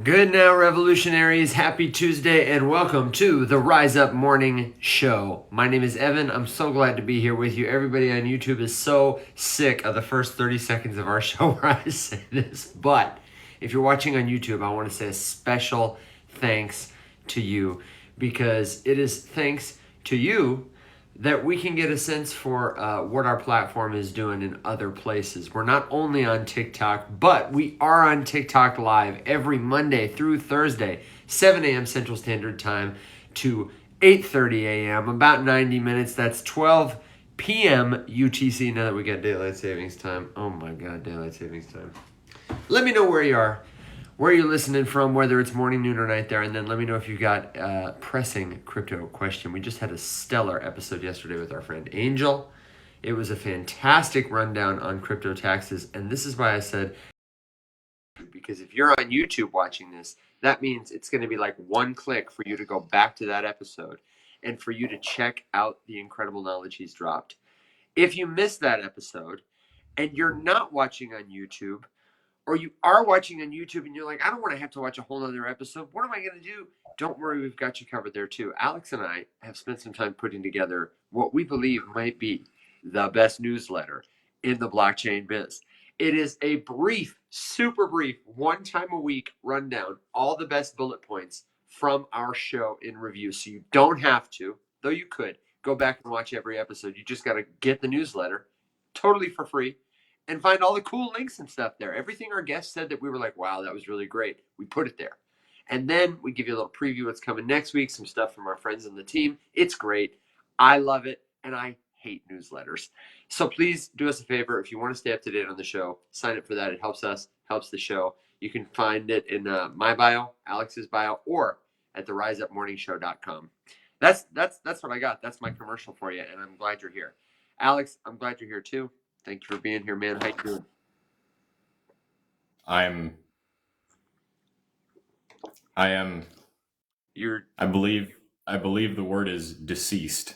Good now, revolutionaries. Happy Tuesday and welcome to the Rise Up Morning Show. My name is Evan. I'm so glad to be here with you. Everybody on YouTube is so sick of the first 30 seconds of our show where I say this. But if you're watching on YouTube, I want to say a special thanks to you because it is thanks to you that we can get a sense for what our platform is doing in other places. We're not only on TikTok, but we are on TikTok Live every Monday through Thursday, 7 a.m. Central Standard Time to 8:30 a.m., about 90 minutes. That's 12 p.m. UTC now that we got Daylight Savings Time. Oh my God, Daylight Savings Time. Let me know where you are, where you're listening from, whether it's morning, noon, or night there, and then let me know if you've got a pressing crypto question. We just had a stellar episode yesterday with our friend Angel. It was a fantastic rundown on crypto taxes, and this is why I said, because if you're on YouTube watching this, that means it's going to be like one click for you to go back to that episode and for you to check out the incredible knowledge he's dropped. If you missed that episode and you're not watching on YouTube, or you are watching on YouTube and you're like, I don't want to have to watch a whole other episode. What am I going to do? Don't worry, we've got you covered there too. Alex and I have spent some time putting together what we believe might be the best newsletter in the blockchain biz. It is a brief, super brief, one time a week rundown, all the best bullet points from our show in review. So you don't have to, though you could, go back and watch every episode. You just got to get the newsletter totally for free and find all the cool links and stuff there. Everything our guests said that we were like, wow, that was really great. We put it there. And then we give you a little preview what's coming next week, some stuff from our friends on the team. It's great. I love it. And I hate newsletters. So please do us a favor. If you want to stay up to date on the show, sign up for that. It helps us, helps the show. You can find it in my bio, Alex's bio, or at theriseupmorningshow.com. That's what I got. That's my commercial for you. And I'm glad you're here. Alex, I'm glad you're here too. Thank you for being here, man. How you doing? I am. You're. I believe the word is deceased.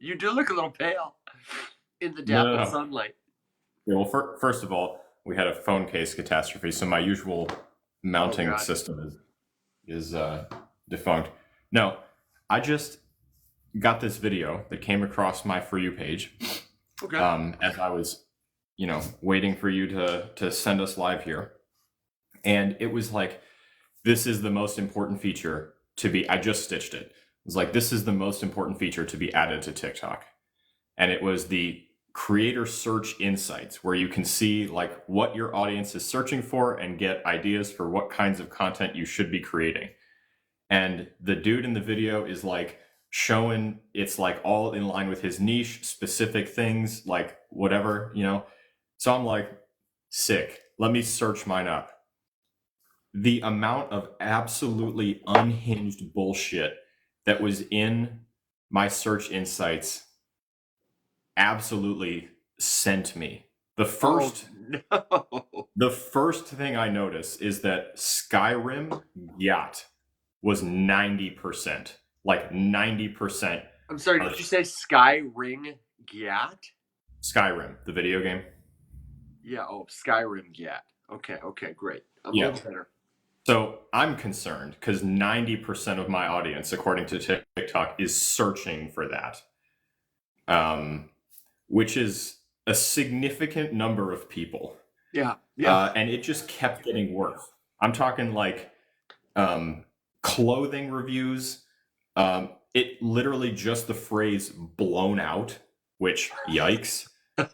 You do look a little pale in the No, dappled sunlight. Well, first of all, we had a phone case catastrophe, so my usual mounting system is defunct. No, I just got this video that came across my For You page. Okay. As I was, waiting for you to send us live here, and it was like, this is the most important feature to be. I just stitched it. It was like, this is the most important feature to be added to TikTok, and it was the creator search insights, where you can see like what your audience is searching for and get ideas for what kinds of content you should be creating. And the dude in the video is like showing it's like all in line with his niche, specific things, like whatever, So I'm like, sick. Let me search mine up. The amount of absolutely unhinged bullshit that was in my search insights absolutely sent me. The first thing I noticed is that Skyrim Yacht was 90%. Like 90%. I'm sorry, did you say Skyrim Gyat? Skyrim, the video game. Yeah, Skyrim Gyat. Okay, great. I'm a little better. So I'm concerned because 90% of my audience, according to TikTok, is searching for that. Which is a significant number of people. Yeah. And it just kept getting worse. I'm talking like clothing reviews. It literally just the phrase blown out, which yikes. I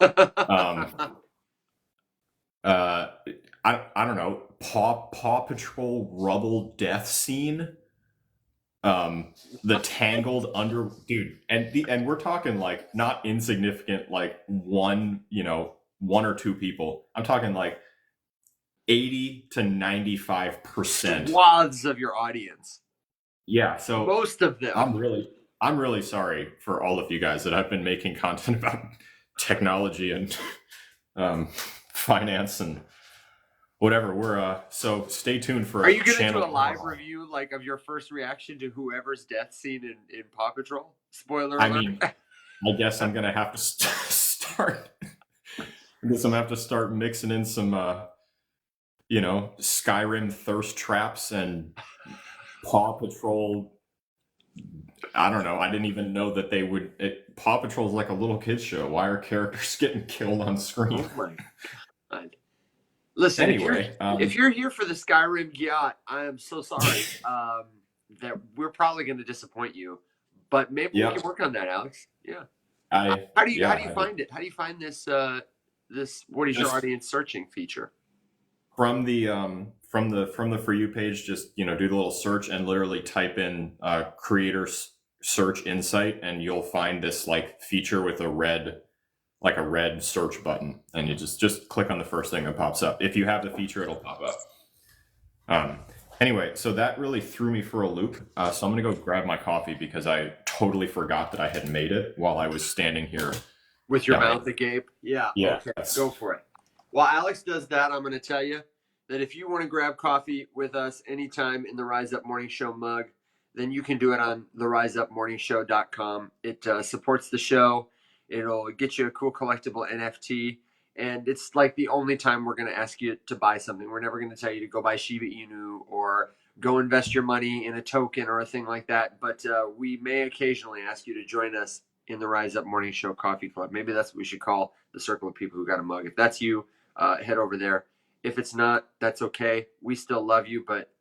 don't know, Paw Patrol rubble death scene. The tangled under dude, and we're talking like not insignificant, like one or two people. I'm talking like 80 to 95%. Swaths of your audience. Yeah, so most of them. I'm really sorry for all of you guys that I've been making content about technology and finance and whatever. So stay tuned for. Are you going to do a live review like of your first reaction to whoever's death scene in Paw Patrol? Spoiler alert. I mean, I guess I'm going to have to start. I guess I'm going to have to start mixing in some Skyrim thirst traps and Paw Patrol. I don't know. I didn't even know that they would. Paw Patrol is like a little kids show. Why are characters getting killed on screen? Oh my God. Listen, Anyway, if you're here for the Skyrim yacht, I am so sorry that we're probably going to disappoint you. But maybe we can work on that, Alex. Yeah. How do you find it? How do you find this what is your audience searching feature? From the For You page, just do the little search and literally type in creator search insight, and you'll find this like feature with a red search button, and you just click on the first thing that pops up. If you have the feature, it'll pop up. Anyway, so that really threw me for a loop. So I'm gonna go grab my coffee because I totally forgot that I had made it while I was standing here with your mouth agape. Yeah. Okay, go for it. While Alex does that, I'm going to tell you that if you want to grab coffee with us anytime in the Rise Up Morning Show mug, then you can do it on theriseupmorningshow.com. It supports the show. It'll get you a cool collectible NFT. And it's like the only time we're going to ask you to buy something. We're never going to tell you to go buy Shiba Inu or go invest your money in a token or a thing like that. But we may occasionally ask you to join us in the Rise Up Morning Show Coffee Club. Maybe that's what we should call the circle of people who got a mug. If that's you, head over there. If it's not, that's okay. We still love you, but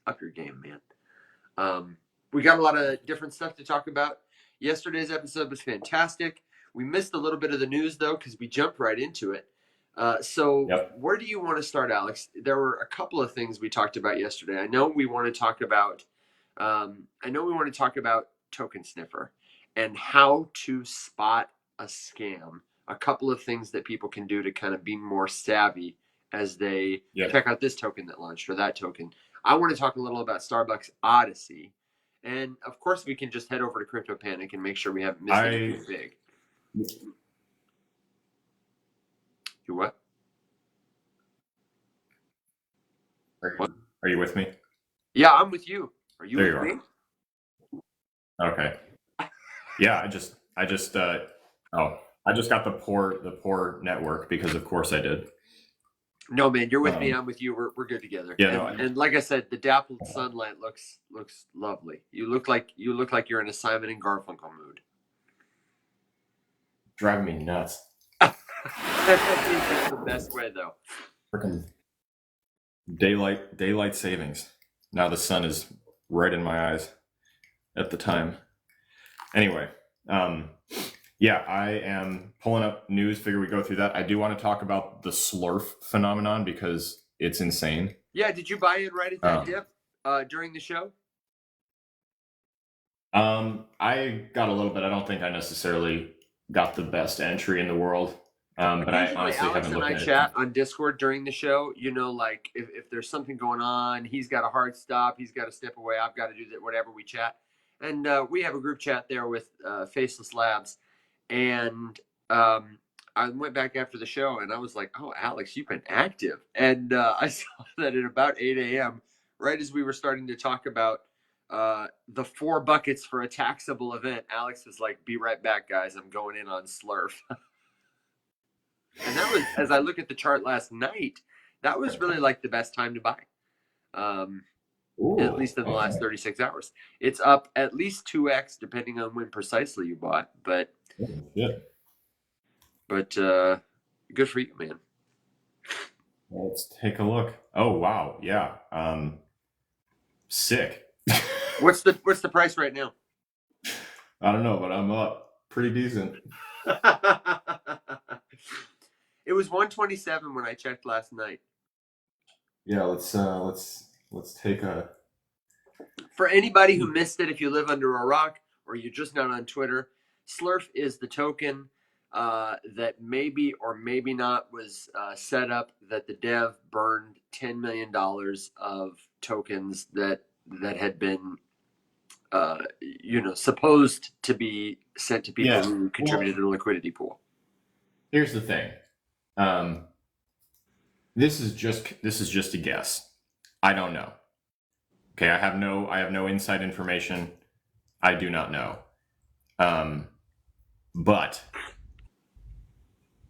up your game, man. We got a lot of different stuff to talk about. Yesterday's episode was fantastic. We missed a little bit of the news, though, because we jumped right into it. Where do you want to start, Alex? There were a couple of things we talked about yesterday. I know we want to talk about Tokensniffer and how to spot a scam. A couple of things that people can do to kind of be more savvy as they check out this token that launched or that token. I want to talk a little about Starbucks Odyssey. And, of course, we can just head over to Crypto Panic and make sure we haven't missed anything big. You what? Are you with me? Yeah, I'm with you. Are you with me? Okay. Yeah, I just got the poor network because of course I did. No, man, you're with me. I'm with you. We're good together. Yeah, and like I said, the dappled sunlight looks lovely. You look like you're in a Simon and Garfunkel mood. Driving me nuts. That's the best way, though. Freaking daylight savings. Now the sun is right in my eyes at the time. Anyway, I am pulling up news. Figure we go through that. I do want to talk about the SLERF phenomenon because it's insane. Yeah, did you buy in right at that dip during the show? I got a little bit. I don't think I necessarily got the best entry in the world. But I honestly haven't looked at it. Alex and I chat on Discord during the show. Like if there's something going on, he's got a hard stop, he's got to step away, I've got to do that, whatever, we chat. And we have a group chat there with Faceless Labs. And I went back after the show and I was like, oh, Alex, you've been active. And I saw that at about 8 a.m., right as we were starting to talk about the 4 buckets for a taxable event, Alex was like, be right back, guys. I'm going in on SLERF. And that was, as I look at the chart last night, that was really like the best time to buy. At least in the last 36 hours. It's up at least 2x depending on when precisely you bought. But good for you, man. Let's take a look. Oh wow, yeah. Sick. What's the price right now? I don't know, but I'm up pretty decent. It was 127 when I checked last night. Yeah, let's take a. For anybody who missed it, if you live under a rock or you're just not on Twitter, SLERF is the token that maybe or maybe not was set up that the dev burned $10 million of tokens that had been supposed to be sent to people who contributed to the liquidity pool. Here's the thing. This is just a guess. I don't know. Okay, I have no inside information. I do not know. But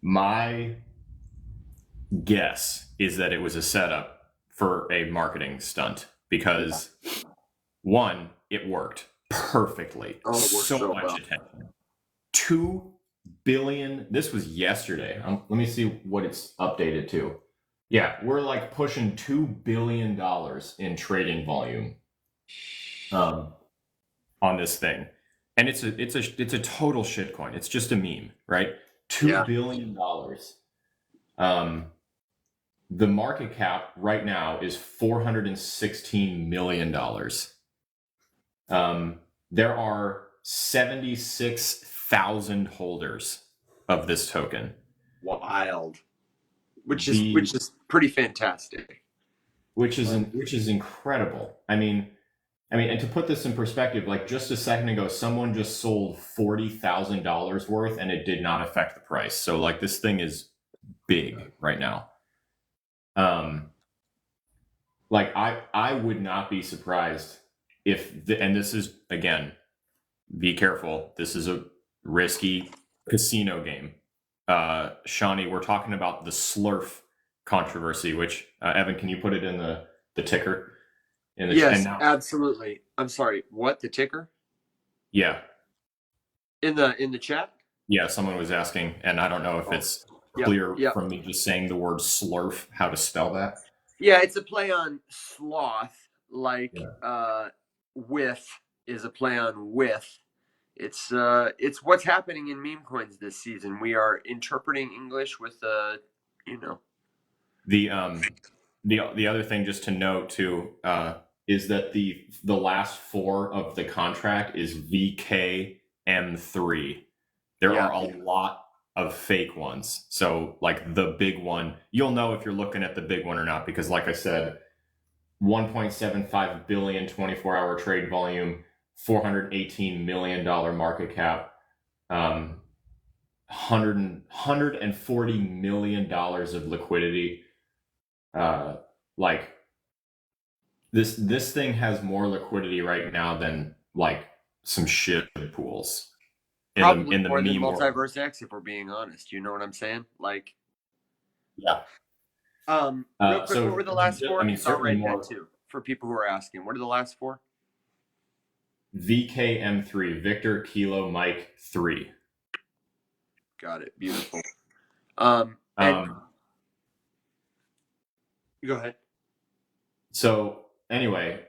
my guess is that it was a setup for a marketing stunt because one, it worked perfectly. Oh, it worked so much well. attention. 2 billion. This was yesterday. Let me see what it's updated to. Yeah, we're like pushing $2 billion in trading volume on this thing. And it's a total shitcoin. It's just a meme, right? $2 billion. The market cap right now is $416 million. There are 76,000 holders of this token. Wild. Which is pretty fantastic. Which is incredible. I mean, and to put this in perspective, like just a second ago, someone just sold $40,000 worth, and it did not affect the price. So like this thing is big right now. Like I would not be surprised if and this is, again, be careful. This is a risky casino game. Shawnee, we're talking about the SLERF controversy, which Evan, can you put it in the ticker? Yes, absolutely. I'm sorry. What, the ticker? Yeah. In the chat? Yeah, someone was asking, and I don't know if it's clear from me just saying the word SLERF, how to spell that. Yeah, it's a play on sloth, like with is a play on with. It's what's happening in meme coins this season. We are interpreting English with The other thing just to note too is that the last four of the contract is VKM3. There are a lot of fake ones. So like the big one, you'll know if you're looking at the big one or not, because like I said, 1.75 billion 24-hour trade volume, $418 million market cap, $140 million of liquidity. Like this thing has more liquidity right now than like some shit pools. Probably in the more than Multiverse X, if we're being honest. You know what I'm saying? Like, yeah. Real quick, so what were the last four? I mean, certainly more that too for people who are asking. What are the last four? VKM3, Victor Kilo Mike 3. Got it. Beautiful. And go ahead. So anyway,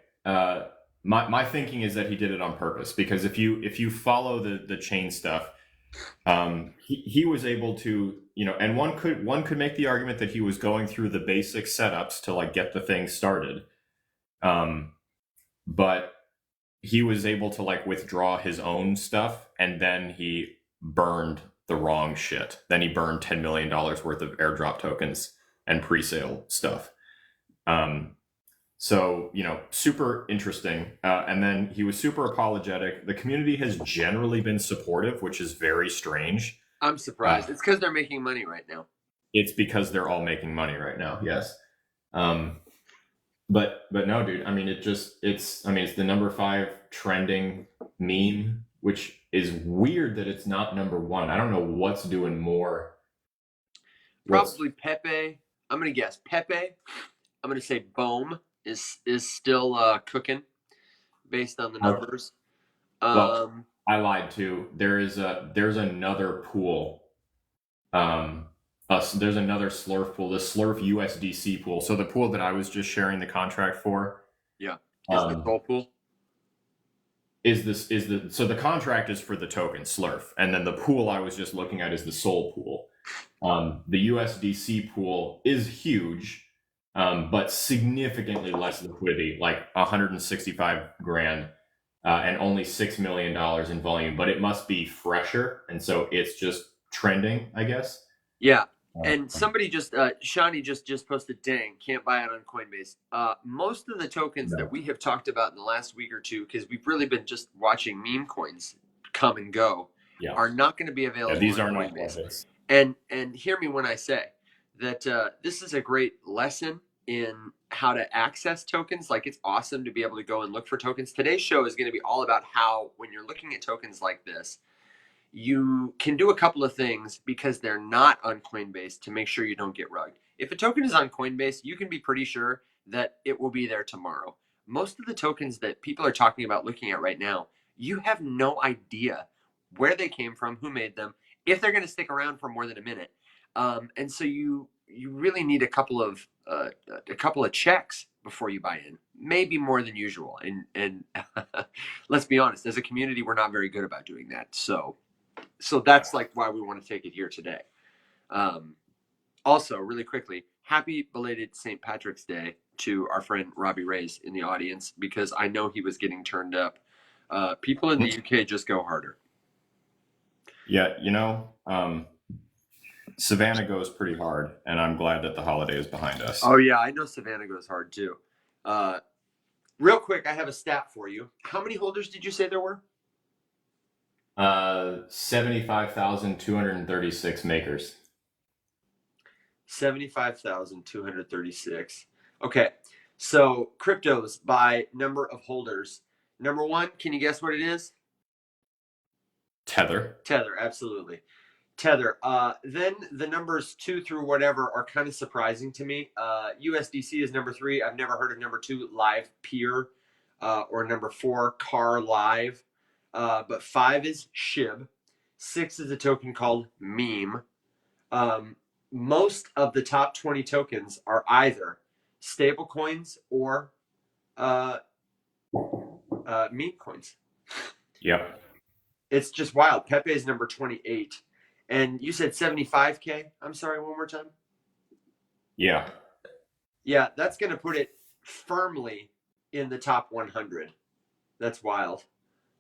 my thinking is that he did it on purpose, because if you follow the chain stuff, he was able to, and one could make the argument that he was going through the basic setups to like get the thing started, but he was able to like withdraw his own stuff, and then he burned the wrong shit. Then he burned $10 million worth of airdrop tokens and pre-sale stuff. So, super interesting. And then he was super apologetic. The community has generally been supportive, which is very strange. I'm surprised. It's because they're making money right now. It's because they're all making money right now. Yes. But no, dude, I mean, it's the number 5 trending meme, which is weird that it's not number 1. I don't know what's doing more. Probably Pepe. I'm going to guess Pepe. I'm going to say Bohm is still cooking based on the numbers. Well, I lied too. There's another pool. There's another SLERF pool, the SLERF USDC pool. So the pool that I was just sharing the contract for. Yeah. Is the SOL pool? So the contract is for the token SLERF, and then the pool I was just looking at is the SOL pool. The USDC pool is huge, but significantly less liquidity, like 165 grand, and only $6 million in volume. But it must be fresher, and so it's just trending, I guess. Yeah. And somebody just, Shawnee just posted, dang, can't buy it on Coinbase. Most of the tokens that we have talked about in the last week or two, because we've really been just watching meme coins come and go, are not going to be available these on are Coinbase. Not and hear me when I say that this is a great lesson in how to access tokens. Like, it's awesome to be able to go and look for tokens. Today's show is going to be all about how, when you're looking at tokens like this, you can do a couple of things because they're not on Coinbase to make sure you don't get rugged. If a token is on Coinbase, you can be pretty sure that it will be there tomorrow. Most of the tokens that people are talking about looking at right now, you have no idea where they came from, who made them, if they're going to stick around for more than a minute. And so you really need a couple of checks before you buy in, maybe more than usual. And let's be honest, as a community, we're not very good about doing that. So that's like why we want to take it here today. Also, really quickly, happy belated St. Patrick's Day to our friend Robbie Reyes in the audience, because I know he was getting turned up. People in the UK just go harder. Yeah, Savannah goes pretty hard, and I'm glad that the holiday is behind us. Oh yeah, I know Savannah goes hard too. Real quick, I have a stat for you. How many holders did you say there were? 75,236 makers. 75,236. Okay, so cryptos by number of holders. Number one, can you guess what it is? Tether. Tether, absolutely. Tether. Then the numbers 2 through whatever are kind of surprising to me. USDC is number 3. I've never heard of number 2, Live Peer, or number 4, Car Live. But 5 is SHIB. 6 is a token called Meme. Most of the top 20 tokens are either stable coins or meme coins. Yep. It's just wild. Pepe is number 28. And you said 75K? I'm sorry, one more time? Yeah. Yeah, that's going to put it firmly in the top 100. That's wild.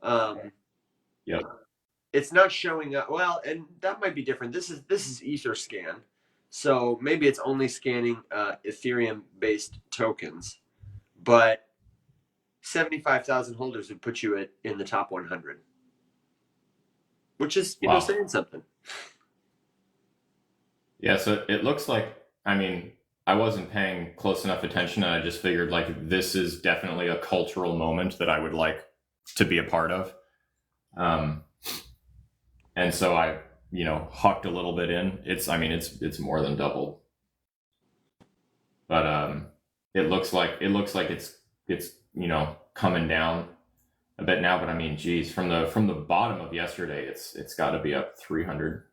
Yeah. It's not showing up. Well, and that might be different. This is EtherScan. So maybe it's only scanning Ethereum-based tokens. But 75,000 holders would put you in the top 100. Which is, Wow. saying something. Yeah, so it looks like, I wasn't paying close enough attention, and I just figured like this is definitely a cultural moment that I would like to be a part of. And so I, hucked a little bit in. It's more than doubled. But it looks like it's coming down a bit now, but geez, from the bottom of yesterday, it's got to be up 300.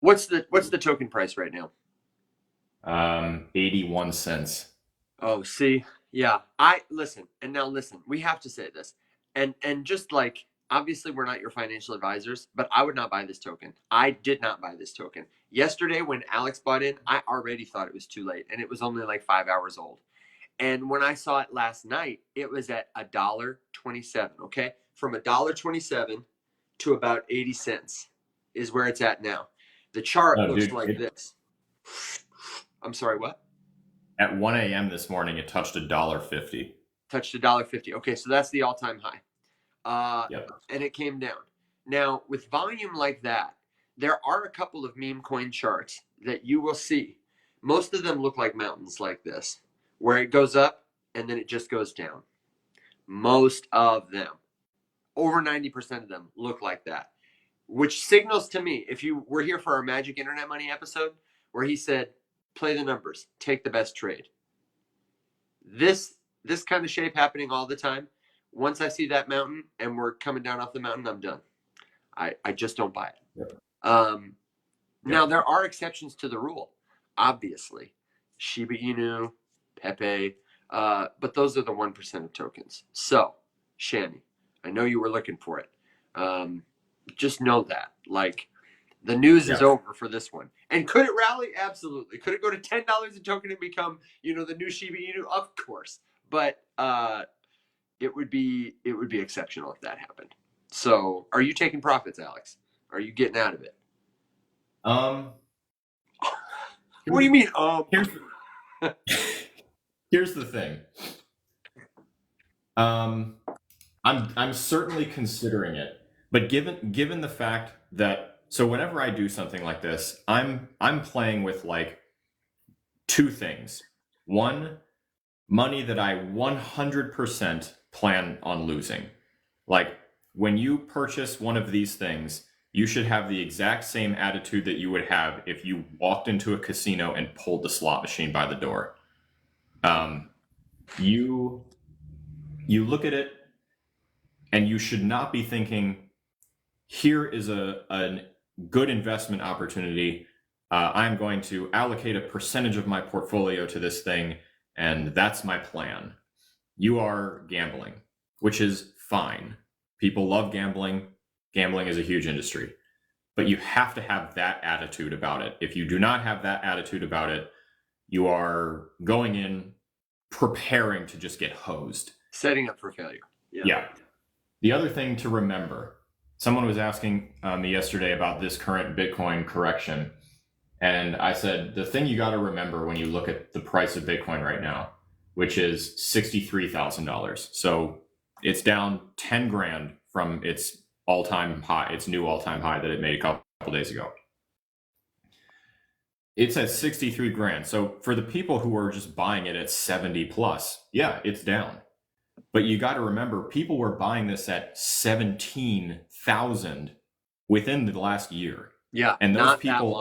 What's the token price right now? 81 cents. Oh, see, yeah. Listen. We have to say this, and just like, obviously we're not your financial advisors, but I would not buy this token. I did not buy this token yesterday when Alex bought in. I already thought it was too late, and it was only like 5 hours old. And when I saw it last night, it was at $1.27. Okay, from $1.27 to about 80 cents is where it's at now. The chart looks like this. I'm sorry, what? At 1 a.m. this morning, it touched $1.50. Touched $1.50. Okay, so that's the all-time high. Yep. And it came down. Now, with volume like that, there are a couple of meme coin charts that you will see. Most of them look like mountains like this, where it goes up and then it just goes down. Most of them, over 90% of them, look like that, which signals to me, if you were here for our Magic Internet Money episode, where he said, play the numbers, take the best trade. This kind of shape happening all the time. Once I see that mountain and we're coming down off the mountain, I'm done. I just don't buy it. Yep. Now, there are exceptions to the rule, obviously. Shiba Inu, Pepe, but those are the 1% of tokens. So, Shani, I know you were looking for it. Just know that. Like, the news is over for this one. And could it rally? Absolutely. Could it go to $10 a token and become, the new Shiba Inu? Of course. But it would be exceptional if that happened. So, are you taking profits, Alex? Are you getting out of it? What do you mean? Here's the thing. I'm certainly considering it, but given the fact that, so whenever I do something like this, I'm playing with like two things. One, money that I 100% plan on losing. Like when you purchase one of these things, You should have the exact same attitude that you would have if you walked into a casino and pulled the slot machine by the door. You look at it and you should not be thinking, here is a good investment opportunity. I'm going to allocate a percentage of my portfolio to this thing, and that's my plan. You are gambling, which is fine. People love gambling. Gambling is a huge industry. But you have to have that attitude about it. If you do not have that attitude about it, you are going in preparing to just get hosed. Setting up for failure. Yeah. The other thing to remember, someone was asking me yesterday about this current Bitcoin correction. And I said, the thing you got to remember when you look at the price of Bitcoin right now, which is $63,000. So it's down 10 grand from its all-time high, its new all-time high that it made a couple days ago. It's at 63 grand. So for the people who are just buying it at 70 plus, yeah, it's down. But you got to remember, people were buying this at 17,000 within the last year. Yeah. And those people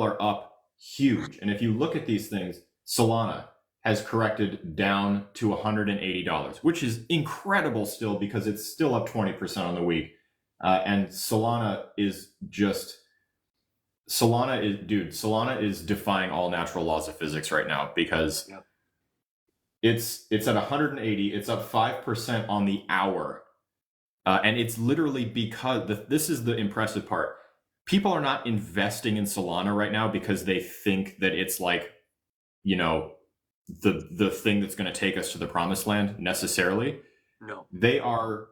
are up huge. And if you look at these things, Solana has corrected down to $180, which is incredible still because it's still up 20% on the week. And Solana is defying all natural laws of physics right now because it's at 180. It's up 5% on the hour. And it's literally because this is the impressive part. People are not investing in Solana right now because they think that it's like, the thing that's going to take us to the promised land necessarily. No. They are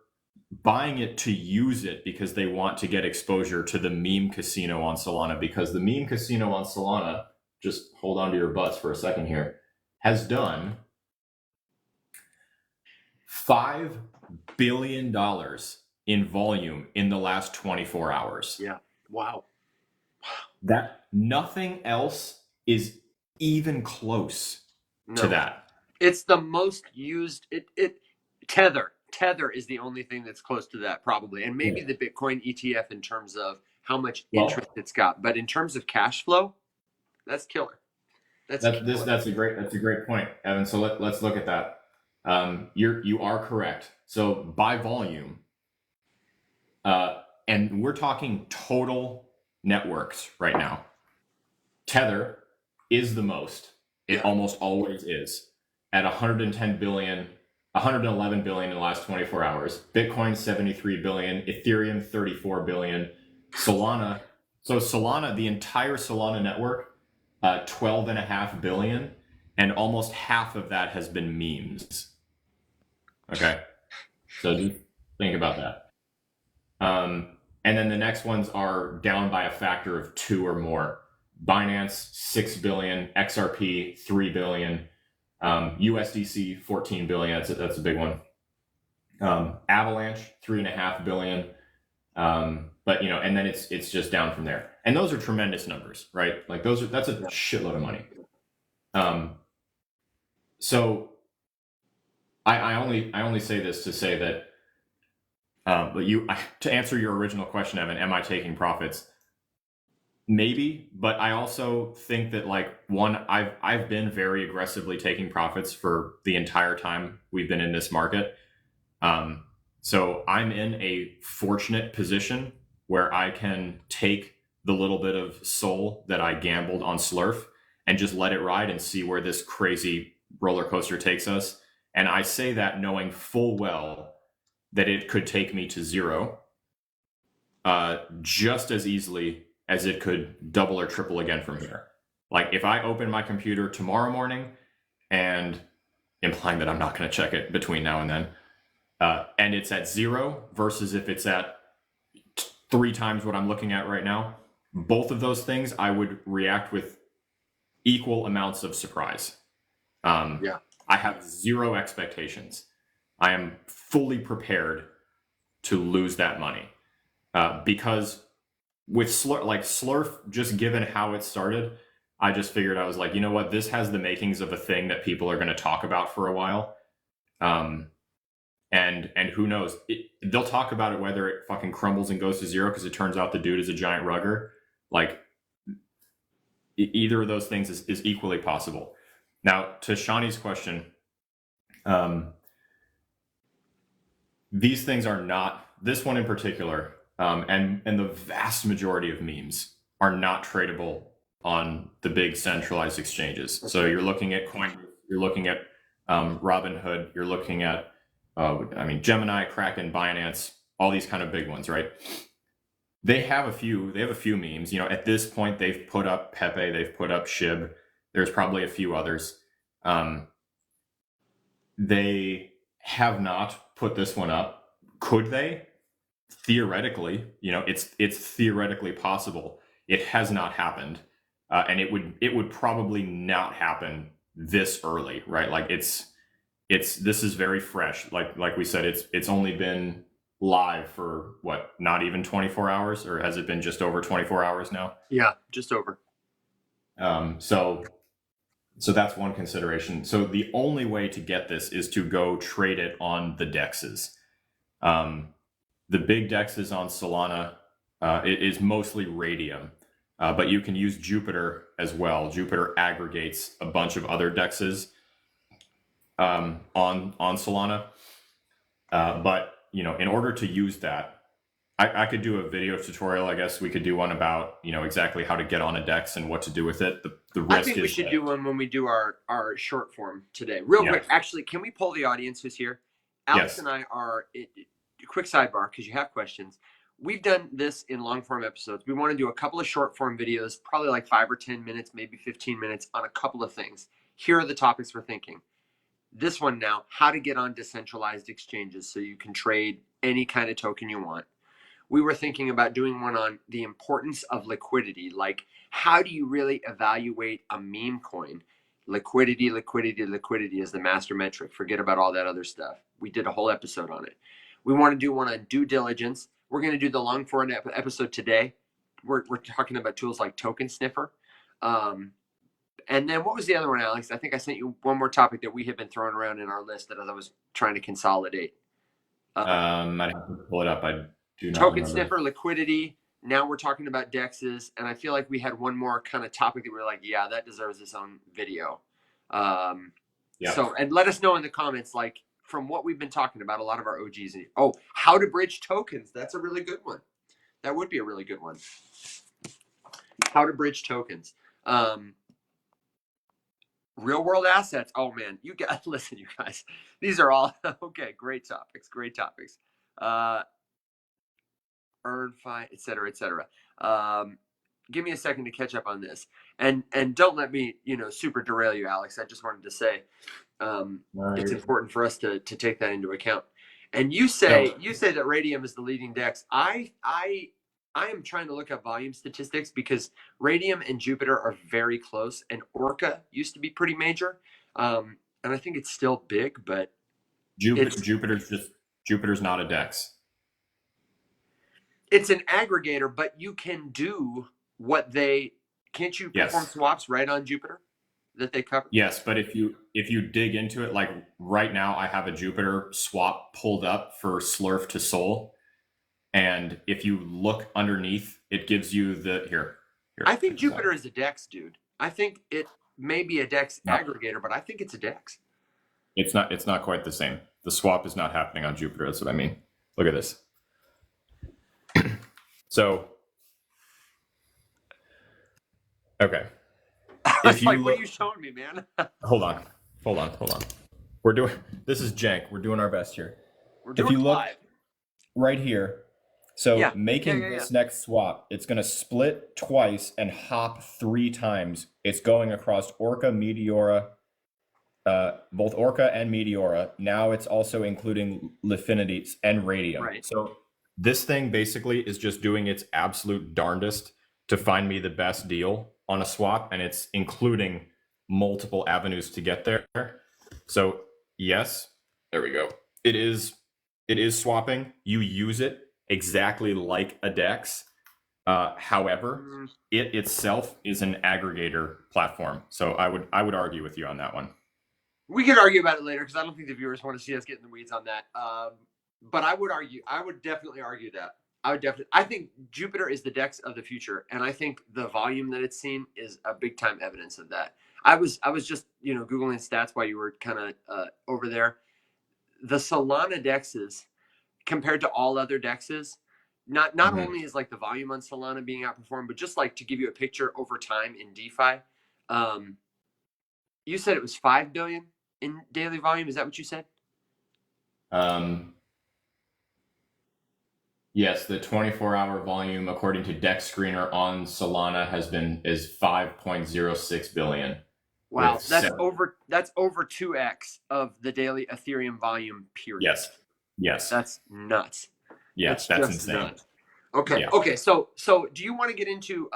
buying it to use it because they want to get exposure to the meme casino on Solana, because the meme casino on Solana, just hold on to your butts for a second here, has done $5 billion in volume in the last 24 hours. Yeah. Wow. That nothing else is even close to that. It's the most used. Tether is the only thing that's close to that, probably, and maybe the Bitcoin ETF in terms of how much interest it's got. But in terms of cash flow, that's killer. That's a great point, Evan. So let's look at that. You are correct. So by volume, and we're talking total networks right now. Tether is the most. It almost always is at 111 billion in the last 24 hours. Bitcoin 73 billion, Ethereum 34 billion, Solana. So Solana, the entire Solana network, 12.5 billion, and almost half of that has been memes. Okay, so just think about that. And then the next ones are down by a factor of 2 or more. Binance 6 billion, XRP 3 billion, USDC 14 billion. That's a big one. Avalanche 3.5 billion. But and then it's just down from there. And those are tremendous numbers, right? Like that's a shitload of money. So I only say this to say that, to answer your original question, Evan, am I taking profits? Maybe, but I also think that I've been very aggressively taking profits for the entire time we've been in this market. So I'm in a fortunate position where I can take the little bit of SOL that I gambled on SLERF and just let it ride and see where this crazy roller coaster takes us. And I say that knowing full well that it could take me to zero just as easily as it could double or triple again from here. Like if I open my computer tomorrow morning, and implying that I'm not going to check it between now and then, and it's at zero versus if it's at 3 times what I'm looking at right now, both of those things I would react with equal amounts of surprise. I have zero expectations. I am fully prepared to lose that money because with SLERF, just given how it started, I just figured, I was like, you know what, this has the makings of a thing that people are going to talk about for a while. And who knows? They'll talk about it whether it fucking crumbles and goes to zero because it turns out the dude is a giant rugger. Like, either of those things is equally possible. Now, to Shawnee's question, these things are not, this one in particular, and the vast majority of memes are not tradable on the big centralized exchanges. So you're looking at Coin, you're looking at Robinhood, you're looking at, Gemini, Kraken, Binance, all these kind of big ones, right? They have a few memes. At this point, they've put up Pepe, they've put up Shib. There's probably a few others. They have not put this one up. Could they? Theoretically, it's theoretically possible. It has not happened, and it would probably not happen this early, right? Like this is very fresh. Like we said, it's only been live for what, not even 24 hours, or has it been just over 24 hours now? Yeah, just over. So that's one consideration. So the only way to get this is to go trade it on the dexes. The big dexes on Solana, it is mostly Radium, but you can use Jupiter as well. Jupiter aggregates a bunch of other dexes on Solana, but in order to use that, I could do a video tutorial. I guess we could do one about exactly how to get on a dex and what to do with it. The risk, I think we should do one when we do our short form today. Real quick, actually, can we poll the audience who's here? Alex and I are, quick sidebar, because you have questions. We've done this in long form episodes. We want to do a couple of short form videos, probably like 5 or 10 minutes, maybe 15 minutes on a couple of things. Here are the topics we're thinking. This one now, how to get on decentralized exchanges so you can trade any kind of token you want. We were thinking about doing one on the importance of liquidity. Like, how do you really evaluate a meme coin? Liquidity is the master metric. Forget about all that other stuff. We did a whole episode on it. We want to do one on due diligence. We're going to do the long form episode today. We're talking about tools like Tokensniffer. And then what was the other one, Alex? I think I sent you one more topic that we had been throwing around in our list that I was trying to consolidate. I'd have to pull it up. I do not Tokensniffer, liquidity. Now we're talking about dexes, and I feel like we had one more kind of topic that we were like, yeah, that deserves its own video. So, and let us know in the comments, like, from what we've been talking about, a lot of our OGs. How to bridge tokens. That's a really good one. That would be a really good one. How to bridge tokens. Real world assets. Oh man, listen, you guys. These are all okay. Great topics. Earn, fight, etc., etc. Give me a second to catch up on this, and don't let me super derail you, Alex. I just wanted to say it's important for us to take that into account. And you say that Radium is the leading dex. I am trying to look up volume statistics because Radium and Jupiter are very close, and Orca used to be pretty major, and I think it's still big, but Jupiter's not a dex. It's an aggregator, but you can do can't you perform swaps right on Jupiter that they cover? Yes, but if you dig into it, like right now, I have a Jupiter swap pulled up for SLERF to Sol. And if you look underneath, it gives you here. I think Jupiter is a DEX, dude. I think it may be a DEX aggregator, but I think it's a DEX. It's not quite the same. The swap is not happening on Jupiter. That's what I mean. Look at this. So, okay. What are you showing me, man? Hold on. This is jank. We're doing our best here. We're doing it live. Right here. So making this next swap, it's going to split twice and hop 3 times. It's going across Orca, Meteora, both Orca and Meteora. Now it's also including Lifinity and Radium. Right. So this thing basically is just doing its absolute darndest to find me the best deal on a swap, and it's including multiple avenues to get there. So yes, there we go. It is swapping. You use it exactly like a DEX. However, it itself is an aggregator platform. So I would argue with you on that one. We could argue about it later because I don't think the viewers want to see us get in the weeds on that. But I would definitely argue that. I think Jupiter is the DEX of the future, and I think the volume that it's seen is a big time evidence of that. I was just Googling stats while you were kind of over there. The Solana DEXs compared to all other DEXs, not only is like the volume on Solana being outperformed, but just like to give you a picture over time in DeFi. You said it was 5 billion in daily volume. Is that what you said? Yes, the 24-hour volume, according to DEXScreener on Solana, is 5.06 billion. Wow, that's over 2x of the daily Ethereum volume. Period. Yes, that's nuts. Yes, that's insane. Nuts. Okay, yeah. Okay. So do you want to get into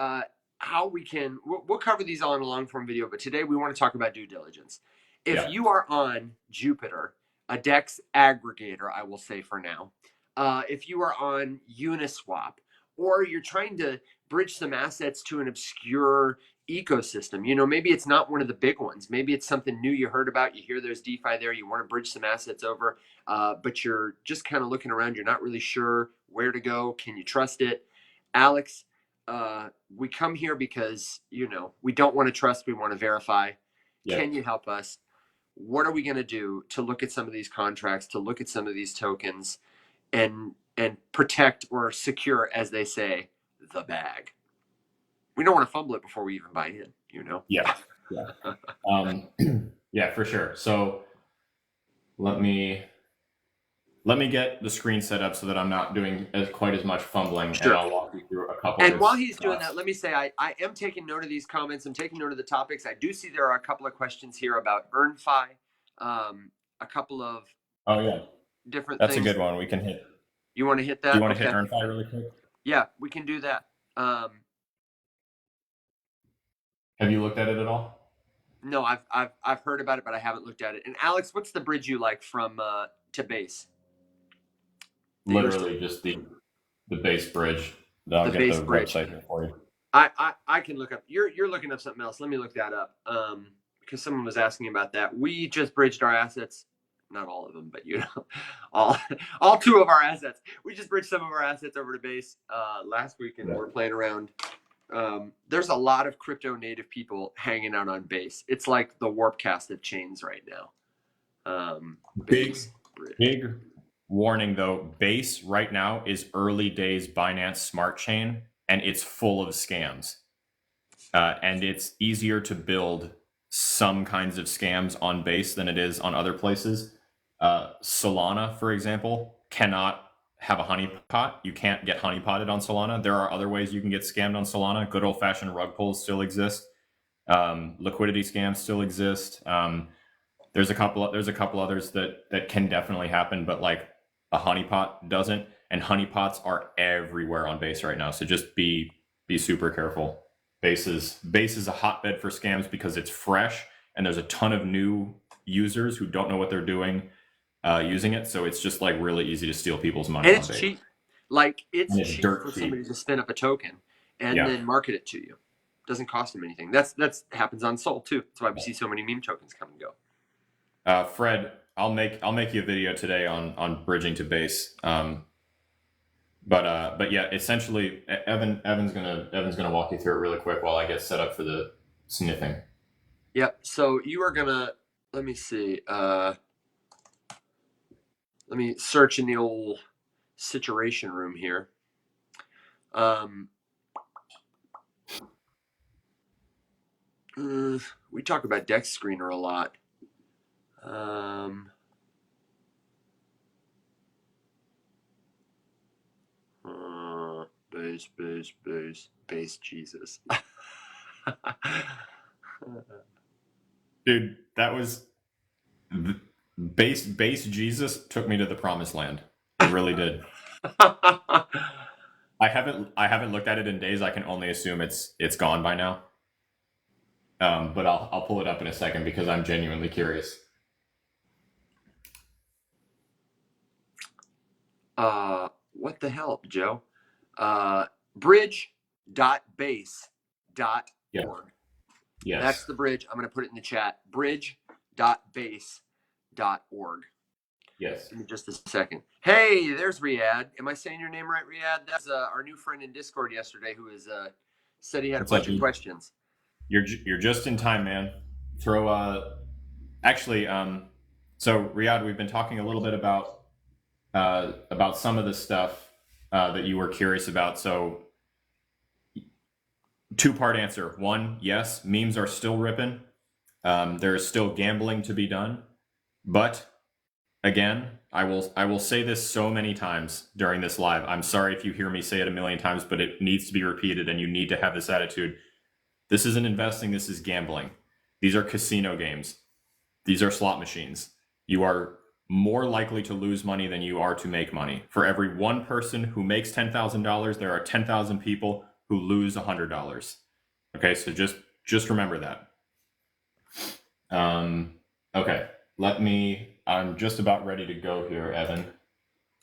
how we can? We'll cover these all in a long form video, but today we want to talk about due diligence. If you are on Jupiter, a DEX aggregator, I will say for now, if you are on Uniswap, or you're trying to bridge some assets to an obscure ecosystem, maybe it's not one of the big ones. Maybe it's something new you heard about. You hear there's DeFi there. You want to bridge some assets over, but you're just kind of looking around. You're not really sure where to go. Can you trust it? Alex, we come here because, we don't want to trust. We want to verify. Yep. Can you help us? What are we going to do to look at some of these contracts, to look at some of these tokens, and protect or secure, as they say, the bag? We don't want to fumble it before we even buy in, Yeah. Yeah, for sure. So let me get the screen set up so that I'm not doing quite as much fumbling. Sure. And I'll walk you through a couple. And while he's doing that, let me say I am taking note of these comments. I'm taking note of the topics. I do see there are a couple of questions here about EarnFi, a couple of different That's things. A good one. We can hit. You want to hit that? Do you want to hit EarnFi really quick? Yeah, we can do that. Have you looked at it at all? No, I've heard about it, but I haven't looked at it. And Alex, what's the bridge you like from to base? Literally just the base bridge. I'll get the website here for you. I can look up. You're looking up something else. Let me look that up. Because someone was asking about that. We just bridged our assets. Not all of them, but all two of our assets. We just bridged some of our assets over to base last week, and we're playing around. There's a lot of crypto native people hanging out on base. It's like the Warpcast of chains right now. Big warning though, base right now is early days Binance Smart Chain, and it's full of scams. And it's easier to build some kinds of scams on base than it is on other places. Solana, for example, cannot have a honeypot. You can't get honeypotted on Solana. There are other ways you can get scammed on Solana. Good old-fashioned rug pulls still exist. Liquidity scams still exist. There's a couple others that can definitely happen, but like a honeypot doesn't. And honeypots are everywhere on base right now. So just be super careful. Base is a hotbed for scams because it's fresh and there's a ton of new users who don't know what they're doing using it. So it's just like really easy to steal people's money. And it's cheap. Like it's cheap for somebody to spin up a token and then market it to you. Doesn't cost them anything. That's happens on Sol too. That's why we see so many meme tokens come and go. Fred, I'll make you a video today on bridging to base. But yeah, essentially, Evan's gonna walk you through it really quick while I get set up for the sniffing. Yep. So you are gonna let me see. Let me search in the old situation room here. We talk about DEXScreener a lot. Base Jesus. Dude, that was base Jesus took me to the promised land. It really did. I haven't looked at it in days. I can only assume it's gone by now. But I'll pull it up in a second because I'm genuinely curious. What the hell, Joe? Bridge.base.org. Yes. That's the bridge. I'm going to put it in the chat. Bridge.base.org. www.base.org. Yes. Give me just a second. Hey, there's Riyadh. Am I saying your name right, Riyadh? That's our new friend in Discord yesterday who said he had a bunch of questions. You're just in time, man. So Riyadh, we've been talking a little bit about some of the stuff that you were curious about. So, two-part answer. One, yes, memes are still ripping. There is still gambling to be done, but again, I will say this so many times during this live. I'm sorry if you hear me say it a million times, but it needs to be repeated, and you need to have this attitude. This isn't investing. This is gambling. These are casino games. These are slot machines. You are more likely to lose money than you are to make money. For every one person who makes $10,000, there are 10,000 people who lose $100. Okay, so just remember that. Okay, I'm just about ready to go here, Evan.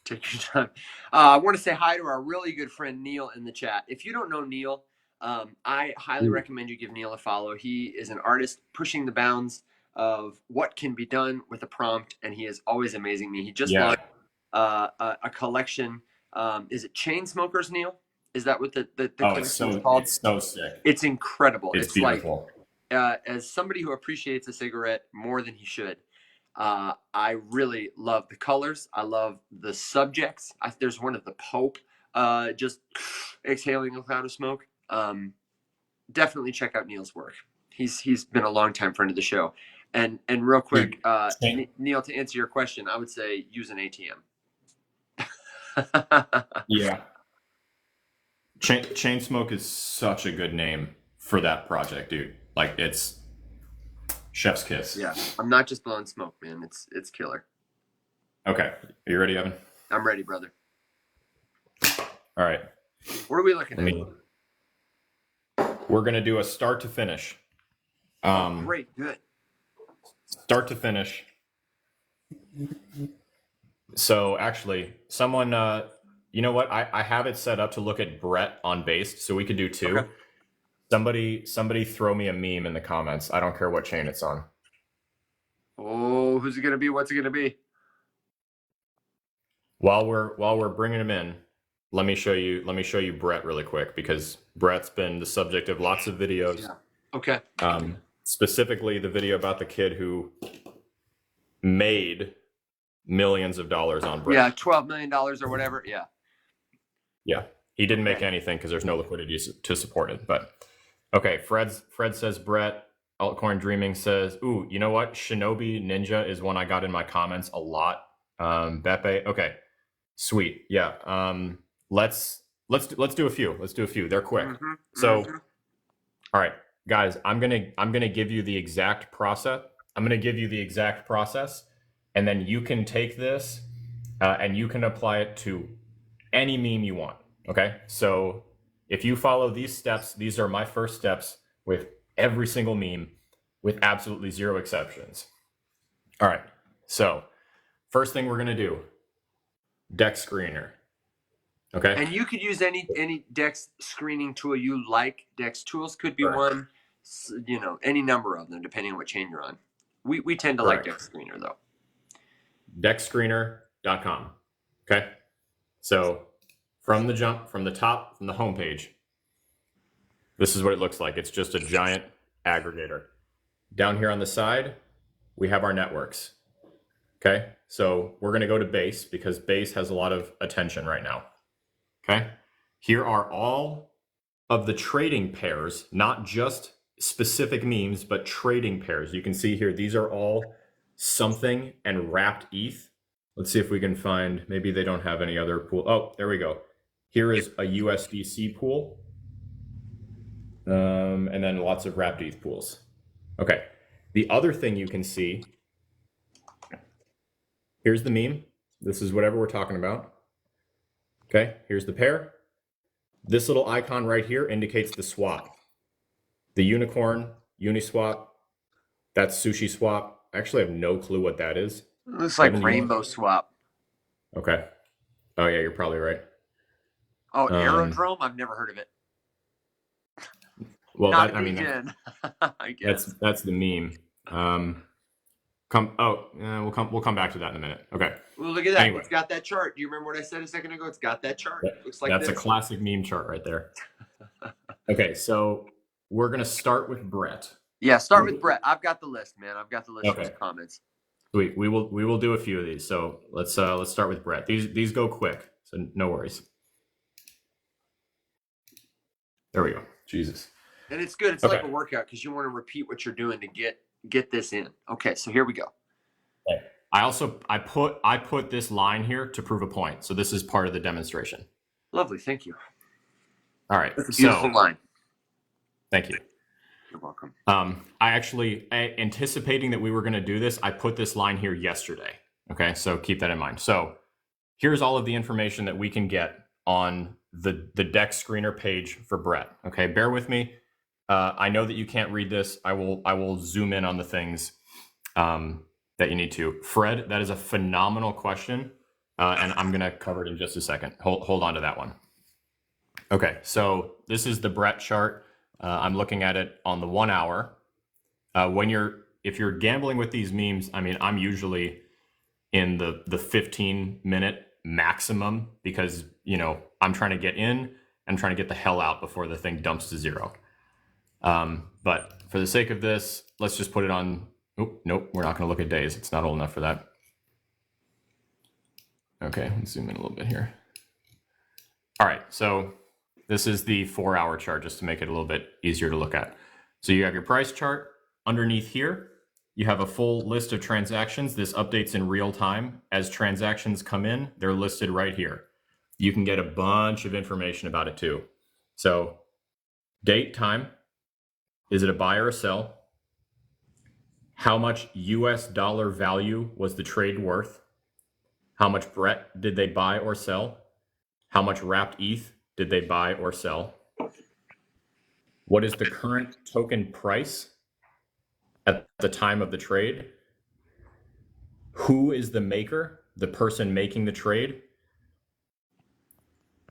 Take your time. I want to say hi to our really good friend Neil in the chat. If you don't know Neil, I highly recommend you give Neil a follow. He is an artist pushing the bounds of what can be done with a prompt, and he is always amazing me. He just launched a collection. Is it Chain Smokers, Neil? Is that what the collection is called? It's so sick. It's incredible. It's beautiful. Like, as somebody who appreciates a cigarette more than he should, I really love the colors. I love the subjects. There's one of the Pope just exhaling a cloud of smoke. Definitely check out Neil's work. He's been a long-time friend of the show. And real quick, Neil, to answer your question, I would say use an ATM. Yeah. Chain Smoke is such a good name for that project, dude. Like, it's chef's kiss. Yeah, I'm not just blowing smoke, man. It's killer. Okay, are you ready, Evan? I'm ready, brother. All right. What are we looking at? We're gonna do a start to finish. Great, good. Start to finish. So actually, someone, you know what? I have it set up to look at Brett on base, so we could do two. Okay. Somebody throw me a meme in the comments. I don't care what chain it's on. Oh, who's it gonna be? What's it gonna be? While we're bringing him in, let me show you Brett really quick, because Brett's been the subject of lots of videos. Yeah. Okay. Specifically the video about the kid who made millions of dollars on Brett. Yeah, $12 million or whatever. Yeah. Yeah. He didn't make anything because there's no liquidity to support it. But okay, Fred says Brett. Altcoin Dreaming says, ooh, you know what? Shinobi Ninja is one I got in my comments a lot. Beppe. Okay. Sweet. Yeah. Let's do a few. Let's do a few. They're quick. So all right, guys, I'm gonna give you the exact process. And then you can take this and you can apply it to any meme you want. Okay. So if you follow these steps, these are my first steps with every single meme with absolutely zero exceptions. All right. So first thing we're going to do, DEXScreener. Okay. And you could use any Dex screening tool you like. Dex tools could be one, any number of them, depending on what chain you're on. We tend to like DEXScreener though. DEXScreener.com. Okay. So from the top, from the homepage, this is what it looks like. It's just a giant aggregator. Down here on the side, we have our networks. Okay. So we're going to go to base because base has a lot of attention right now. Okay. Here are all of the trading pairs, not just specific memes, but trading pairs. You can see here, these are all something and wrapped ETH. Let's see if we can find, maybe they don't have any other pool. Oh, there we go. Here is a USDC pool. And then lots of wrapped ETH pools. Okay. The other thing you can see, here's the meme. This is whatever we're talking about. Okay. Here's the pair. This little icon right here indicates the swap. The unicorn, Uniswap, that's Sushi Swap. I actually have no clue what that is. It looks like Rainbow Swap. Okay. Oh yeah, you're probably right. Oh, Aerodrome? I've never heard of it. Well, Not I guess. That's the meme. We'll come back to that in a minute. Okay. Well, look at that. Anyway. It's got that chart. Do you remember what I said a second ago? It's got that chart. Looks like That's this. a classic meme chart right there. Okay, so we're gonna start with Brett. Yeah, start with Brett. I've got the list, man. I've got the list of comments. Sweet. We will do a few of these. So let's start with Brett. These go quick, so no worries. There we go. Jesus. And it's good. It's like a workout because you want to repeat what you're doing to get this in. Okay, so here we go. Okay. I put this line here to prove a point. So this is part of the demonstration. Lovely, thank you. All right. That's a beautiful line. Thank you. You're welcome. Anticipating that we were going to do this, I put this line here yesterday. Okay, so keep that in mind. So here's all of the information that we can get on the DEXScreener page for Brett. Okay, bear with me. I know that you can't read this. I will zoom in on the things that you need to. Fred, that is a phenomenal question, and I'm going to cover it in just a second. Hold on to that one. Okay, so this is the Brett chart. I'm looking at it on the 1 hour. If you're gambling with these memes, I mean, I'm usually in the 15-minute maximum because, I'm trying to get in and trying to get the hell out before the thing dumps to zero. But for the sake of this, let's just put it on. Oh, nope, we're not going to look at days. It's not old enough for that. Okay, let's zoom in a little bit here. All right, so this is the 4 hour chart just to make it a little bit easier to look at. So you have your price chart. Underneath here, you have a full list of transactions. This updates in real time. As transactions come in, they're listed right here. You can get a bunch of information about it too. So date, time, is it a buy or a sell? How much US dollar value was the trade worth? How much Brett did they buy or sell? How much wrapped ETH did they buy or sell? What is the current token price at the time of the trade? Who is the maker, the person making the trade?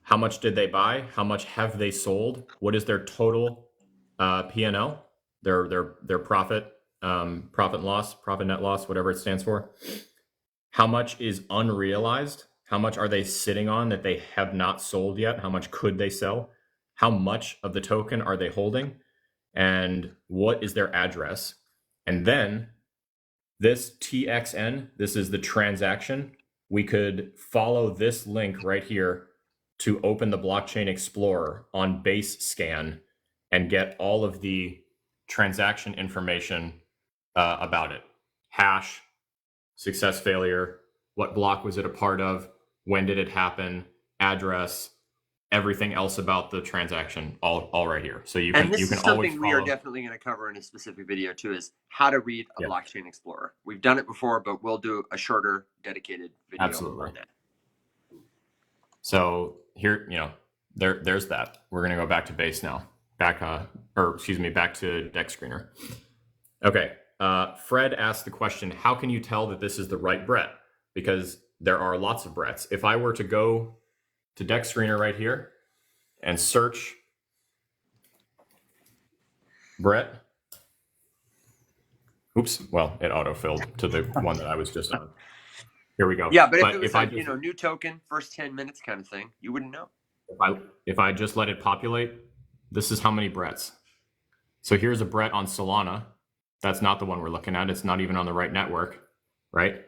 How much did they buy? How much have they sold? What is their total P&L, their profit, profit net loss, whatever it stands for? How much is unrealized? How much are they sitting on that they have not sold yet? How much could they sell? How much of the token are they holding? And what is their address? And then this TXN, this is the transaction. We could follow this link right here to open the Blockchain Explorer on base scan and get all of the transaction information about it. Hash, success, failure, what block was it a part of, when did it happen, address, everything else about the transaction, all right here. So you can always follow. Something we are definitely going to cover in a specific video too is how to read a blockchain explorer. We've done it before, but we'll do a shorter dedicated video on that. So here, there's that. We're going to go back to base now. Back to DEXScreener. Okay. Fred asked the question, how can you tell that this is the right Brett? Because there are lots of Bretts. If I were to go to DEXScreener right here and search Brett. Oops. Well, it autofilled to the one that I was just on. Here we go. Yeah, but if it was new token, first 10 minutes kind of thing, you wouldn't know. If I just let it populate, this is how many Bretts. So here's a Brett on Solana. That's not the one we're looking at. It's not even on the right network, right?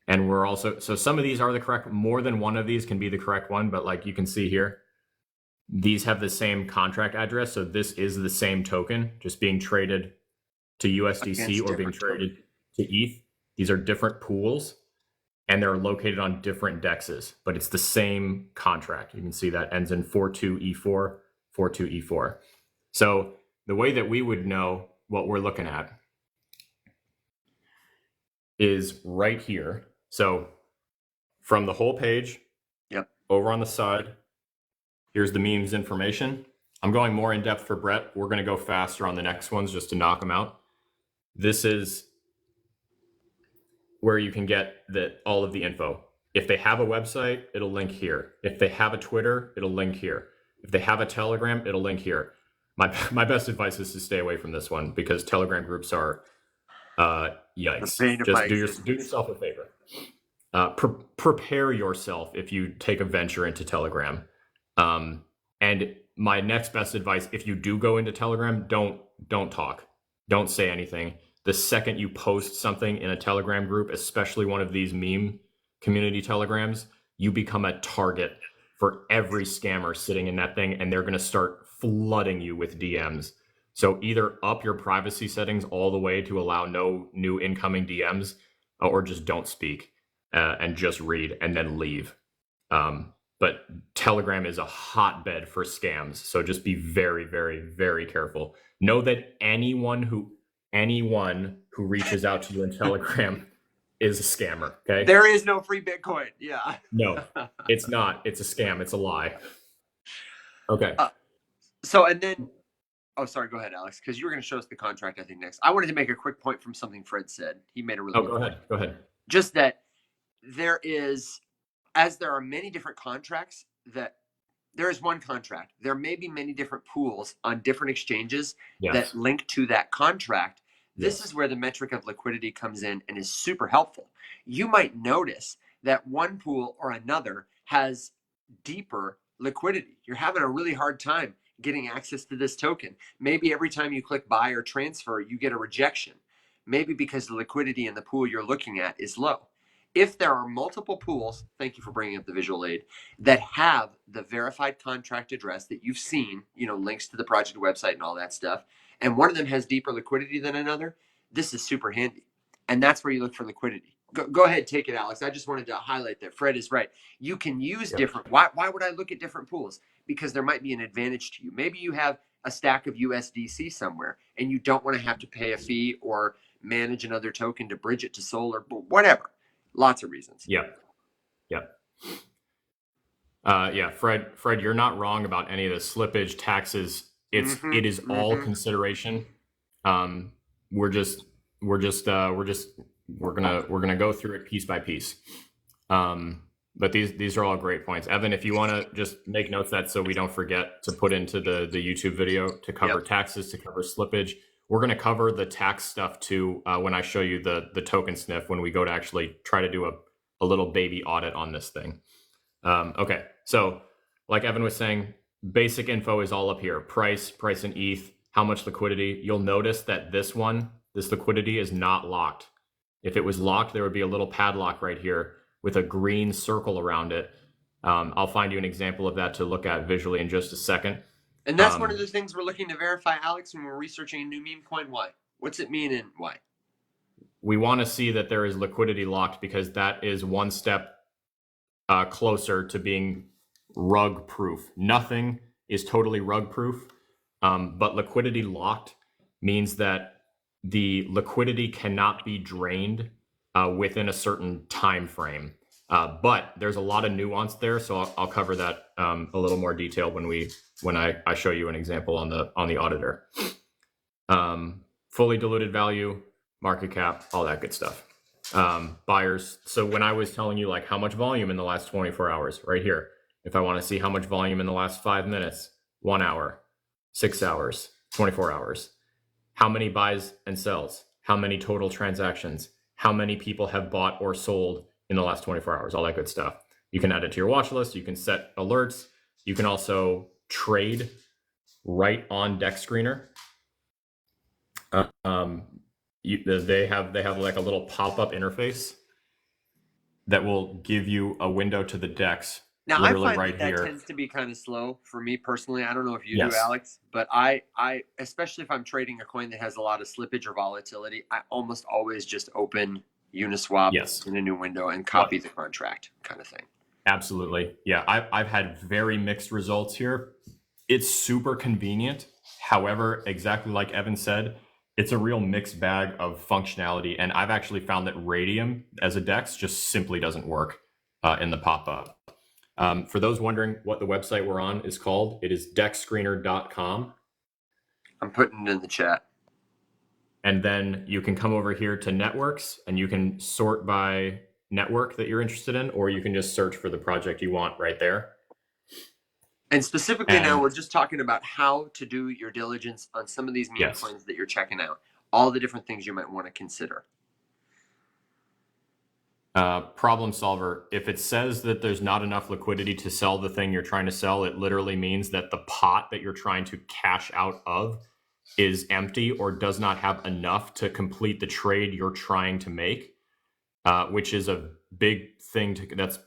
And we're also, so some of these are the correct, more than one of these can be the correct one, but like you can see here, these have the same contract address. So this is the same token, just being traded to USDC or being traded to ETH. These are different pools and they're located on different dexes, but it's the same contract. You can see that ends in 42E4, 42E4. So the way that we would know what we're looking at is right here. So from the whole page, over on the side, here's the memes information. I'm going more in depth for Brett. We're going to go faster on the next ones just to knock them out. This is where you can get all of the info. If they have a website, it'll link here. If they have a Twitter, it'll link here. If they have a Telegram, it'll link here. My best advice is to stay away from this one because Telegram groups are Yikes. pain of my Just do yourself a favor. Prepare yourself if you take a venture into Telegram. And my next best advice, if you do go into Telegram, don't talk. Don't say anything. The second you post something in a Telegram group, especially one of these meme community Telegrams, you become a target for every scammer sitting in that thing, and they're going to start flooding you with DMs. So either up your privacy settings all the way to allow no new incoming DMs, or just don't speak and just read and then leave. But Telegram is a hotbed for scams. So just be very, very, very careful. Know that anyone who reaches out to you in Telegram is a scammer. Okay. There is no free Bitcoin. Yeah. No, it's not. It's a scam. It's a lie. Okay. So, and then, oh, sorry. Go ahead, Alex, because you were going to show us the contract, I think, next. I wanted to make a quick point from something Fred said. He made a really good point. Go ahead. Just that there is, as there are many different contracts, that there is one contract. There may be many different pools on different exchanges that link to that contract. This is where the metric of liquidity comes in and is super helpful. You might notice that one pool or another has deeper liquidity. You're having a really hard time getting access to this token. Maybe every time you click buy or transfer, you get a rejection. Maybe because the liquidity in the pool you're looking at is low. If there are multiple pools, thank you for bringing up the visual aid, that have the verified contract address that you've seen, links to the project website and all that stuff, and one of them has deeper liquidity than another, this is super handy. And that's where you look for liquidity. Go ahead, take it, Alex. I just wanted to highlight that Fred is right. You can use different, why would I look at different pools? Because there might be an advantage to you. Maybe you have a stack of USDC somewhere and you don't want to have to pay a fee or manage another token to bridge it to Sol or whatever. Lots of reasons. Yeah. Fred, you're not wrong about any of the slippage, taxes. It is all consideration. We're gonna go through it piece by piece. But these are all great points. Evan, if you want to just make notes of that so we don't forget to put into the YouTube video to cover taxes, to cover slippage. We're going to cover the tax stuff too when I show you the token sniff, when we go to actually try to do a little baby audit on this thing. Okay, so like Evan was saying, basic info is all up here. Price in ETH, how much liquidity. You'll notice that this liquidity is not locked. If it was locked, there would be a little padlock right here with a green circle around it. I'll find you an example of that to look at visually in just a second. And that's one of the things we're looking to verify, Alex, when we're researching a new meme coin. Why? What's it mean and why? We want to see that there is liquidity locked because that is one step closer to being rug proof. Nothing is totally rug proof, but liquidity locked means that the liquidity cannot be drained within a certain time frame. But there's a lot of nuance there, so I'll cover that a little more detail when I show you an example on the auditor. Fully diluted value, market cap, all that good stuff. Buyers. So when I was telling you like how much volume in the last 24 hours, right here, if I want to see how much volume in the last 5 minutes, 1 hour, 6 hours, 24 hours, how many buys and sells, how many total transactions, how many people have bought or sold in the last 24 hours, all that good stuff. You can add it to your watch list. You can set alerts. You can also trade right on DEXScreener. They have like a little pop-up interface that will give you a window to the DEX. Now I find that tends to be kind of slow for me personally. I don't know if you do, Alex, but I especially if I'm trading a coin that has a lot of slippage or volatility, I almost always just open Uniswap in a new window and copy the contract kind of thing. Absolutely. Yeah, I've had very mixed results here. It's super convenient. However, exactly like Evan said, it's a real mixed bag of functionality. And I've actually found that Radium as a DEX just simply doesn't work in the pop-up. For those wondering what the website we're on is called, it is DEXScreener.com. I'm putting it in the chat. And then you can come over here to networks and you can sort by network that you're interested in, or you can just search for the project you want right there. And specifically now we're just talking about how to do your diligence on some of these meme coins that you're checking out. all the different things you might want to consider. Problem solver. If it says that there's not enough liquidity to sell the thing you're trying to sell, it literally means that the pot that you're trying to cash out of is empty or does not have enough to complete the trade you're trying to make, which is a big thing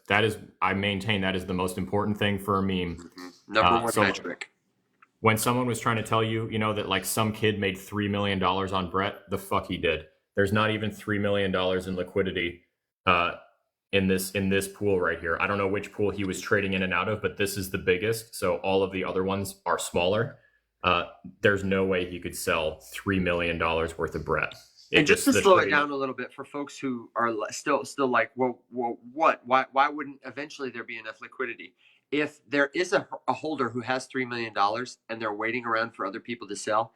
that is I maintain that is the most important thing for a meme. Number one metric. When someone was trying to tell you, that like some kid made $3 million on Brett, the fuck he did. There's not even $3 million in liquidity in this pool right here. I don't know which pool he was trading in and out of, but this is the biggest. So all of the other ones are smaller. There's no way he could sell $3 million worth of Brett. And just to slow it down a little bit for folks who are still like, well, what? Why wouldn't eventually there be enough liquidity? If there is a holder who has $3 million and they're waiting around for other people to sell,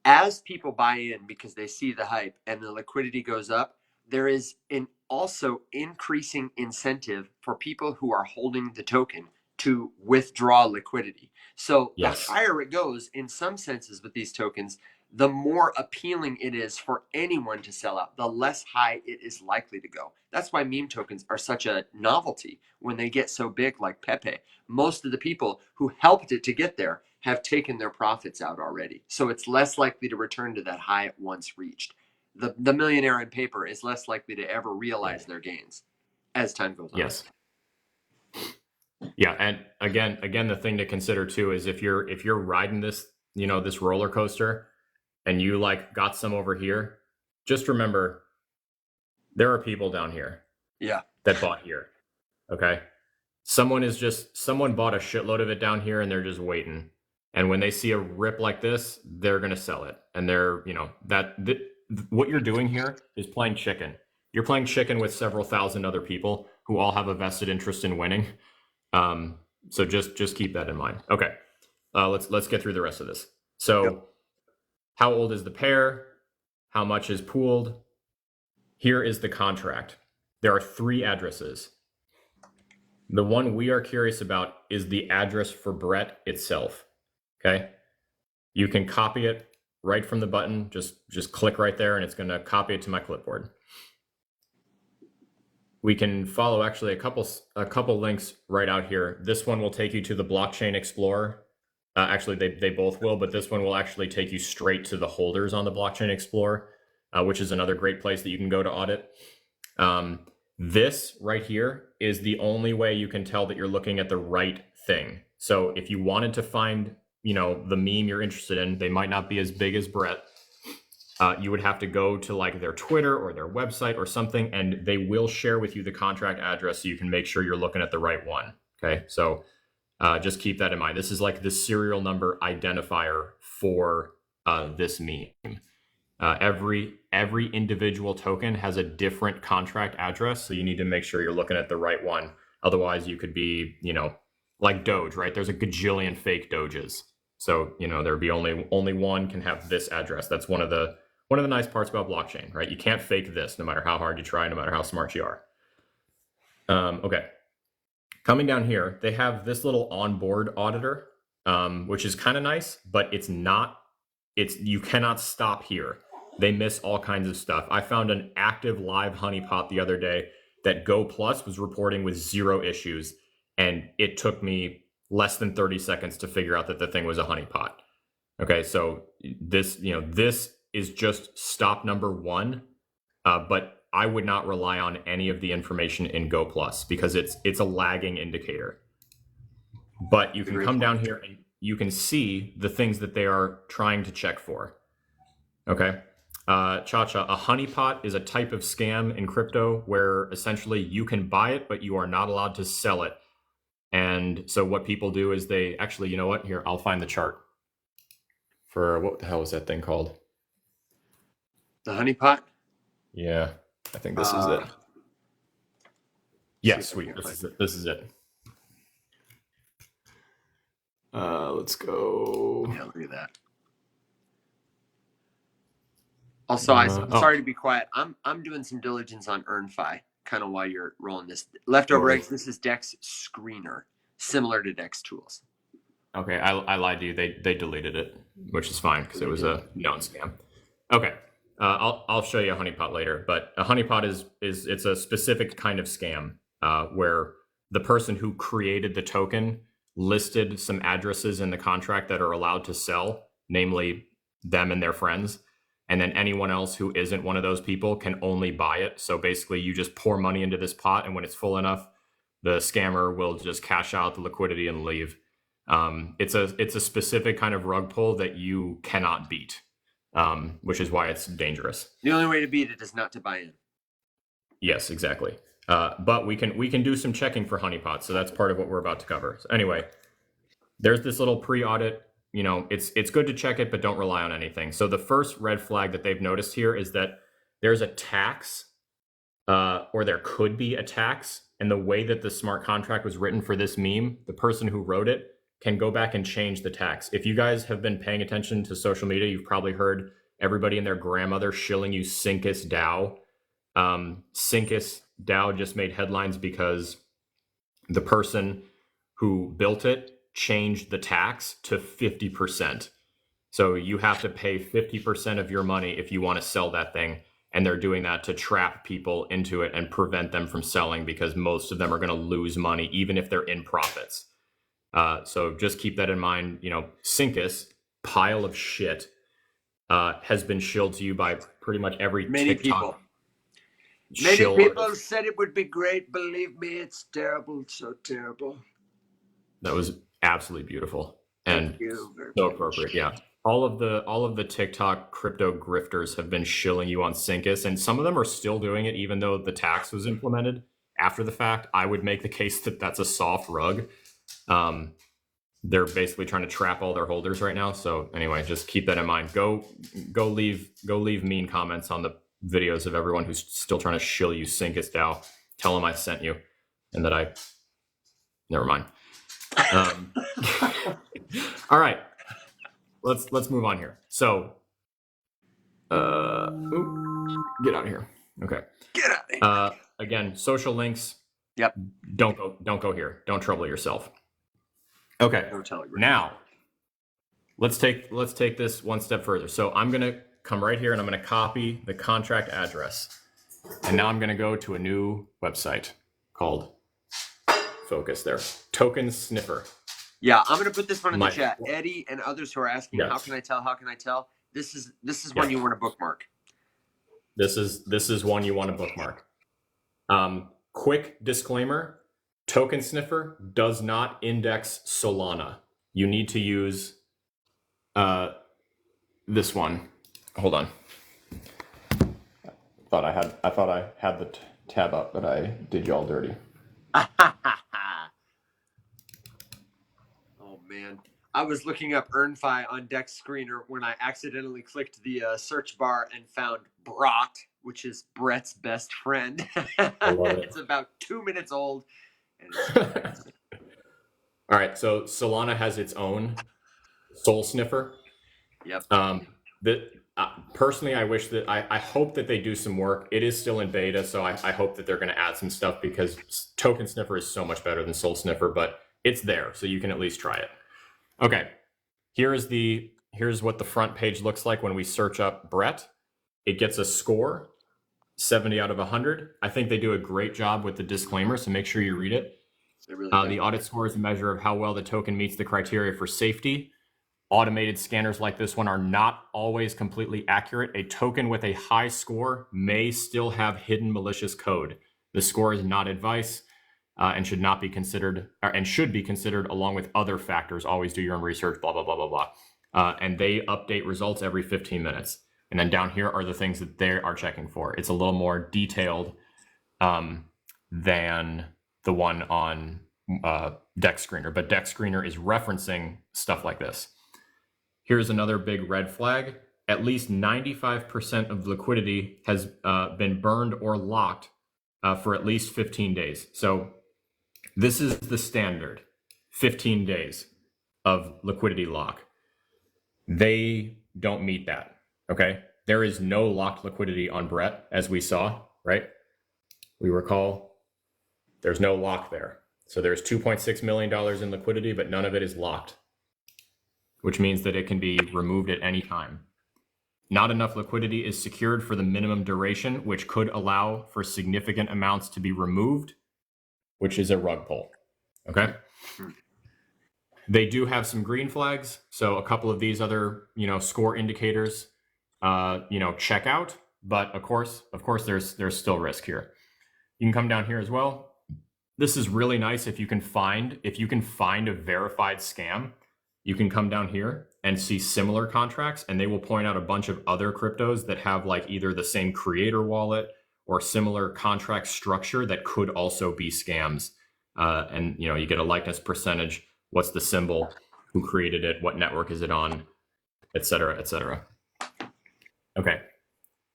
as people buy in because they see the hype and the liquidity goes up, there is an also increasing incentive for people who are holding the token to withdraw liquidity. So yes. The higher it goes in some senses with these tokens, the more appealing it is for anyone to sell out, the less high it is likely to go. That's why meme tokens are such a novelty when they get so big like Pepe. Most of the people who helped it to get there have taken their profits out already. So it's less likely to return to that high it once reached. The millionaire in paper is less likely to ever realize their gains as time goes on. Yes. Yeah, and again, the thing to consider too is if you're riding this, this roller coaster, and you like got some over here, just remember there are people down here. Yeah. That bought here. Okay. Someone bought a shitload of it down here and they're just waiting. And when they see a rip like this, they're gonna sell it. And they're, what you're doing here is playing chicken. You're playing chicken with several thousand other people who all have a vested interest in winning. So just keep that in mind. Okay. Let's get through the rest of this. So yep. How old is the pair? How much is pooled? Here is the contract. There are 3 addresses. The one we are curious about is the address for Brett itself. Okay. You can copy it right from the button. Just click right there and it's going to copy it to my clipboard. We can follow actually a couple links right out here. This one will take you to the Blockchain Explorer. Actually, they both will, but this one will actually take you straight to the holders on the Blockchain Explorer, which is another great place that you can go to audit. This right here is the only way you can tell that you're looking at the right thing. So if you wanted to find, the meme you're interested in, they might not be as big as Brett. You would have to go to like their Twitter or their website or something, and they will share with you the contract address so you can make sure you're looking at the right one. Okay, so just keep that in mind. This is like the serial number identifier for this meme. Every individual token has a different contract address, so you need to make sure you're looking at the right one. Otherwise, you could be, like Doge, right? There's a gajillion fake Doges, so there'd be only one can have this address. That's one of the nice parts about blockchain, right? You can't fake this, no matter how hard you try, no matter how smart you are. Okay. Coming down here, they have this little onboard auditor, which is kind of nice, but you cannot stop here. They miss all kinds of stuff. I found an active live honeypot the other day that Go Plus was reporting with 0 issues, and it took me less than 30 seconds to figure out that the thing was a honeypot. Okay, so this is just stop number 1, but I would not rely on any of the information in Go Plus because it's a lagging indicator. But you can come down here and you can see the things that they are trying to check for. Okay. Cha-Cha, a honeypot is a type of scam in crypto where essentially you can buy it, but you are not allowed to sell it. And so what people do is they actually, you know what? Here, I'll find the chart for what the hell is that thing called? The honeypot? Yeah, I think this is it. Yeah, sweet. This is it. Let's go. Yeah, look at that. Also, I'm sorry to be quiet. I'm doing some diligence on EarnFi, kind of while you're rolling this. Leftover eggs, this is DEXScreener, similar to Dex Tools. Okay, I lied to you. They deleted it, which is fine because it was a known scam. Okay, I'll show you a honeypot later, but a honeypot it's a specific kind of scam where the person who created the token listed some addresses in the contract that are allowed to sell, namely them and their friends. And then anyone else who isn't one of those people can only buy it. So basically you just pour money into this pot, and when it's full enough, the scammer will just cash out the liquidity and leave. It's a specific kind of rug pull that you cannot beat, which is why it's dangerous. The only way to beat it is not to buy in. Yes, exactly. But we can do some checking for honeypots, so that's part of what we're about to cover. So anyway, there's this little pre-audit. You know, it's good to check it, but don't rely on anything. So the first red flag that they've noticed here is that there's a tax, or there could be a tax. And the way that the smart contract was written for this meme, the person who wrote it can go back and change the tax. If you guys have been paying attention to social media, you've probably heard everybody and their grandmother shilling you Syncus DAO. Syncus DAO just made headlines because the person who built it changed the tax to 50%. So you have to pay 50% of your money if you want to sell that thing. And they're doing that to trap people into it and prevent them from selling, because most of them are going to lose money, even if they're in profits. So just keep that in mind. You know, Syncus, pile of shit, has been shilled to you by pretty much every Many TikTok. Many people said it would be great. Believe me, it's terrible. So terrible. That was absolutely beautiful and Thank you very so much. appropriate. Yeah. All of the TikTok crypto grifters have been shilling you on Syncus, and some of them are still doing it even though the tax was implemented after the fact. I would make the case that that's a soft rug. They're basically trying to trap all their holders right now. So anyway, just keep that in mind. Go leave mean comments on the videos of everyone who's still trying to shill you Syncus DAO. Tell them I sent you, and that never mind. All right. Let's move on here. So, get out of here. Okay. Get out of here. Again, social links. Yep. Don't go here. Don't trouble yourself. Okay. No Telegram. Now, let's take this one step further. So I'm gonna come right here and I'm gonna copy the contract address, and now I'm gonna go to a new website called Focus there. Tokensniffer. Yeah, I'm gonna put this one in the chat. Eddie and others who are asking, yes. How can I tell? This is one you want to bookmark. This is one you want to bookmark. Quick disclaimer: Tokensniffer does not index Solana. You need to use this one. Hold on. I thought I had the tab up, but I did you all dirty. Man, I was looking up EarnFi on DEXScreener when I accidentally clicked the search bar and found Brat, which is Brett's best friend. It's about 2 minutes old. And all right, so Solana has its own SOLSniffer. Yep. Personally, I wish that I hope that they do some work. It is still in beta, so I hope that they're going to add some stuff, because Tokensniffer is so much better than SOLSniffer, but it's there, so you can at least try it. Okay, here's what the front page looks like when we search up Brett. It gets a score, 70 out of 100. I think they do a great job with the disclaimer, so make sure you read it. Really the audit score is a measure of how well the token meets the criteria for safety. Automated scanners like this one are not always completely accurate. A token with a high score may still have hidden malicious code. The score is not advice. And should not be considered, and should be considered along with other factors. Always do your own research, blah, blah, blah, blah, blah. And they update results every 15 minutes. And then down here are the things that they are checking for. It's a little more detailed than the one on DEXScreener, but DEXScreener is referencing stuff like this. Here's another big red flag. At least 95% of liquidity has been burned or locked for at least 15 days. So this is the standard, 15 days of liquidity lock. They don't meet that, okay? There is no locked liquidity on Brett, as we saw, right? We recall there's no lock there. So there's $2.6 million in liquidity, but none of it is locked, which means that it can be removed at any time. Not enough liquidity is secured for the minimum duration, which could allow for significant amounts to be removed, which is a rug pull. Okay. They do have some green flags. So a couple of these other, score indicators, check out. But of course, there's still risk here. You can come down here as well. This is really nice if you can find a verified scam. You can come down here and see similar contracts, and they will point out a bunch of other cryptos that have like either the same creator wallet or similar contract structure that could also be scams. And you get a likeness percentage. What's the symbol? Who created it? What network is it on? Et cetera, et cetera. Okay.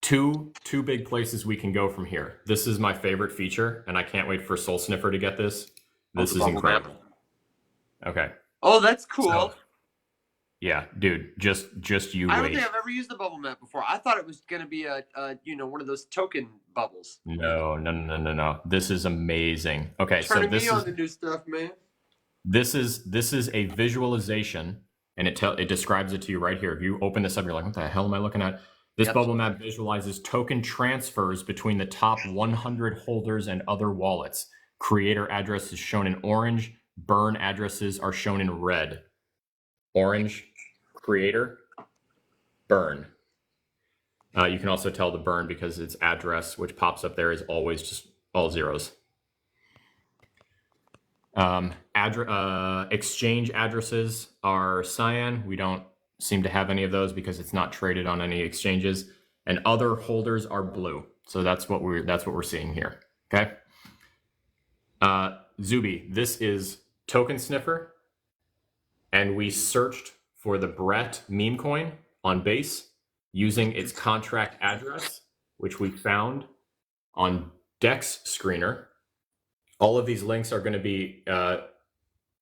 Two big places we can go from here. This is my favorite feature, and I can't wait for SOLSniffer to get this. This is incredible. Okay. Oh, that's cool. So, yeah, dude, just you wait. I don't think I've ever used the bubble map before. I thought it was going to be one of those token bubbles. No. This is amazing. Okay, Turning me on to new stuff, man. This is a visualization, and it describes it to you right here. If you open this up, you're like, what the hell am I looking at? This bubble map visualizes token transfers between the top 100 holders and other wallets. Creator address is shown in orange. Burn addresses are shown in red. Orange, creator, burn. You can also tell the burn because its address, which pops up there, is always just all zeros. Exchange addresses are cyan. We don't seem to have any of those because it's not traded on any exchanges. And other holders are blue. So that's what we're seeing here. Okay. Zuby, this is Tokensniffer, and we searched for the Brett meme coin on Base using its contract address, which we found on DEXScreener. All of these links are going to be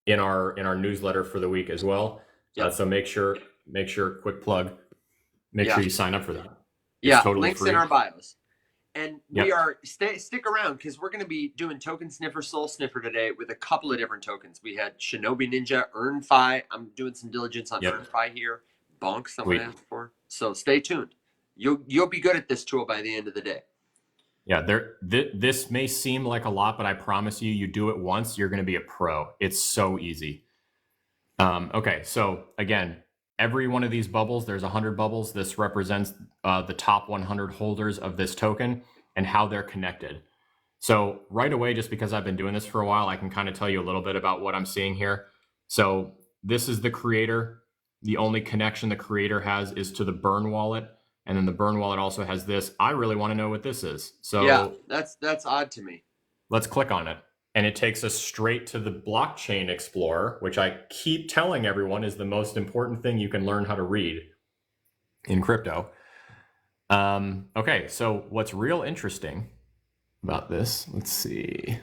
in our newsletter for the week as well. So make sure, quick plug, sure you sign up for that. It's totally links free. In our bios. And we are stick around because we're going to be doing Tokensniffer, SOLSniffer today with a couple of different tokens. We had Shinobi Ninja, EarnFi. I'm doing some diligence on EarnFi here. Bonk, someone asked for. So stay tuned. You'll be good at this tool by the end of the day. Yeah, this may seem like a lot, but I promise you do it once, you're going to be a pro. It's so easy. Okay, so again, every one of these bubbles, there's 100 bubbles. This represents the top 100 holders of this token and how they're connected. So right away, just because I've been doing this for a while, I can kind of tell you a little bit about what I'm seeing here. So this is the creator. The only connection the creator has is to the Burn wallet. And then the Burn wallet also has this. I really want to know what this is. So yeah, that's odd to me. Let's click on it. And it takes us straight to the Blockchain Explorer, which I keep telling everyone is the most important thing you can learn how to read in crypto. Okay, so what's real interesting about this, let's see.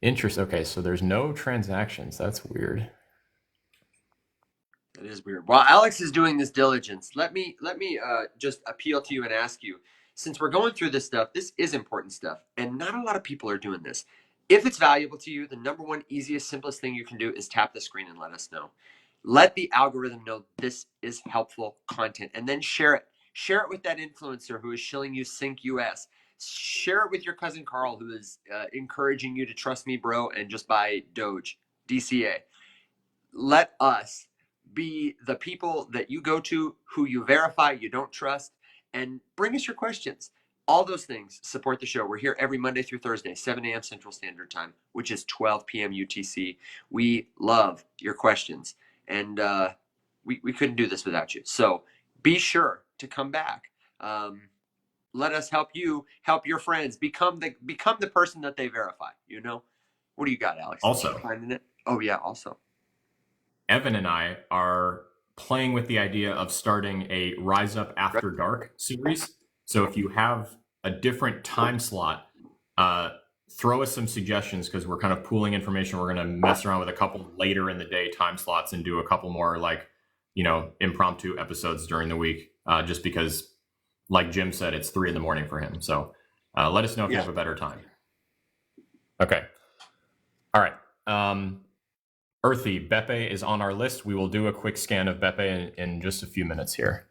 Okay, so there's no transactions. That's weird. It is weird. While Alex is doing this diligence, let me just appeal to you and ask you, since we're going through this stuff, this is important stuff, and not a lot of people are doing this. If it's valuable to you, the number one easiest, simplest thing you can do is tap the screen and let us know. Let the algorithm know this is helpful content, and then share it. Share it with that influencer who is shilling you Sync US. Share it with your cousin Carl, who is encouraging you to trust me, bro, and just buy Doge, DCA. Let us be the people that you go to, who you verify you don't trust, and bring us your questions. All those things support the show. We're here every Monday through Thursday, 7 a.m. Central Standard Time, which is 12 p.m. UTC. We love your questions, and we couldn't do this without you. So be sure to come back. Let us help you help your friends become the person that they verify. What do you got, Alex? Also, finding it. Oh yeah. Also, Evan and I are playing with the idea of starting a Rise Up After Dark series. So if you have a different time slot, throw us some suggestions, because we're kind of pooling information. We're going to mess around with a couple later in the day time slots and do a couple more impromptu episodes during the week, just because, like Jim said, it's 3 a.m. for him. So let us know if you have a better time. Okay. All right. Earthy, Beppe is on our list. We will do a quick scan of Beppe in just a few minutes here.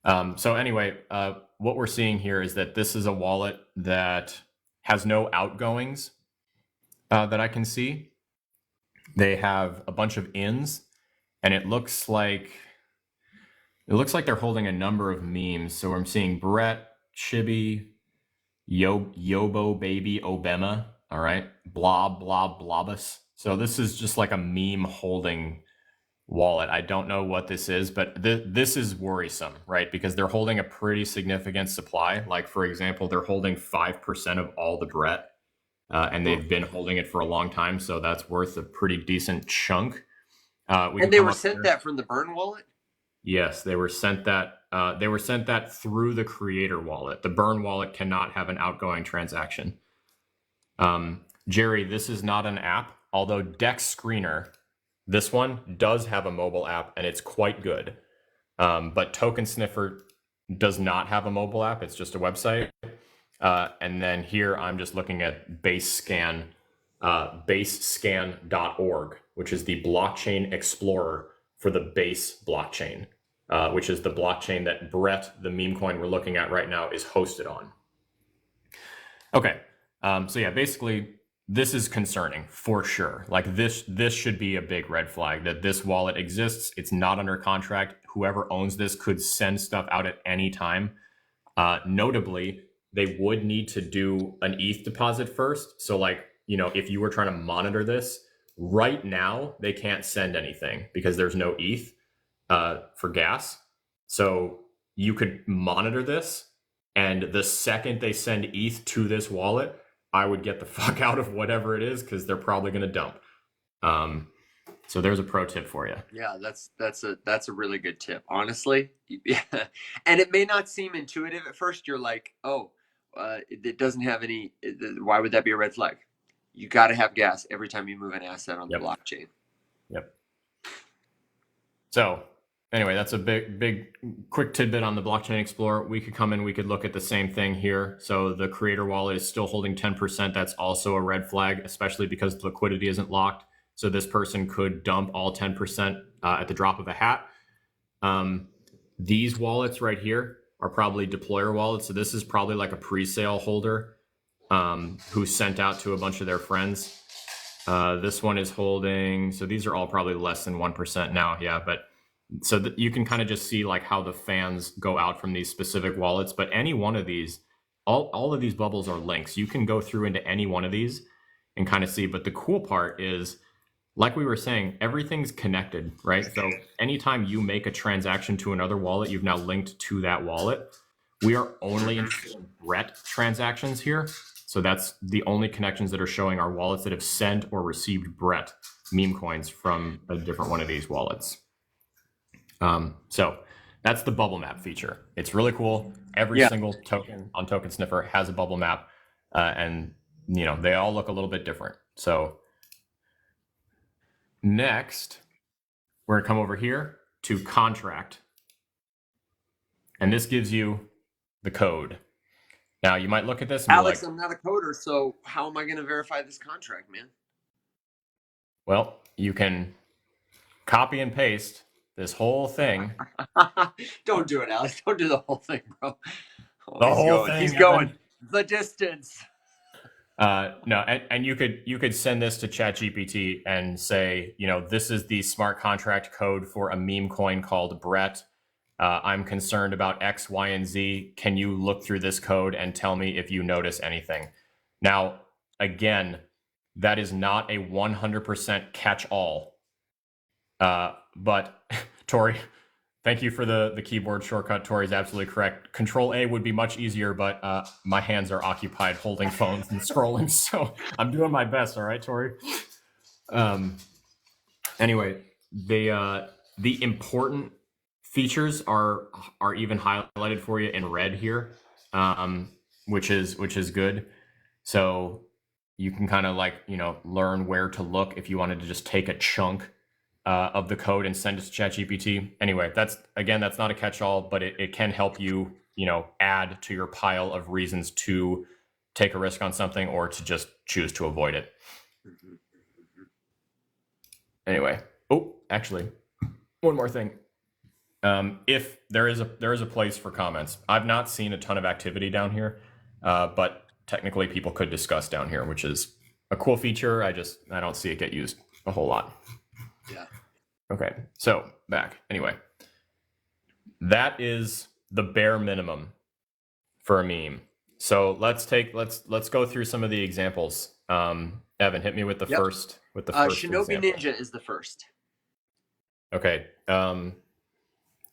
So anyway, what we're seeing here is that this is a wallet that has no outgoings that I can see. They have a bunch of ins, and it looks like they're holding a number of memes. So I'm seeing Brett, Chibi, Yobo Baby Obama, all right, Blob Blob Blobus. So this is just like a meme holding wallet. I don't know what this is, but this is worrisome, right? Because they're holding a pretty significant supply. Like, for example, they're holding 5% of all the Brett, and they've been holding it for a long time. So that's worth a pretty decent chunk. And they were sent that from the Burn wallet? Yes, they were sent that. They were sent that through the creator wallet. The Burn wallet cannot have an outgoing transaction. Jerry, this is not an app, although DEXScreener, this one does have a mobile app and it's quite good. But Tokensniffer does not have a mobile app. It's just a website. And then here I'm just looking at BaseScan, basescan.org, which is the blockchain explorer for the Base blockchain, which is the blockchain that Brett, the meme coin we're looking at right now, is hosted on. Okay, so yeah, basically this is concerning for sure. Like this should be a big red flag that this wallet exists. It's not under contract. Whoever owns this could send stuff out at any time. Notably, they would need to do an ETH deposit first. So like, you know, if you were trying to monitor this, right now, they can't send anything because there's no ETH for gas. So you could monitor this, and the second they send ETH to this wallet, I would get the fuck out of whatever it is because they're probably going to dump. So there's a pro tip for you. Yeah, that's a really good tip, honestly. Yeah. And it may not seem intuitive at first. You're like, oh, it doesn't have any. Why would that be a red flag? You got to have gas every time you move an asset on the blockchain. Yep. So anyway, that's a big quick tidbit on the Blockchain Explorer. We could come in, we could look at the same thing here. So the creator wallet is still holding 10%. That's also a red flag, especially because the liquidity isn't locked. So this person could dump all 10% at the drop of a hat. These wallets right here are probably deployer wallets. So this is probably like a pre-sale holder who sent out to a bunch of their friends. This one is holding, so these are all probably less than 1% now. Yeah, but so that you can kind of just see like how the fans go out from these specific wallets. But any one of these, all of these bubbles are links. You can go through into any one of these and kind of see. But the cool part is, like we were saying, everything's connected, right? So anytime you make a transaction to another wallet, you've now linked to that wallet. We are only in Brett transactions here. So that's the only connections that are showing our wallets that have sent or received Brett meme coins from a different one of these wallets. So that's the bubble map feature. It's really cool. Every single token on Tokensniffer has a bubble map, and you know they all look a little bit different. So next, we're gonna come over here to contract, and this gives you the code. Now you might look at this and Alex, be like, I'm not a coder, so how am I going to verify this contract, man? Well, you can copy and paste this whole thing. Don't do it, Alex. Don't do the whole thing, bro. Oh, The whole thing. He's going the distance. No, and you could send this to ChatGPT and say, you know, this is the smart contract code for a meme coin called Brett. I'm concerned about X, Y, and Z. Can you look through this code and tell me if you notice anything? Now, again, that is not a 100% catch-all. But Tori, thank you for the keyboard shortcut. Tori's absolutely correct. Control A would be much easier, but my hands are occupied holding phones and scrolling, so I'm doing my best. All right, Tori. Anyway, the important features are even highlighted for you in red here, which is good. So you can kind of like, you know, learn where to look if you wanted to just take a chunk of the code and send it to ChatGPT. Anyway, that's not a catch-all, but it can help you, you know, add to your pile of reasons to take a risk on something or to just choose to avoid it. Anyway, oh, actually, one more thing. If there is a place for comments. I've not seen a ton of activity down here, but technically people could discuss down here, which is a cool feature. I don't see it get used a whole lot. Yeah. Okay, so back. Anyway, that is the bare minimum for a meme. So let's go through some of the examples. Evan, hit me with the first Shinobi example. Ninja is the first. Okay.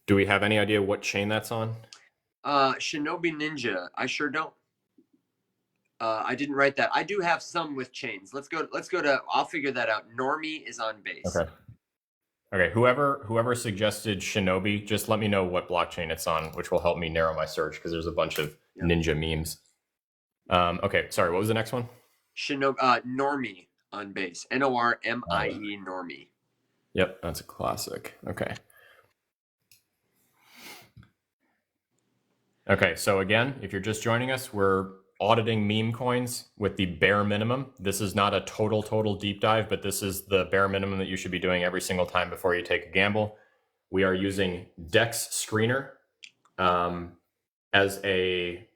Do we have any idea what chain that's on? Shinobi Ninja. I sure don't. I didn't write that. I do have some with chains. Let's go to. I'll figure that out. Normie is on base. Okay. Whoever suggested Shinobi, just let me know what blockchain it's on, which will help me narrow my search because there's a bunch of ninja memes. Okay. Sorry. What was the next one? Normie on base. Normie. Normie. Yep, that's a classic. Okay. Okay, so again, if you're just joining us, we're auditing meme coins with the bare minimum. This is not a total deep dive, but this is the bare minimum that you should be doing every single time before you take a gamble. We are using DEXScreener as a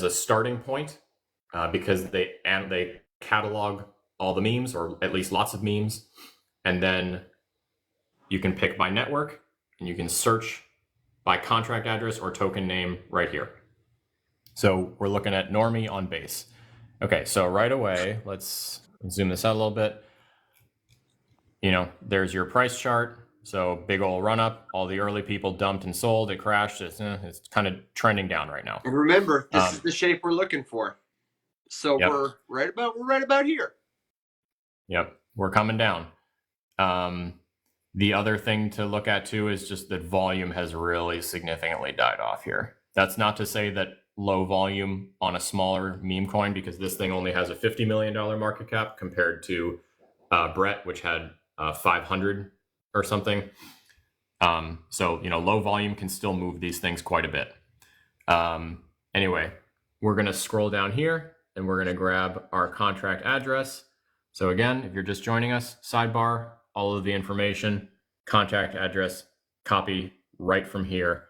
starting point because they catalog all the memes, or at least lots of memes, and then you can pick by network, and you can search by contract address or token name right here. So we're looking at Normie on base. Okay, so right away, let's zoom this out a little bit. There's your price chart. So big old run up, all the early people dumped and sold, it crashed. It's kind of trending down right now. And remember, this is the shape we're looking for. So we're right about here. Yep, we're coming down. The other thing to look at too is just that volume has really significantly died off here. That's not to say that low volume on a smaller meme coin, because this thing only has a $50 million market cap compared to Brett, which had 500 or something. So low volume can still move these things quite a bit. Anyway, we're going to scroll down here and we're going to grab our contract address. So again, if you're just joining us, sidebar, all of the information, contract address, copy right from here.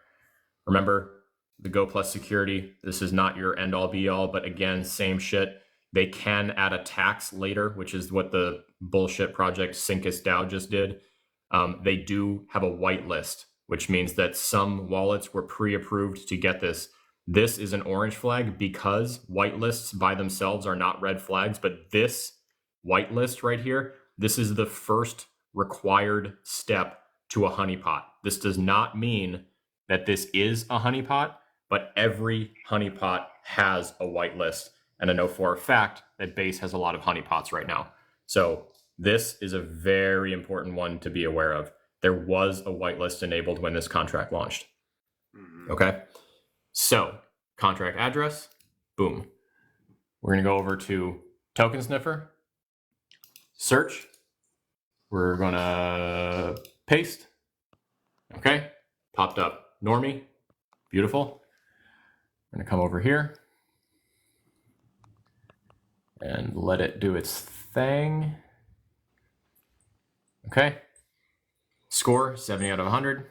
Remember the Go Plus security. This is not your end all be all, but again, same shit. They can add a tax later, which is what the bullshit project Syncus DAO just did. They do have a whitelist, which means that some wallets were pre-approved to get this. This is an orange flag because whitelists by themselves are not red flags, but this whitelist right here, this is the first required step to a honeypot. This does not mean that this is a honeypot, but every honeypot has a whitelist. And I know for a fact that Base has a lot of honeypots right now. So this is a very important one to be aware of. There was a whitelist enabled when this contract launched. Okay. So contract address, boom. We're going to go over to Tokensniffer, search. We're going to paste. Okay. Popped up Normie. Beautiful. I'm going to come over here and let it do its thing. Okay. Score 70 out of 100.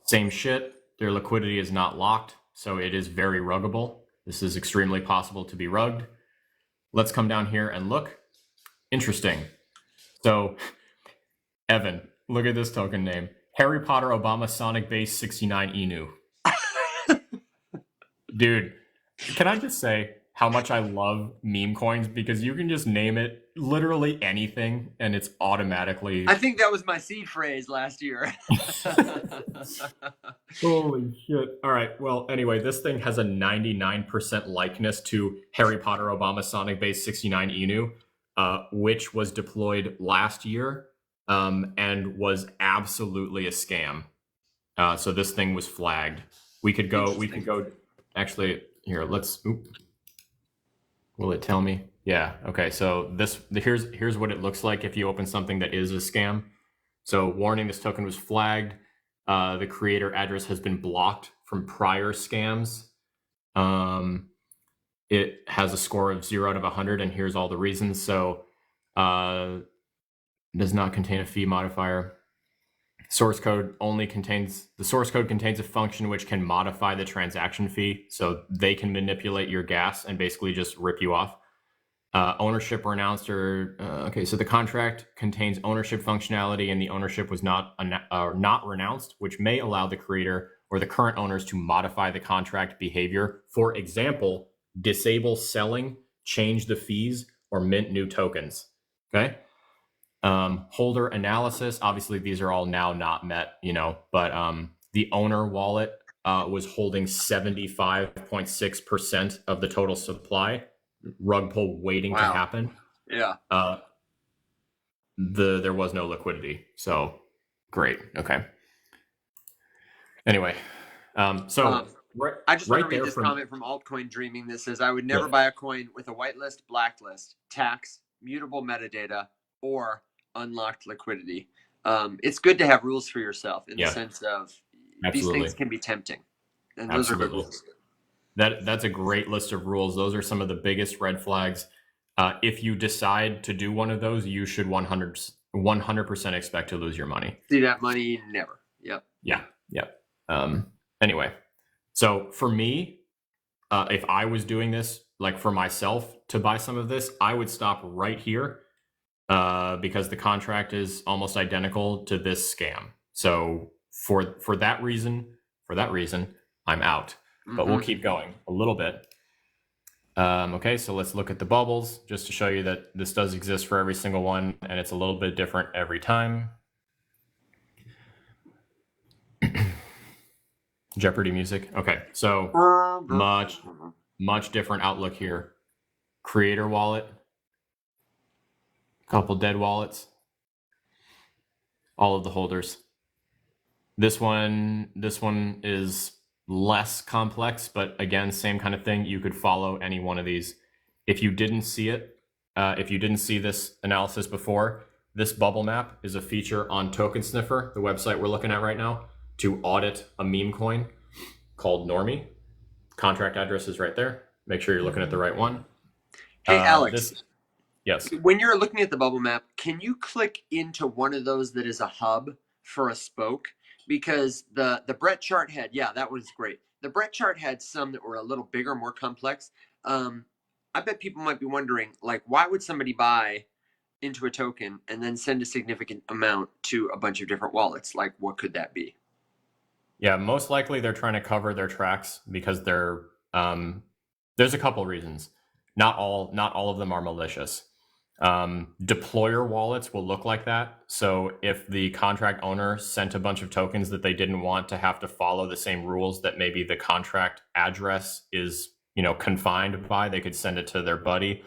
Same shit. Their liquidity is not locked, so it is very ruggable. This is extremely possible to be rugged. Let's come down here and look. Interesting. So, Evan, look at this token name. Harry Potter Obama Sonic Base 69 Inu. Dude, can I just say how much I love meme coins? Because you can just name it literally anything and it's automatically... I think that was my seed phrase last year. Holy shit. All right. Well, anyway, this thing has a 99% likeness to Harry Potter Obama Sonic Base 69 Inu, which was deployed last year and was absolutely a scam. So this thing was flagged. We could go, actually, here, will it tell me? Yeah. Okay. So here's what it looks like if you open something that is a scam. So warning, this token was flagged. The creator address has been blocked from prior scams. It has a score of 0 out of 100, and here's all the reasons. So does not contain a fee modifier. source code contains a function which can modify the transaction fee, so they can manipulate your gas and basically just rip you off. Ownership renounced so the contract contains ownership functionality, and the ownership was not renounced, which may allow the creator or the current owners to modify the contract behavior. For example, disable selling, change the fees, or mint new tokens. Okay. Holder analysis. Obviously, these are all now not met, but the owner wallet was holding 75.6% of the total supply. Rug pull waiting to happen. Yeah. There was no liquidity. So great. Okay. Anyway, I just want to read this comment from Altcoin Dreaming. That says, I would never buy a coin with a whitelist, blacklist, tax, mutable metadata, or unlocked liquidity. It's good to have rules for yourself in the sense of these things can be tempting. And those are good rules. That's a great list of rules. Those are some of the biggest red flags. If you decide to do one of those, you should 100% expect to lose your money. See that money? Never. Yep. Yeah. Anyway, so for me, if I was doing this, like for myself to buy some of this, I would stop right here because the contract is almost identical to this scam. So for that reason, I'm out. But we'll keep going a little bit. Okay, so let's look at the bubbles just to show you that this does exist for every single one, and it's a little bit different every time. Jeopardy music. Okay, so much different outlook here. Creator wallet, couple dead wallets, all of the holders. This one is less complex, but again, same kind of thing. You could follow any one of these. If you didn't see it, if you didn't see this analysis before, this bubble map is a feature on Tokensniffer, the website we're looking at right now, to audit a meme coin called Normie. Contract address is right there. Make sure you're looking at the right one. Hey, Alex. Yes. When you're looking at the bubble map, can you click into one of those that is a hub for a spoke? Because the Brett chart had, that was great. The Brett chart had some that were a little bigger, more complex. I bet people might be wondering, like, why would somebody buy into a token and then send a significant amount to a bunch of different wallets? Like, what could that be? Yeah, most likely they're trying to cover their tracks because there's a couple reasons. Not all of them are malicious. Deployer wallets will look like that. So if the contract owner sent a bunch of tokens that they didn't want to have to follow the same rules that maybe the contract address is, confined by, they could send it to their buddy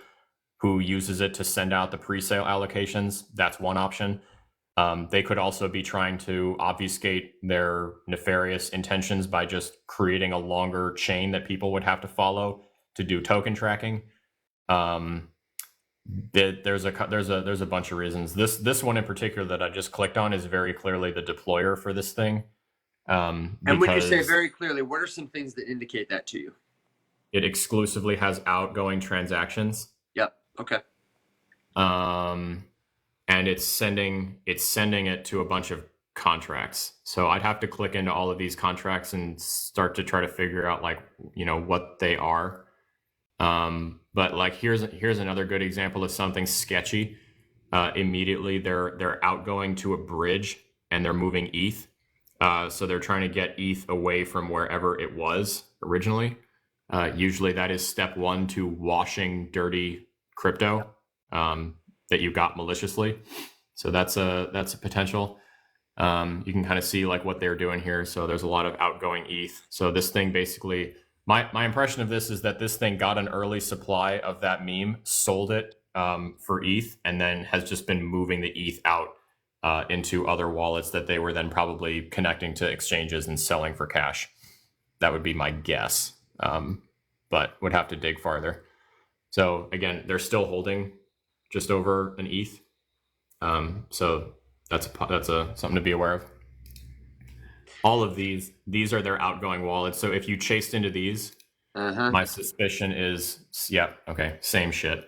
who uses it to send out the pre-sale allocations. That's one option. They could also be trying to obfuscate their nefarious intentions by just creating a longer chain that people would have to follow to do token tracking. There's a bunch of reasons. This one in particular that I just clicked on is very clearly the deployer for this thing. And when you say very clearly, what are some things that indicate that to you? It exclusively has outgoing transactions. Yep. Okay. And it's sending it to a bunch of contracts. So I'd have to click into all of these contracts and start to try to figure out what they are. But like here's another good example of something sketchy. Immediately they're outgoing to a bridge and they're moving ETH. So they're trying to get ETH away from wherever it was originally. Usually that is step one to washing dirty crypto that you got maliciously. So that's a potential. You can kind of see like what they're doing here. So there's a lot of outgoing ETH. So this thing basically, my impression of this is that this thing got an early supply of that meme, sold it for ETH, and then has just been moving the ETH out into other wallets that they were then probably connecting to exchanges and selling for cash. That would be my guess, but would have to dig farther. So again, they're still holding just over an ETH. So that's something to be aware of. All of these are their outgoing wallets. So if you chased into these, my suspicion is, same shit.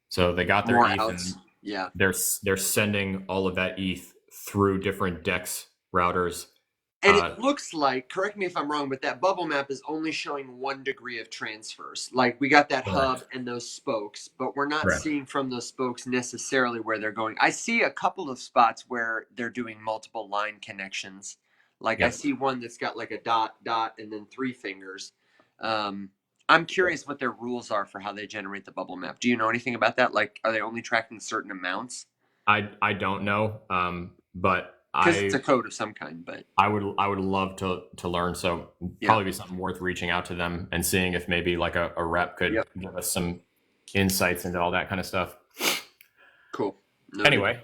So they got their more ETH, outs. and they're sending all of that ETH through different DEX routers. And it looks like, correct me if I'm wrong, but that bubble map is only showing 1 degree of transfers. Like we got that hub and those spokes, but we're not seeing from those spokes necessarily where they're going. I see a couple of spots where they're doing multiple line connections. Like I see one that's got like a dot, and then 3 fingers. I'm curious what their rules are for how they generate the bubble map. Do you know anything about that? Like, are they only tracking certain amounts? I don't know, but because it's a code of some kind. But I would love to learn. So probably be something worth reaching out to them and seeing if maybe like a rep could give us some insights into all that kind of stuff. Cool. Anyway,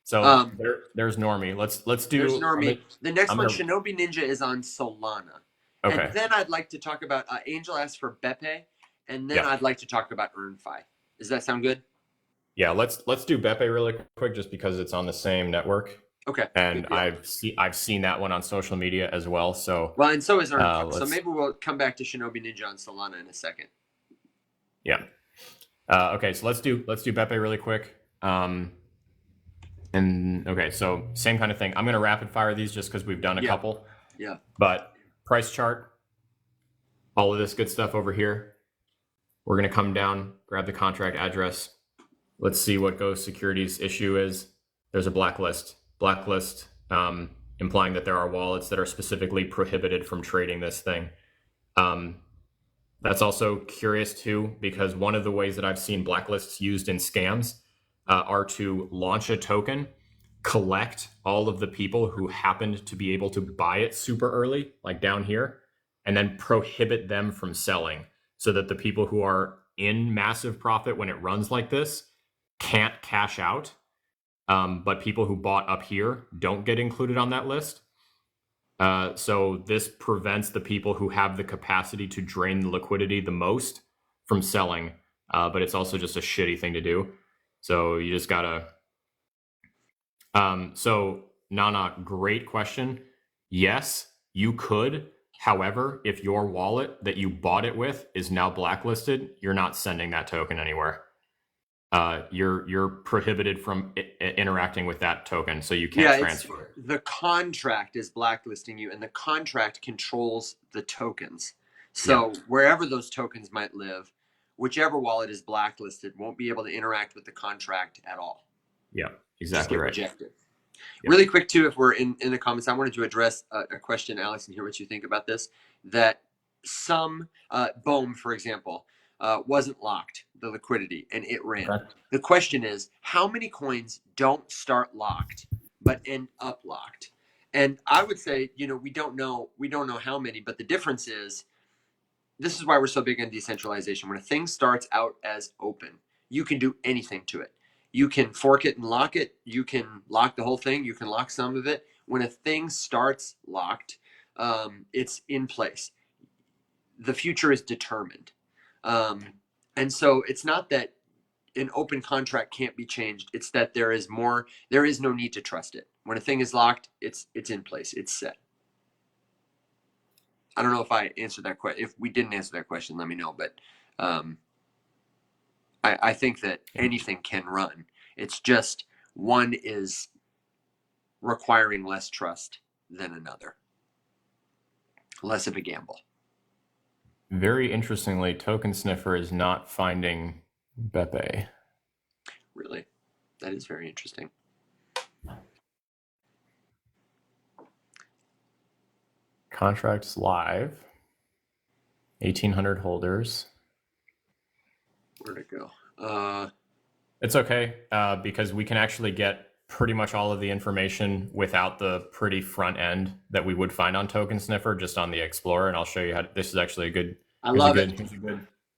so there's Normie. Let's do. There's Normie. The next one, Shinobi Ninja, is on Solana. Okay. And then I'd like to talk about Angel asked for Bepe, and then I'd like to talk about EarnFi. Does that sound good? Yeah, let's do Bepe really quick, just because it's on the same network. Okay. And I've seen that one on social media as well. So and so is EarnFi. So maybe we'll come back to Shinobi Ninja on Solana in a second. Yeah. Okay, so let's do Bepe really quick. And okay, so same kind of thing. I'm gonna rapid fire these just because we've done a couple. Yeah. But price chart, all of this good stuff over here. We're going to come down, grab the contract address. Let's see what Ghost Securities issue is. There's a blacklist. Blacklist implying that there are wallets that are specifically prohibited from trading this thing. That's also curious too, because one of the ways that I've seen blacklists used in scams are to launch a token, collect all of the people who happened to be able to buy it super early, like down here, and then prohibit them from selling so that the people who are in massive profit when it runs like this can't cash out. But people who bought up here don't get included on that list. So this prevents the people who have the capacity to drain the liquidity the most from selling. But it's also just a shitty thing to do. So you just gotta... So Nana, great question. Yes, you could. However, if your wallet that you bought it with is now blacklisted, you're not sending that token anywhere. You're prohibited from interacting with that token, so you can't transfer it. The contract is blacklisting you, and the contract controls the tokens. So wherever those tokens might live, whichever wallet is blacklisted won't be able to interact with the contract at all. Yeah, exactly right. Rejected. Yep. Really quick too, if we're in the comments, I wanted to address a question, Alex, and hear what you think about this. That some BOEM, for example, wasn't locked, the liquidity, and it ran. Okay. The question is, how many coins don't start locked but end up locked? And I would say, we don't know how many, but the difference is, this is why we're so big on decentralization. When a thing starts out as open, you can do anything to it. You can fork it and lock it. You can lock the whole thing. You can lock some of it. When a thing starts locked, it's in place. The future is determined. And so it's not that an open contract can't be changed. It's that there is no need to trust it. When a thing is locked, it's in place. It's set. I don't know if I answered that question. If we didn't answer that question, let me know. But I think that anything can run. It's just one is requiring less trust than another. Less of a gamble. Very interestingly, Tokensniffer is not finding Bepe. Really? That is very interesting. Contracts live. 1,800 holders. Where'd it go? It's okay, because we can actually get pretty much all of the information without the pretty front end that we would find on Tokensniffer, just on the Explorer, and I'll show you how. This is actually a good. I love it.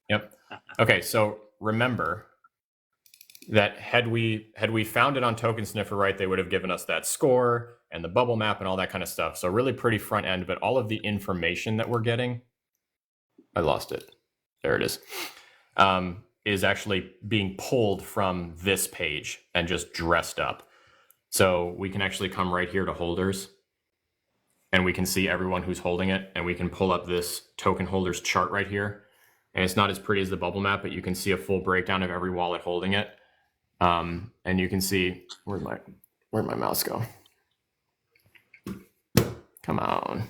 Yep. Okay, so remember that had we found it on Tokensniffer, right, they would have given us that score and the bubble map and all that kind of stuff. So really pretty front end, but all of the information that we're getting, I lost it. There it is actually being pulled from this page and just dressed up. So we can actually come right here to holders and we can see everyone who's holding it, and we can pull up this token holders chart right here. And it's not as pretty as the bubble map, but you can see a full breakdown of every wallet holding it. And you can see, where'd my mouse go? Come on.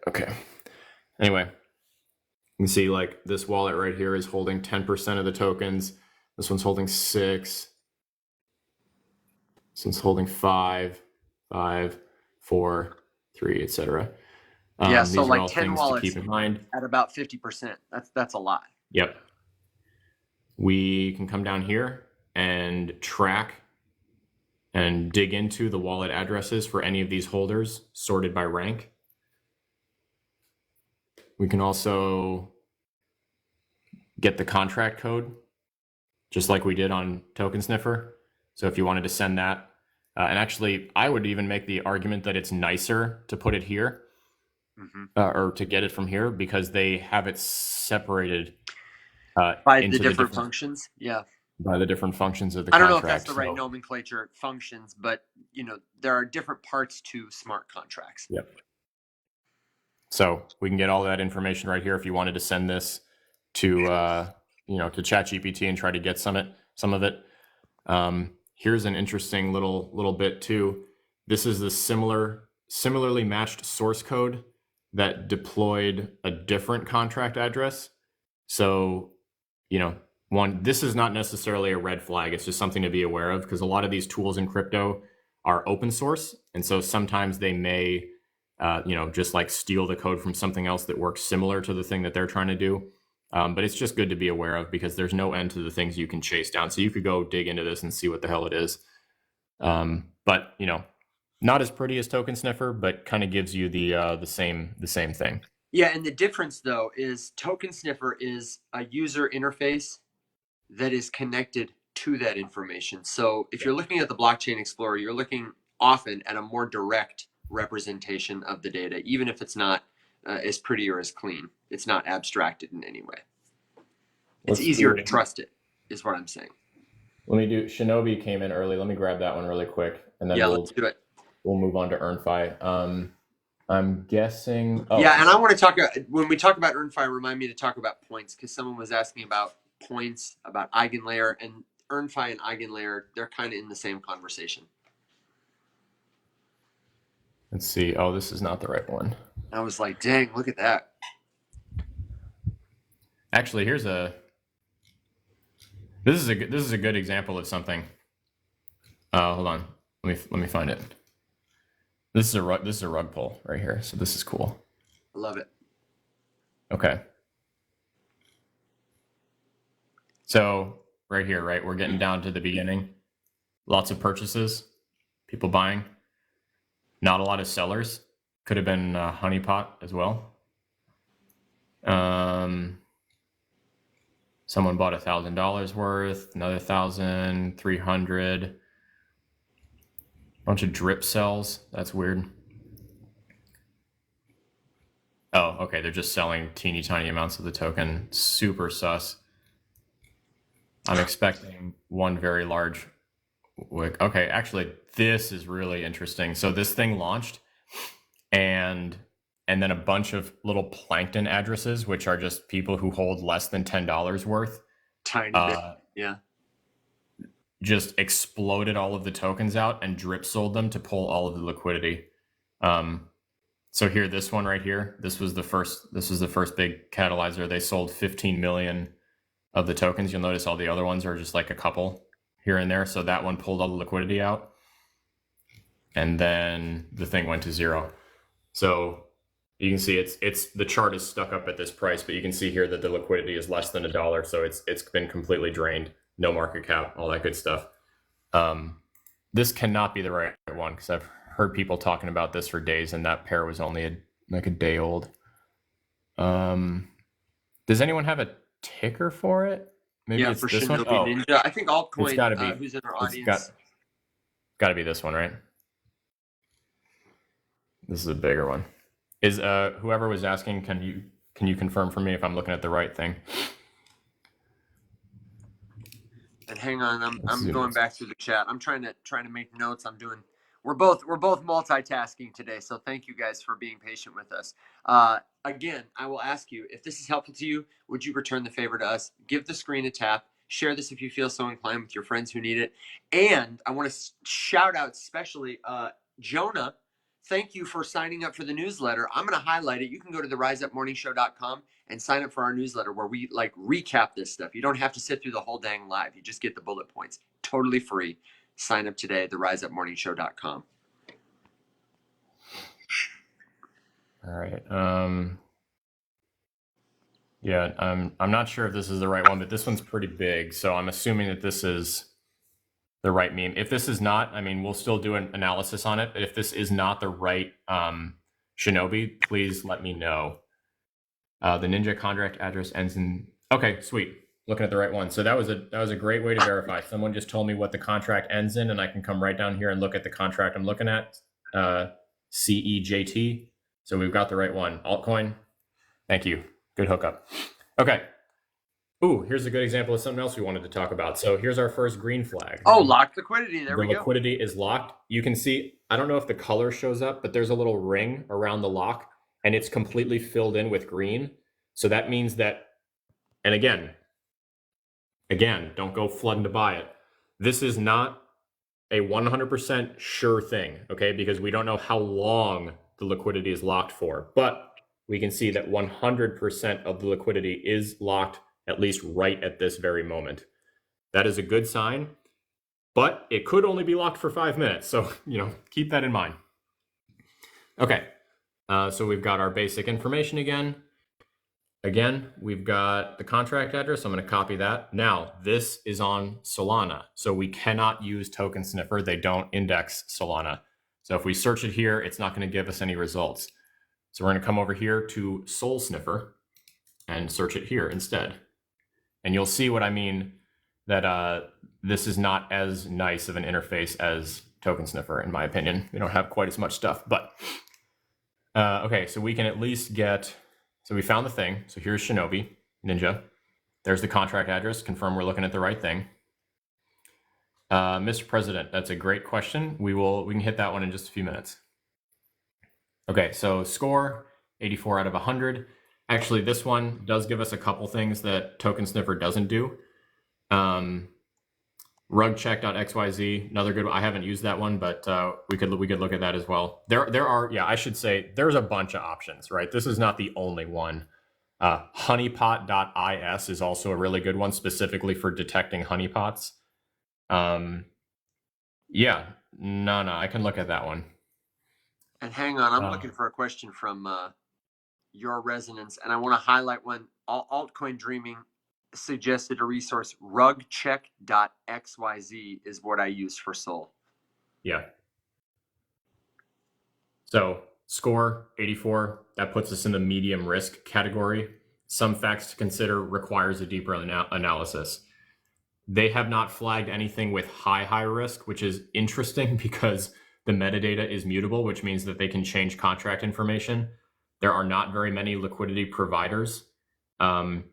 Okay. Anyway, you can see like this wallet right here is holding 10% of the tokens. This one's holding 6. This one's holding 5, 4, 3, etc. Yeah, so These are like all 10 things wallets to keep in mind. at about 50%. That's a lot. Yep. We can come down here and track and dig into the wallet addresses for any of these holders sorted by rank. We can also get the contract code, just like we did on Tokensniffer. So if you wanted to send that, and actually, I would even make the argument that it's nicer to put it here, or to get it from here, because they have it separated by into the different functions. Yeah. By the different functions of the I don't contract. know if that's the right nomenclature, functions, but there are different parts to smart contracts. Yep. So we can get all that information right here if you wanted to send this to to ChatGPT and try to get some of it. Here's an interesting little bit too. This is the similarly matched source code that deployed a different contract address. So, this is not necessarily a red flag. It's just something to be aware of, because a lot of these tools in crypto are open source. And so sometimes they may, just like steal the code from something else that works similar to the thing that they're trying to do. But it's just good to be aware of, because there's no end to the things you can chase down. So you could go dig into this and see what the hell it is. But, not as pretty as Tokensniffer, but kind of gives you the same thing. Yeah, and the difference though is Tokensniffer is a user interface that is connected to that information. So if you're looking at the Blockchain Explorer, you're looking often at a more direct representation of the data, even if it's not as pretty or as clean. It's not abstracted in any way. It's easier to trust it, is what I'm saying. Let me do, Shinobi came in early. Let me grab that one really quick, and then let's do it. We'll move on to EarnFi. I'm guessing. Oh. Yeah, and I want to talk, when we talk about EarnFi, remind me to talk about points, because someone was asking about points, about Eigenlayer, and EarnFi and Eigenlayer, they're kind of in the same conversation. Let's see. Oh, this is not the right one. I was like, dang, look at that. Actually, this is a good example of something. Hold on. Let me find it. This is a rug pull right here. So this is cool. I love it. Okay. So right here, right, we're getting down to the beginning. Lots of purchases, people buying. Not a lot of sellers. Could have been honeypot as well. Someone bought $1,000 worth, another 1,000, 300. Bunch of drip sells. That's weird. Oh, okay. They're just selling teeny tiny amounts of the token. Super sus. I'm expecting one very large wick. Okay, actually, this is really interesting. So this thing launched, and then a bunch of little plankton addresses, which are just people who hold less than $10 worth. Tiny bit, yeah. Just exploded all of the tokens out and drip sold them to pull all of the liquidity. So here, this one right here, this was the first big catalyzer. They sold 15 million of the tokens. You'll notice all the other ones are just like a couple here and there. So that one pulled all the liquidity out, and then the thing went to zero. So you can see it's the chart is stuck up at this price, but you can see here that the liquidity is less than $1. So it's been completely drained. No market cap, all that good stuff. This cannot be the right one, because I've heard people talking about this for days, and that pair was only like a day old. Does anyone have a ticker for it? Maybe it's for this Shinobi one. Ninja. I think Altcoin, it's gotta be, who's in our audience. Got to be this one, right? This is a bigger one. Is whoever was asking, can you confirm for me if I'm looking at the right thing? And hang on, I'm going back through the chat. I'm trying to make notes. We're both multitasking today, so thank you guys for being patient with us. Again, I will ask you, if this is helpful to you, would you return the favor to us? Give the screen a tap. Share this if you feel so inclined with your friends who need it. And I want to shout out especially Jonah thank you for signing up for the newsletter. I'm going to highlight it. You can go to the riseupmorningshow.com and sign up for our newsletter where we like recap this stuff. You don't have to sit through the whole dang live. You just get the bullet points. Totally free. Sign up today at the riseupmorningshow.com. All right. Yeah, I'm not sure if this is the right one, but this one's pretty big, so I'm assuming that this is the right meme. If this is not, I mean, we'll still do an analysis on it. But if this is not the right Shinobi, please let me know. The Ninja contract address ends in. Okay, sweet. Looking at the right one. So that was a great way to verify. Someone just told me what the contract ends in, and I can come right down here and look at the contract I'm looking at. CEJT. So we've got the right one. Altcoin. Thank you. Good hookup. Okay. Ooh, here's a good example of something else we wanted to talk about. So here's our first green flag. Oh, locked liquidity. There we go. The liquidity is locked. You can see, I don't know if the color shows up, but there's a little ring around the lock, and it's completely filled in with green. So that means that, and again, don't go flooding to buy it. This is not a 100% sure thing, okay? Because we don't know how long the liquidity is locked for, but we can see that 100% of the liquidity is locked, at least right at this very moment. That is a good sign, but it could only be locked for 5 minutes. So, keep that in mind. Okay, so we've got our basic information again. Again, we've got the contract address. I'm going to copy that. Now, this is on Solana, so we cannot use Tokensniffer. They don't index Solana. So if we search it here, it's not going to give us any results. So we're going to come over here to SOLSniffer and search it here instead. And you'll see what I mean, that this is not as nice of an interface as Tokensniffer, in my opinion. We don't have quite as much stuff, but okay, so we can at least get, so we found the thing. So here's Shinobi, Ninja. There's the contract address, confirm we're looking at the right thing. Mr. President, that's a great question. We can hit that one in just a few minutes. Okay, so score, 84 out of 100. Actually, this one does give us a couple things that Tokensniffer doesn't do. Rugcheck.xyz, another good one. I haven't used that one, but we could look at that as well. There are, I should say, there's a bunch of options, right? This is not the only one. Honeypot.is is also a really good one, specifically for detecting honeypots. I can look at that one. And hang on, I'm looking for a question from your resonance, and I want to highlight one. Altcoin Dreaming suggested a resource. Rugcheck.xyz is what I use for Sol. Yeah. So score 84, that puts us in the medium risk category. Some facts to consider, requires a deeper analysis. They have not flagged anything with high risk, which is interesting because the metadata is mutable, which means that they can change contract information. There are not very many liquidity providers. And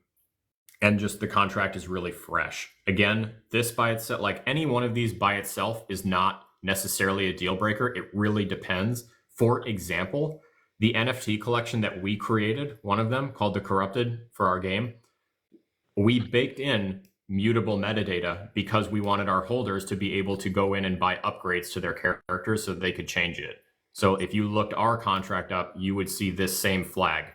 just the contract is really fresh. Again, this by itself, like any one of these by itself, is not necessarily a deal breaker. It really depends. For example, the NFT collection that we created, one of them called the Corrupted for our game, we baked in mutable metadata because we wanted our holders to be able to go in and buy upgrades to their characters so they could change it. So if you looked our contract up, you would see this same flag,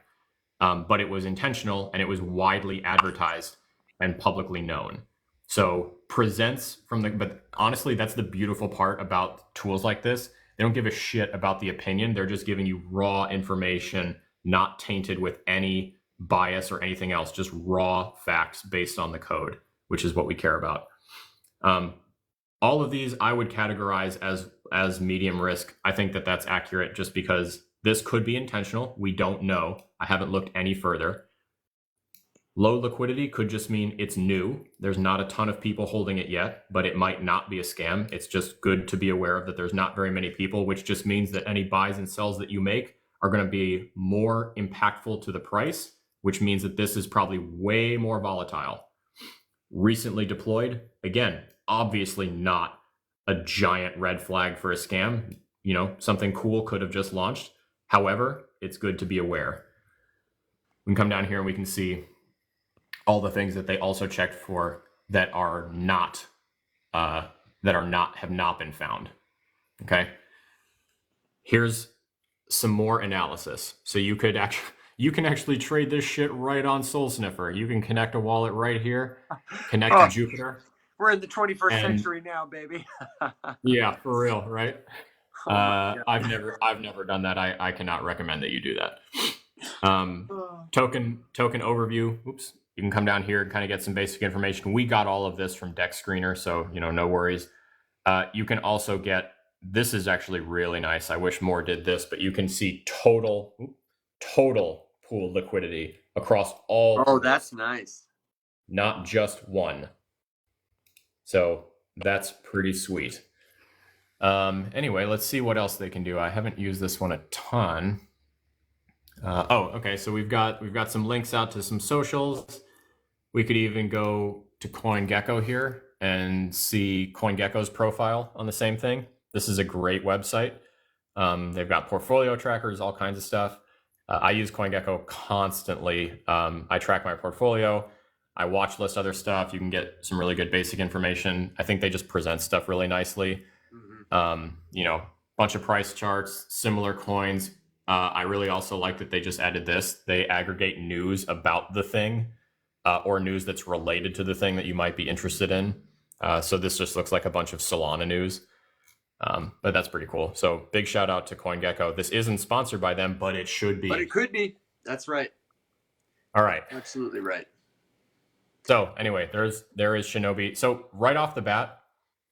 but it was intentional and it was widely advertised and publicly known. So presents but honestly, that's the beautiful part about tools like this. They don't give a shit about the opinion. They're just giving you raw information, not tainted with any bias or anything else, just raw facts based on the code, which is what we care about. All of these I would categorize as medium risk. I think that that's accurate just because this could be intentional. We don't know. I haven't looked any further. Low liquidity could just mean it's new. There's not a ton of people holding it yet, but it might not be a scam. It's just good to be aware of that there's not very many people, which just means that any buys and sells that you make are going to be more impactful to the price, which means that this is probably way more volatile. Recently deployed, again, obviously not a giant red flag for a scam. Something cool could have just launched. However, it's good to be aware. We can come down here and we can see all the things that they also checked for that have not been found. Okay. Here's some more analysis. So you can actually trade this shit right on SOLSniffer. You can connect a wallet right here, connect to Jupiter. We're in the 21st And- century now, baby. Yeah, for real, right? Oh my God. I've never done that. I cannot recommend that you do that. Token overview. Oops. You can come down here and kind of get some basic information. We got all of this from DEXScreener, so no worries. You can also get, this is actually really nice. I wish more did this, but you can see total pool liquidity across all. Oh, that's nice. Not just one. So that's pretty sweet. Anyway, let's see what else they can do. I haven't used this one a ton. Okay. So we've got some links out to some socials. We could even go to CoinGecko here and see CoinGecko's profile on the same thing. This is a great website. They've got portfolio trackers, all kinds of stuff. I use CoinGecko constantly. I track my portfolio. I watch list other stuff. You can get some really good basic information. I think they just present stuff really nicely. Bunch of price charts, similar coins. I really also like that they just added this. They aggregate news about the thing or news that's related to the thing that you might be interested in. So this just looks like a bunch of Solana news. But that's pretty cool. So big shout out to CoinGecko. This isn't sponsored by them, but it should be. But it could be. That's right. All right. Absolutely right. So anyway, there is Shinobi. So right off the bat,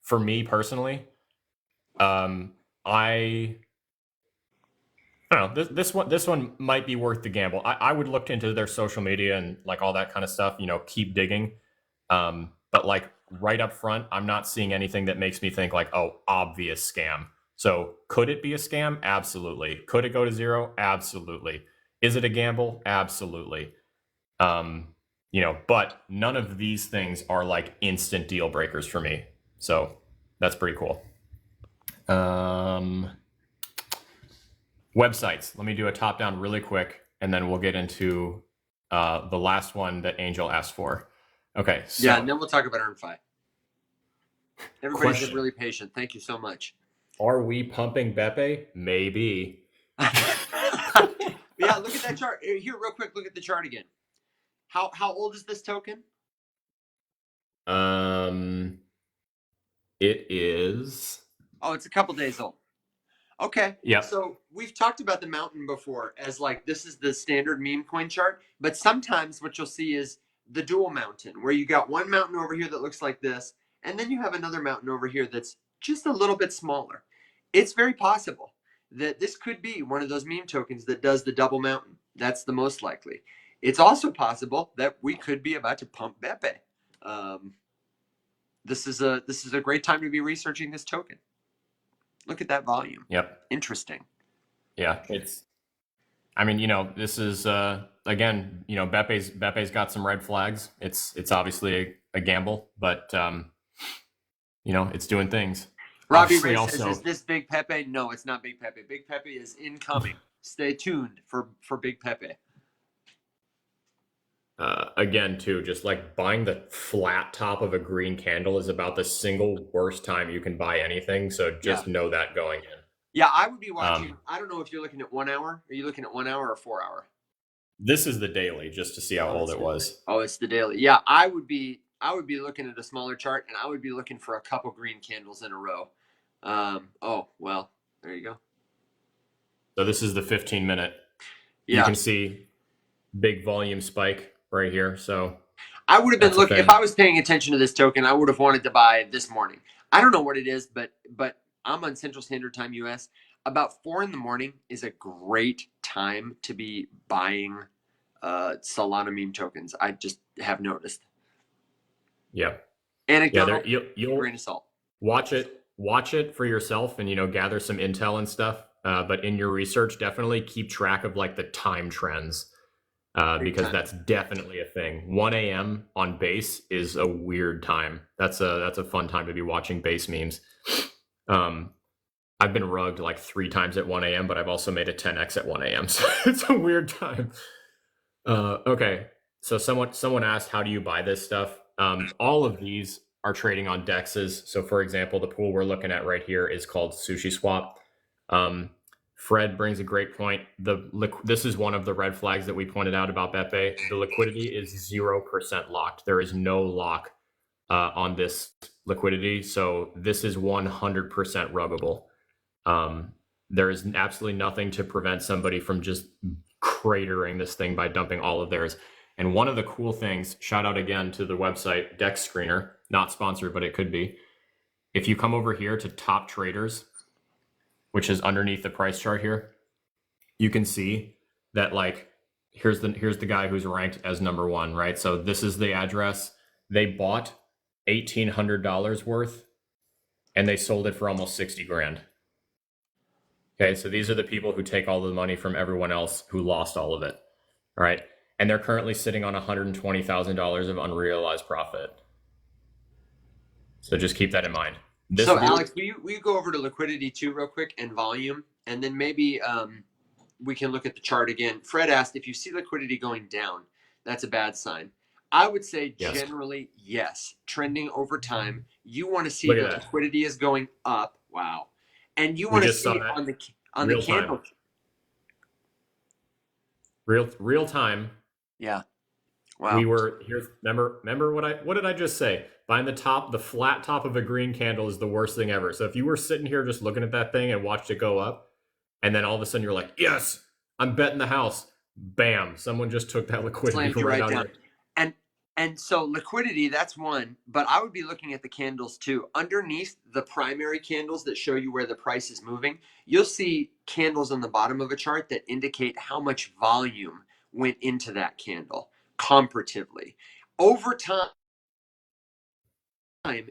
for me personally, I don't know. This one might be worth the gamble. I would look into their social media and like all that kind of stuff. Keep digging. But like right up front, I'm not seeing anything that makes me think like, oh, obvious scam. So could it be a scam? Absolutely. Could it go to zero? Absolutely. Is it a gamble? Absolutely. But none of these things are like instant deal breakers for me. So that's pretty cool. Websites. Let me do a top down really quick, and then we'll get into the last one that Angel asked for. Okay. So, yeah, and then we'll talk about EarnFi. Everybody's been really patient. Thank you so much. Are we pumping Beppe? Maybe. Yeah, look at that chart. Here, real quick, look at the chart again. How old is this token? It is. Oh, it's a couple days old. Okay. Yeah. So we've talked about the mountain before as like this is the standard meme coin chart, but sometimes what you'll see is the dual mountain, where you got one mountain over here that looks like this, and then you have another mountain over here that's just a little bit smaller. It's very possible that this could be one of those meme tokens that does the double mountain. That's the most likely. It's also possible that we could be about to pump Beppe. This is a great time to be researching this token. Look at that volume. Yep. Interesting. Yeah, this is again, Beppe's got some red flags. It's obviously a gamble, but it's doing things. Robbie Ray says, "Is this Big Pepe?" No, it's not Big Pepe. Big Pepe is incoming. Stay tuned for Big Pepe. Again, too, just like buying the flat top of a green candle is about the single worst time you can buy anything. So just know that going in. Yeah, I would be watching. I don't know if you're looking at 1 hour. Are you looking at 1 hour or 4 hour? This is the daily, just to see how old it was. Oh, it's the daily. Yeah, I would be looking at a smaller chart, and I would be looking for a couple green candles in a row. Oh, well, there you go. So this is the 15-minute. Yeah. You can see big volume spike right here. So I would have been looking, if I was paying attention to this token, I would have wanted to buy this morning. I don't know what it is, but I'm on Central Standard Time US. About 4 in the morning is a great time to be buying Solana meme tokens. I just have noticed. Yeah. Anecdotal, you'll grain of salt. Watch it for yourself and gather some intel and stuff. But in your research, definitely keep track of like the time trends. Because that's definitely a thing. 1 a.m. on base is a weird time. That's a fun time to be watching base memes. I've been rugged like 3 times at 1 a.m., but I've also made a 10x at 1 a.m. So it's a weird time. Okay. So someone asked, how do you buy this stuff? All of these are trading on DEXs. So for example, the pool we're looking at right here is called SushiSwap. Fred brings a great point. This is one of the red flags that we pointed out about BetBay. The liquidity is 0% locked. There is no lock on this liquidity. So this is 100% ruggable. There is absolutely nothing to prevent somebody from just cratering this thing by dumping all of theirs. And one of the cool things, shout out again to the website DEXScreener, not sponsored, but it could be. If you come over here to top traders, which is underneath the price chart here, you can see that like here's the guy who's ranked as number one, right? So this is the address. They bought $1,800 worth and they sold it for almost 60 grand. Okay, so these are the people who take all the money from everyone else who lost all of it, right? And they're currently sitting on $120,000 of unrealized profit. So just keep that in mind. So Alex, will you go over to liquidity too real quick and volume, and then maybe we can look at the chart again. Fred asked if you see liquidity going down, that's a bad sign. I would say generally yes, trending over time. You want to see that liquidity is going up. Wow. And you want to see on the candle. Real time. Yeah. Wow. We were here. Remember what did I just say? Find the flat top of a green candle is the worst thing ever. So if you were sitting here just looking at that thing and watched it go up, and then all of a sudden you're like, yes, I'm betting the house. Bam! Someone just took that liquidity right down. And so liquidity, that's one, but I would be looking at the candles too. Underneath the primary candles that show you where the price is moving, you'll see candles on the bottom of a chart that indicate how much volume went into that candle comparatively. Over time,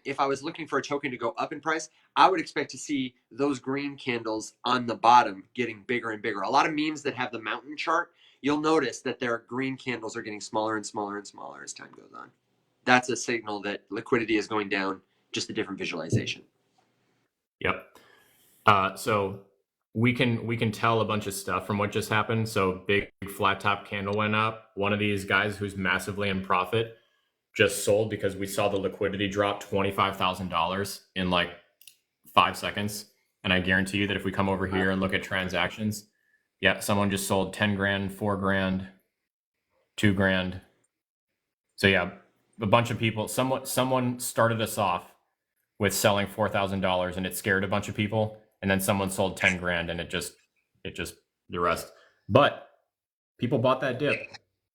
if I was looking for a token to go up in price, I would expect to see those green candles on the bottom getting bigger and bigger. A lot of memes that have the mountain chart, you'll notice that their green candles are getting smaller and smaller and smaller as time goes on. That's a signal that liquidity is going down, just a different visualization. Yep. So we can tell a bunch of stuff from what just happened. So big flat top candle went up. One of these guys who's massively in profit just sold because we saw the liquidity drop $25,000 in like 5 seconds. And I guarantee you that if we come over here and look at transactions, yeah, someone just sold 10 grand, 4 grand, 2 grand. So yeah, a bunch of people, someone started us off with selling $4,000 and it scared a bunch of people. And then someone sold 10 grand and it just the rest. But people bought that dip.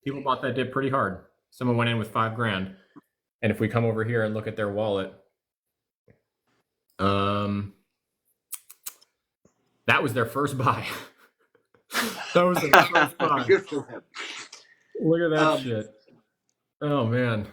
People bought that dip pretty hard. Someone went in with 5 grand. And if we come over here and look at their wallet, that was their first buy. That was their first buy. Good for him. Look at that shit. Oh, man.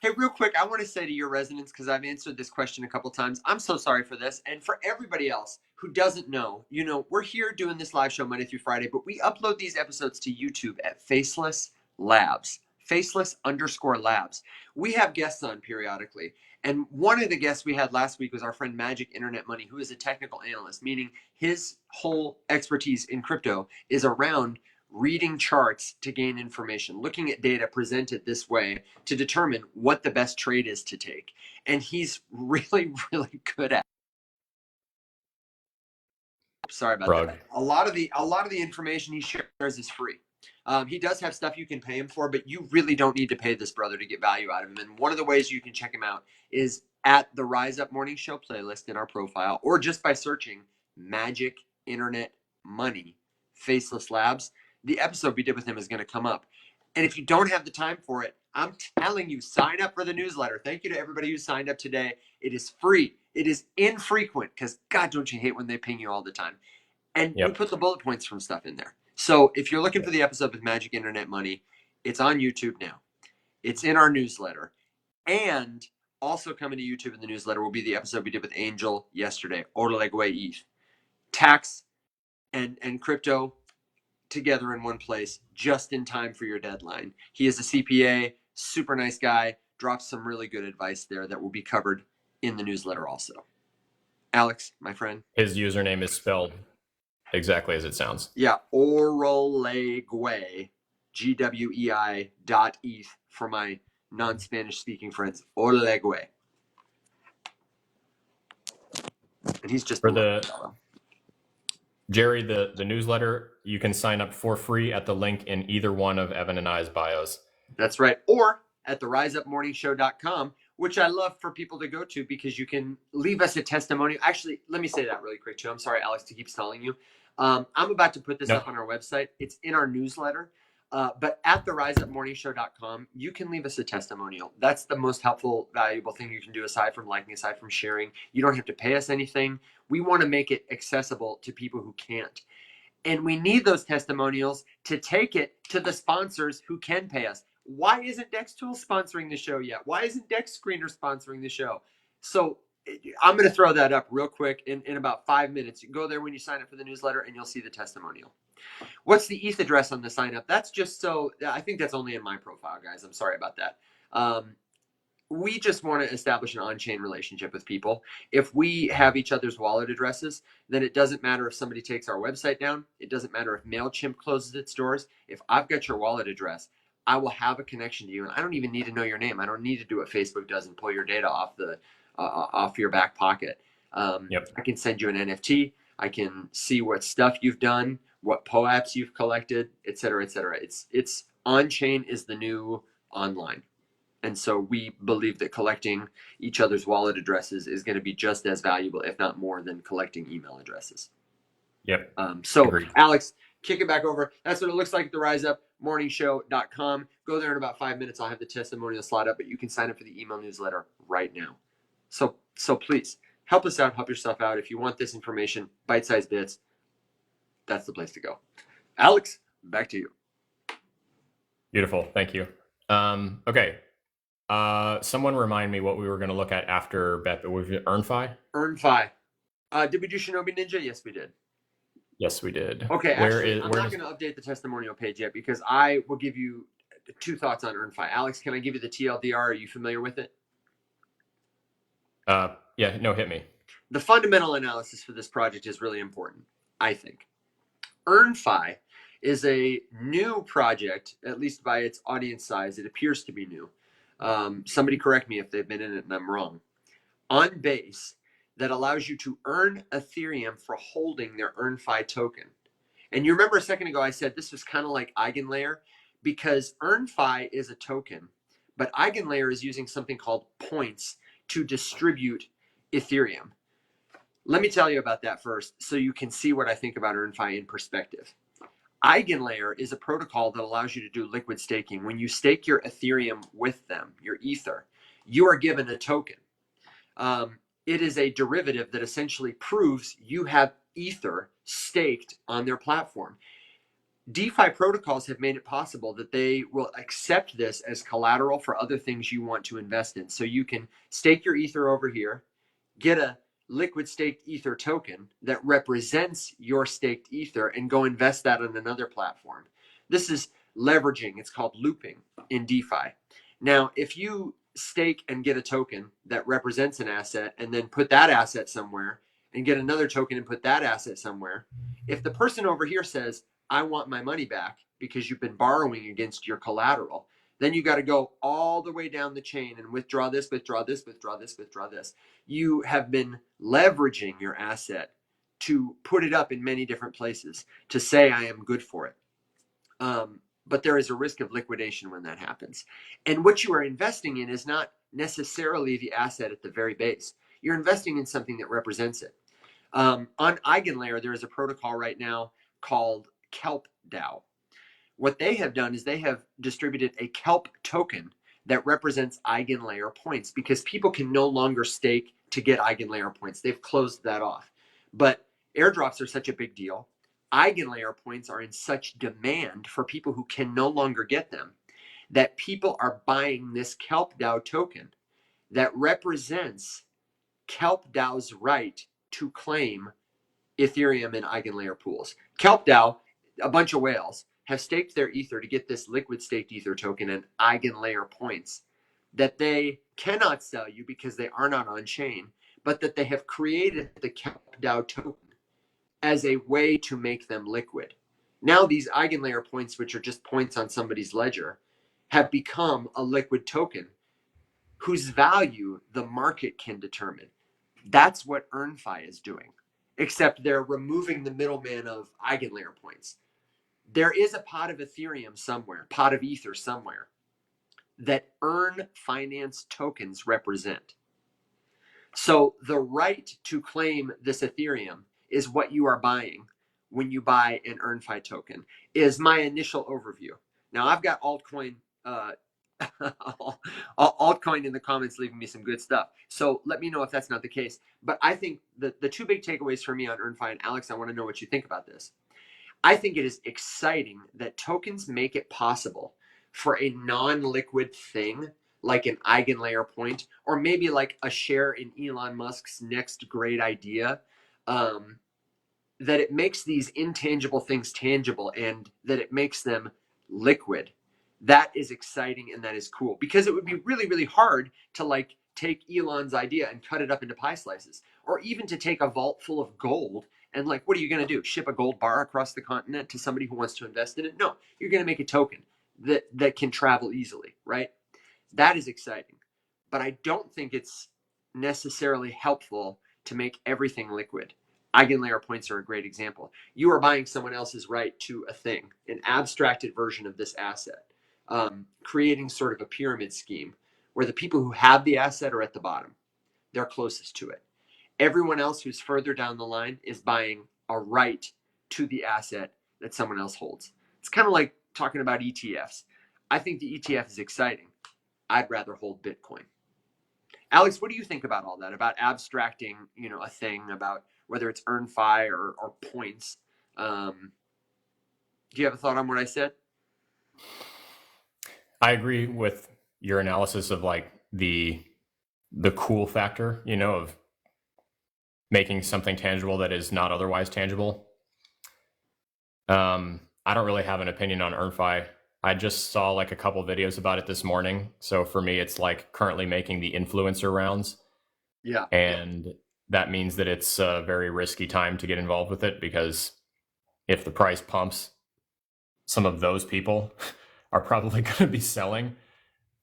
Hey, real quick, I want to say to your residents, because I've answered this question a couple times, I'm so sorry for this. And for everybody else who doesn't know, we're here doing this live show Monday through Friday, but we upload these episodes to YouTube at Faceless Labs. Faceless_labs. We have guests on periodically. And one of the guests we had last week was our friend Magic Internet Money, who is a technical analyst, meaning his whole expertise in crypto is around reading charts to gain information, looking at data presented this way to determine what the best trade is to take. And he's really, really good at it. Sorry about that. A lot of the information he shares is free. He does have stuff you can pay him for, but you really don't need to pay this brother to get value out of him. And one of the ways you can check him out is at the Rise Up Morning Show playlist in our profile, or just by searching Magic Internet Money, Faceless Labs. The episode we did with him is going to come up. And if you don't have the time for it, I'm telling you, sign up for the newsletter. Thank you to everybody who signed up today. It is free. It is infrequent because, God, don't you hate when they ping you all the time. And we put the bullet points from stuff in there. So if you're looking for the episode with Magic Internet Money, it's on YouTube now. It's in our newsletter. And also coming to YouTube in the newsletter will be the episode we did with Angel yesterday, Olegwe ETH. Tax and crypto together in one place just in time for your deadline. He is a CPA, super nice guy, drops some really good advice there that will be covered in the newsletter also. Alex, my friend. His username is spelled exactly as it sounds. Yeah, Olegwe, GWEI.ETH for my non-Spanish speaking friends. Olegwe. And he's just for the Jerry, the newsletter, you can sign up for free at the link in either one of Evan and I's bios. That's right. Or at the riseupmorningshow.com, which I love for people to go to because you can leave us a testimonial. Actually, let me say that really quick too. I'm sorry, Alex, to keep stalling you. I'm about to put this up on our website. It's in our newsletter. But at the riseupmorningshow.com, you can leave us a testimonial. That's the most helpful, valuable thing you can do aside from liking, aside from sharing. You don't have to pay us anything. We want to make it accessible to people who can't. And we need those testimonials to take it to the sponsors who can pay us. Why isn't DexTools sponsoring the show yet? Why isn't DEXScreener sponsoring the show? So I'm going to throw that up real quick in about 5 minutes. You can go there when you sign up for the newsletter and you'll see the testimonial. What's the ETH address on the sign up? That's just so, I think that's only in my profile, guys. I'm sorry about that. We just want to establish an on-chain relationship with people. If we have each other's wallet addresses, then it doesn't matter if somebody takes our website down. It doesn't matter if MailChimp closes its doors. If I've got your wallet address, I will have a connection to you, and I don't even need to know your name. I don't need to do what Facebook does and pull your data off your back pocket. Yep. I can send you an NFT. I can see what stuff you've done, what POAPs you've collected, et cetera, et cetera. It's on-chain is the new online. And so we believe that collecting each other's wallet addresses is going to be just as valuable, if not more, than collecting email addresses. Yep. So, Agreed. Alex, kick it back over. That's what it looks like at the riseupmorningshow.com. Go there in about 5 minutes. I'll have the testimonial slot up, but you can sign up for the email newsletter right now. So please help us out, help yourself out. If you want this information, bite-sized bits, that's the place to go. Alex, back to you. Beautiful. Thank you. Okay. Someone remind me what we were going to look at after Bet. Was it EarnFi? EarnFi. Did we do Shinobi Ninja? Yes, we did. Yes, we did. Okay, actually, I'm not going to update the testimonial page yet because I will give you 2 thoughts on EarnFi. Alex, can I give you the TLDR? Are you familiar with it? Yeah, no, hit me. The fundamental analysis for this project is really important, I think. EarnFi is a new project, at least by its audience size. It appears to be new. Somebody correct me if they've been in it and I'm wrong. On Base that allows you to earn Ethereum for holding their EarnFi token. And you remember a second ago I said this was kind of like EigenLayer because EarnFi is a token, but EigenLayer is using something called points to distribute Ethereum. Let me tell you about that first so you can see what I think about EarnFi in perspective. EigenLayer is a protocol that allows you to do liquid staking. When you stake your Ethereum with them, your Ether, you are given a token. It is a derivative that essentially proves you have Ether staked on their platform. DeFi protocols have made it possible that they will accept this as collateral for other things you want to invest in. So you can stake your Ether over here, get a liquid staked Ether token that represents your staked Ether and go invest that on another platform. This is leveraging. It's called looping in DeFi. Now, if you stake and get a token that represents an asset and then put that asset somewhere and get another token and put that asset somewhere, if the person over here says, I want my money back because you've been borrowing against your collateral, then you got to go all the way down the chain and withdraw this, withdraw this, withdraw this, withdraw this. You have been leveraging your asset to put it up in many different places to say I am good for it. But there is a risk of liquidation when that happens. And what you are investing in is not necessarily the asset at the very base. You're investing in something that represents it. On EigenLayer, there is a protocol right now called Kelp DAO. What they have done is they have distributed a Kelp token that represents EigenLayer points because people can no longer stake to get EigenLayer points. They've closed that off. But airdrops are such a big deal. EigenLayer points are in such demand for people who can no longer get them that people are buying this Kelp DAO token that represents Kelp DAO's right to claim Ethereum and EigenLayer pools. Kelp DAO, a bunch of whales, have staked their Ether to get this liquid staked Ether token and EigenLayer points that they cannot sell you because they are not on chain, but that they have created the Kelp DAO token as a way to make them liquid. Now these EigenLayer points, which are just points on somebody's ledger, have become a liquid token whose value the market can determine. That's what EarnFi is doing. except they're removing the middleman of eigenlayer points. There is a pot of Ethereum somewhere, pot of Ether somewhere, that earn finance tokens represent. So the right to claim this Ethereum is what you are buying when you buy an EarnFi token, is my initial overview. Now I've got altcoin altcoin in the comments leaving me some good stuff. So let me know if that's not the case. But I think the two big takeaways for me on EarnFi, and Alex, I want to know what you think about this. I think it is exciting that tokens make it possible for a non-liquid thing like an eigenlayer point, or maybe like a share in Elon Musk's next great idea, that it makes these intangible things tangible and that it makes them liquid. That is exciting and that is cool, because it would be really, really hard to like take Elon's idea and cut it up into pie slices, or even to take a vault full of gold and like, what are you going to do? Ship a gold bar across the continent to somebody who wants to invest in it? No, you're going to make a token that can travel easily, right? That is exciting. But I don't think it's necessarily helpful to make everything liquid. Eigenlayer points are a great example. You are buying someone else's right to a thing, an abstracted version of this asset, creating sort of a pyramid scheme where the people who have the asset are at the bottom. They're closest to it. Everyone else who's further down the line is buying a right to the asset that someone else holds. It's kind of like talking about ETFs. I think the ETF is exciting. I'd rather hold Bitcoin. Alex, what do you think about all that? About abstracting, a thing, about whether it's EarnFi or points? Do you have a thought on what I said? I agree with your analysis of like the cool factor, of making something tangible that is not otherwise tangible. I don't really have an opinion on EarnFi. I just saw like a couple videos about it this morning. So for me, it's like currently making the influencer rounds. Yeah. And that means that it's a very risky time to get involved with it, because if the price pumps, some of those people are probably going to be selling.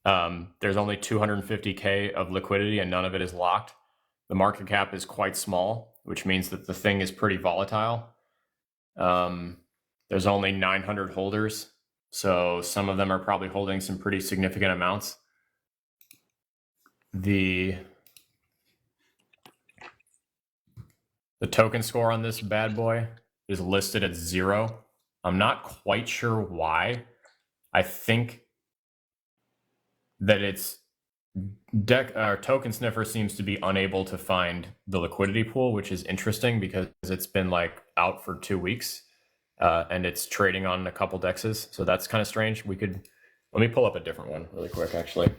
There's only 250K of liquidity and none of it is locked. The market cap is quite small, which means that the thing is pretty volatile. There's only 900 holders, so some of them are probably holding some pretty significant amounts. The token score on this bad boy is listed at 0. I'm not quite sure why. I think that it's Tokensniffer seems to be unable to find the liquidity pool, which is interesting because it's been like out for 2 weeks, and it's trading on a couple dexes. So that's kind of strange. Let me pull up a different one really quick, actually.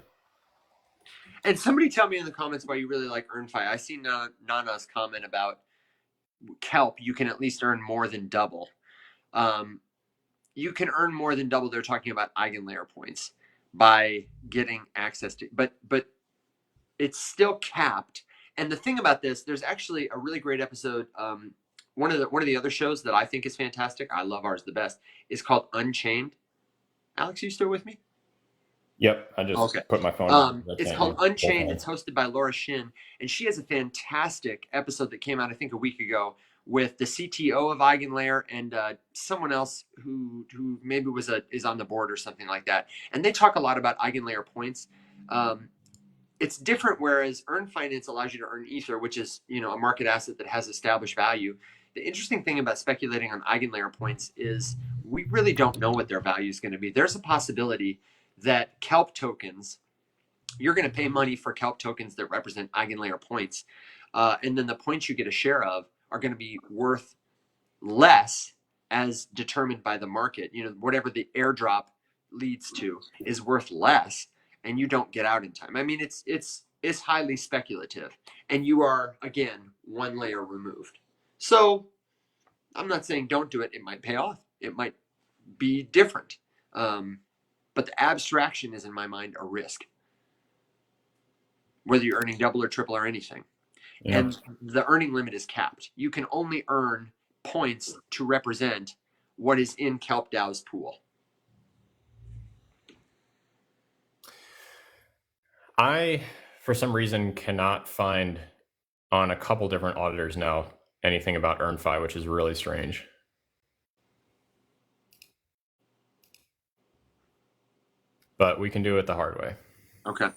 And somebody tell me in the comments why you really like EarnFi. I see Nana's comment about Kelp. You can at least earn more than double. You can earn more than double. They're talking about eigenlayer points by getting access to, but it's still capped. And the thing about this, there's actually a really great episode. One of the other shows that I think is fantastic, I love ours the best, is called Unchained. Alex, are you still with me? Yep, I just put my phone. It's called Unchained. It's hosted by Laura Shin, and she has a fantastic episode that came out, I think, a week ago, with the CTO of Eigenlayer and someone else who maybe is on the board or something like that. And they talk a lot about Eigenlayer points. It's different, whereas Earn Finance allows you to earn Ether, which is a market asset that has established value. The interesting thing about speculating on Eigenlayer points is we really don't know what their value is going to be. There's a possibility that Kelp tokens, you're going to pay money for Kelp tokens that represent Eigenlayer points, and then the points you get a share of are going to be worth less as determined by the market. Whatever the airdrop leads to is worth less, and you don't get out in time. I mean, it's highly speculative, and you are, again, one layer removed. So I'm not saying don't do it. It might pay off. It might be different. But the abstraction is, in my mind, a risk, whether you're earning double or triple or anything. Yeah. And the earning limit is capped. You can only earn points to represent what is in Kelp DAO's pool. I, for some reason, cannot find on a couple different auditors now anything about EarnFi, which is really strange. But we can do it the hard way. Okay.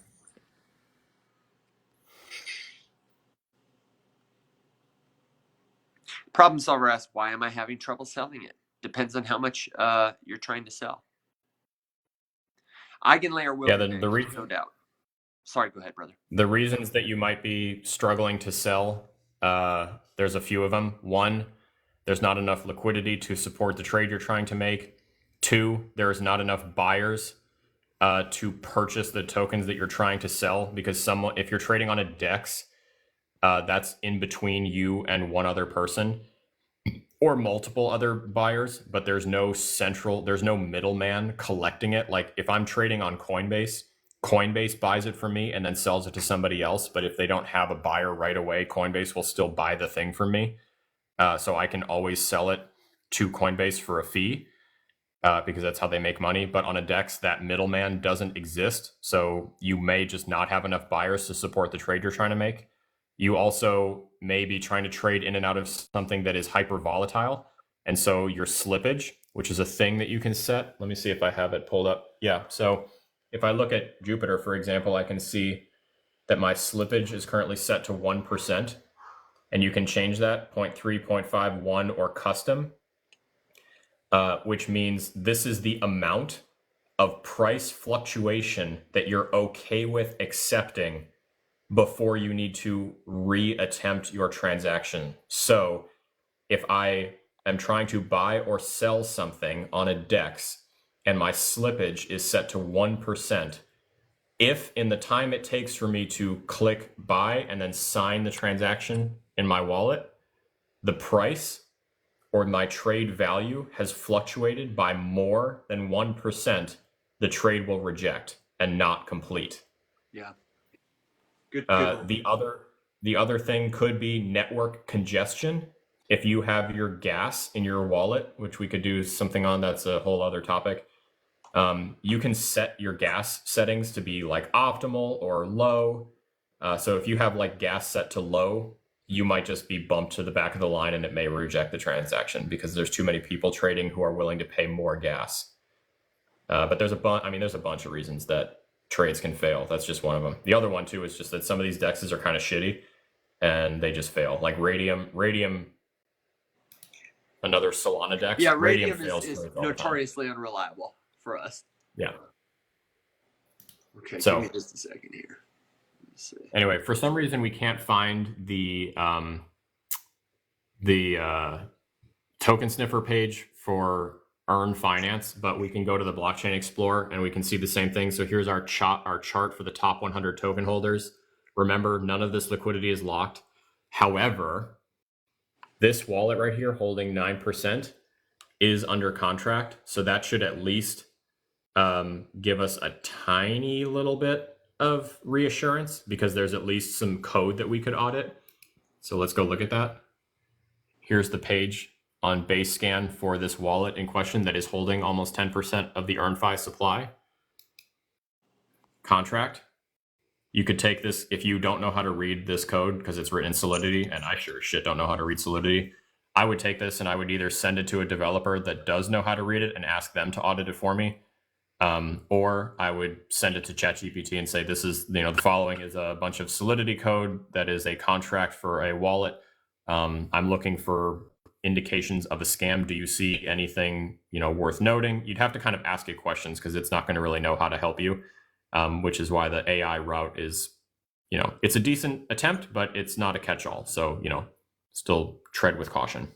Problem solver asks, why am I having trouble selling it? Depends on how much you're trying to sell. Eigenlayer will be the reason, no doubt. Sorry, go ahead, brother. The reasons that you might be struggling to sell, there's a few of them. One, there's not enough liquidity to support the trade you're trying to make. Two, there's not enough buyers to purchase the tokens that you're trying to sell, because if you're trading on a DEX, that's in between you and one other person or multiple other buyers, but there's no middleman collecting it. Like if I'm trading on Coinbase buys it for me and then sells it to somebody else. But if they don't have a buyer right away, Coinbase will still buy the thing from me. So I can always sell it to Coinbase for a fee because that's how they make money. But on a DEX, that middleman doesn't exist. So you may just not have enough buyers to support the trade you're trying to make. You also may be trying to trade in and out of something that is hyper volatile. And so your slippage, which is a thing that you can set. Let me see if I have it pulled up. Yeah. So if I look at Jupiter, for example, I can see that my slippage is currently set to 1%. And you can change that 0.3, 0.5, 1, or custom, which means this is the amount of price fluctuation that you're okay with accepting before you need to reattempt your transaction. So if I am trying to buy or sell something on a DEX and my slippage is set to 1%, if in the time it takes for me to click buy and then sign the transaction in my wallet, the price or my trade value has fluctuated by more than 1%, the trade will reject and not complete. Yeah. Good. The other thing could be network congestion. If you have your gas in your wallet, which we could do something on, that's a whole other topic. You can set your gas settings to be like optimal or low. So if you have like gas set to low, you might just be bumped to the back of the line and it may reject the transaction because there's too many people trading who are willing to pay more gas. But there's a bunch of reasons that trades can fail. That's just one of them. The other one too is just that some of these DEXs are kind of shitty and they just fail. Like Radium, another Solana DEX. Yeah, Radium fails is notoriously unreliable for us. Yeah. Okay, so give me just a second here. Let's see. Anyway, for some reason we can't find the Tokensniffer page for Earn Finance, but we can go to the Blockchain Explorer and we can see the same thing. So here's our chart for the top 100 token holders. Remember, none of this liquidity is locked. However, this wallet right here holding 9% is under contract. So that should at least give us a tiny little bit of reassurance because there's at least some code that we could audit. So let's go look at that. Here's the page on base scan for this wallet in question that is holding almost 10% of the EarnFi supply contract. You could take this if you don't know how to read this code because it's written in Solidity, and I sure as shit don't know how to read Solidity. I would take this and I would either send it to a developer that does know how to read it and ask them to audit it for me, or I would send it to ChatGPT and say, this is, the following is a bunch of Solidity code that is a contract for a wallet. I'm looking for indications of a scam. Do you see anything, worth noting? You'd have to kind of ask it questions because it's not going to really know how to help you, which is why the AI route is, it's a decent attempt, but it's not a catch-all. So, still tread with caution.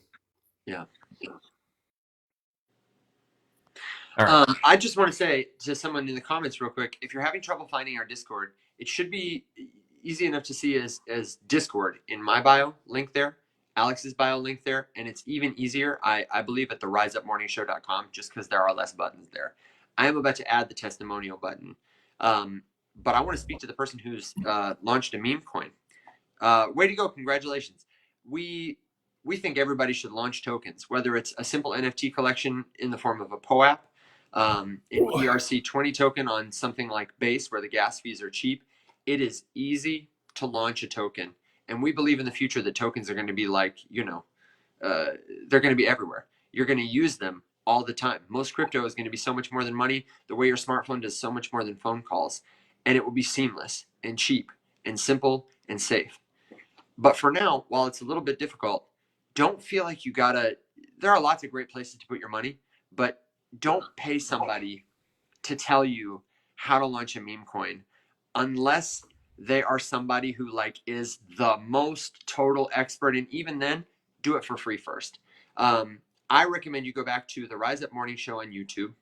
Yeah. All right. I just want to say to someone in the comments real quick, if you're having trouble finding our Discord, it should be easy enough to see as Discord in my bio, link there, Alex's bio, link there, and it's even easier, I believe, at the riseupmorningshow.com, just because there are less buttons there. I am about to add the testimonial button, but I want to speak to the person who's launched a meme coin. Way to go. Congratulations. We think everybody should launch tokens, whether it's a simple NFT collection in the form of a POAP, an ERC20 token on something like Base where the gas fees are cheap. It is easy to launch a token. And we believe in the future that tokens are going to be like, they're going to be everywhere. You're going to use them all the time. Most crypto is going to be so much more than money. The way your smartphone does so much more than phone calls. And it will be seamless and cheap and simple and safe. But for now, while it's a little bit difficult, don't feel like you gotta. There are lots of great places to put your money, but don't pay somebody to tell you how to launch a meme coin unless they are somebody who like is the most total expert. And even then, do it for free first. I recommend you go back to the Rise Up Morning Show on YouTube.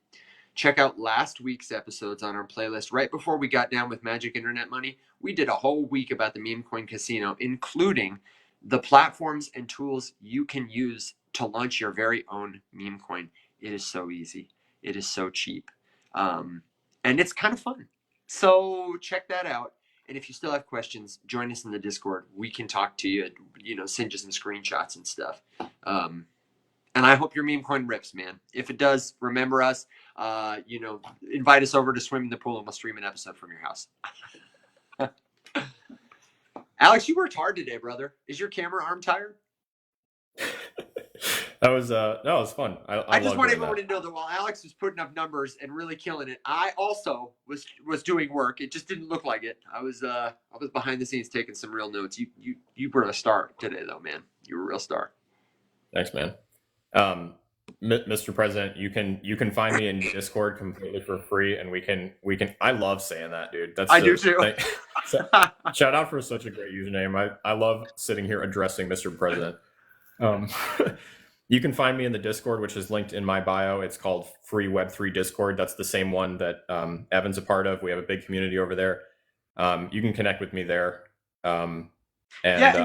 Check out last week's episodes on our playlist. Right before we got down with Magic Internet Money, we did a whole week about the meme coin casino, including the platforms and tools you can use to launch your very own meme coin. It is so easy. It is so cheap. And it's kind of fun. So check that out. And if you still have questions, join us in the Discord. We can talk to you, send you some screenshots and stuff. And I hope your meme coin rips, man. If it does, remember us. Invite us over to swim in the pool and we'll stream an episode from your house. Alex, you worked hard today, brother. Is your camera arm tired? That was no, it was fun. I just want everyone to know that while Alex was putting up numbers and really killing it, I also was doing work. It just didn't look like it. I was behind the scenes taking some real notes. You were a star today, though, man. You were a real star. Thanks, man. Mr. President, you can find me in Discord completely for free, and we can. I love saying that, dude. I do too. Shout out for such a great username. I love sitting here addressing Mr. President. You can find me in the Discord, which is linked in my bio. It's called Free Web3 Discord. That's the same one that Evan's a part of. We have a big community over there. You can connect with me there. I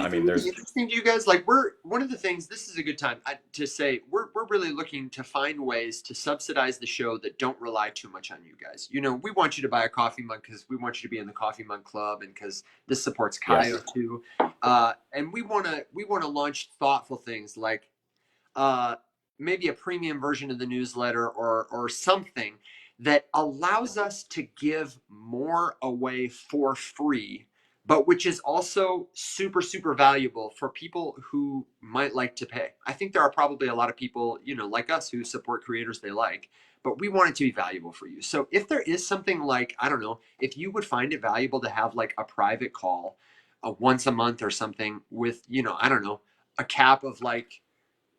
mean, there's interesting to you guys. Like, we're one of the things. This is a good time to say we're really looking to find ways to subsidize the show that don't rely too much on you guys. We want you to buy a coffee mug because we want you to be in the coffee mug club, and because this supports Kyle too. And we want to launch thoughtful things like maybe a premium version of the newsletter or something that allows us to give more away for free, but which is also super, super valuable for people who might like to pay. I think there are probably a lot of people, like us who support creators they like, but we want it to be valuable for you. So if there is something like, I don't know, if you would find it valuable to have like a private call once a month or something with, I don't know, a cap of like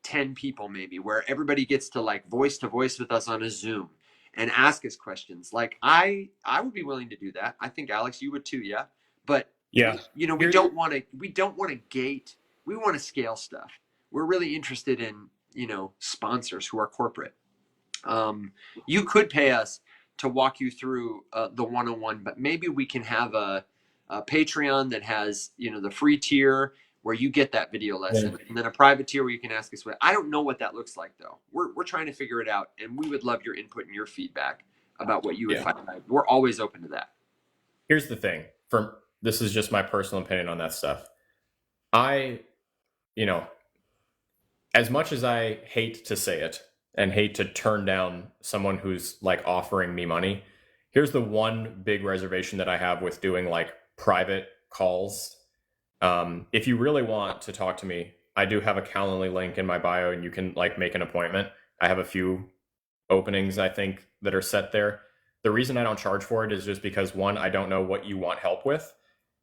10 people maybe, where everybody gets to like voice to voice with us on a Zoom and ask us questions. Like I would be willing to do that. I think Alex, you would too. Yeah. But yeah, we don't want to gate. We want to scale stuff. We're really interested in, sponsors who are corporate. You could pay us to walk you through the one-on-one, but maybe we can have a Patreon that has, the free tier where you get that video lesson, and then a private tier where you can ask us what. I don't know what that looks like though. We're trying to figure it out, and we would love your input and your feedback about what you would find. We're always open to that. Here's the thing. This is just my personal opinion on that stuff. As much as I hate to say it and hate to turn down someone who's like offering me money, here's the one big reservation that I have with doing like private calls. If you really want to talk to me, I do have a Calendly link in my bio, and you can like make an appointment. I have a few openings, I think, that are set there. The reason I don't charge for it is just because, one, I don't know what you want help with.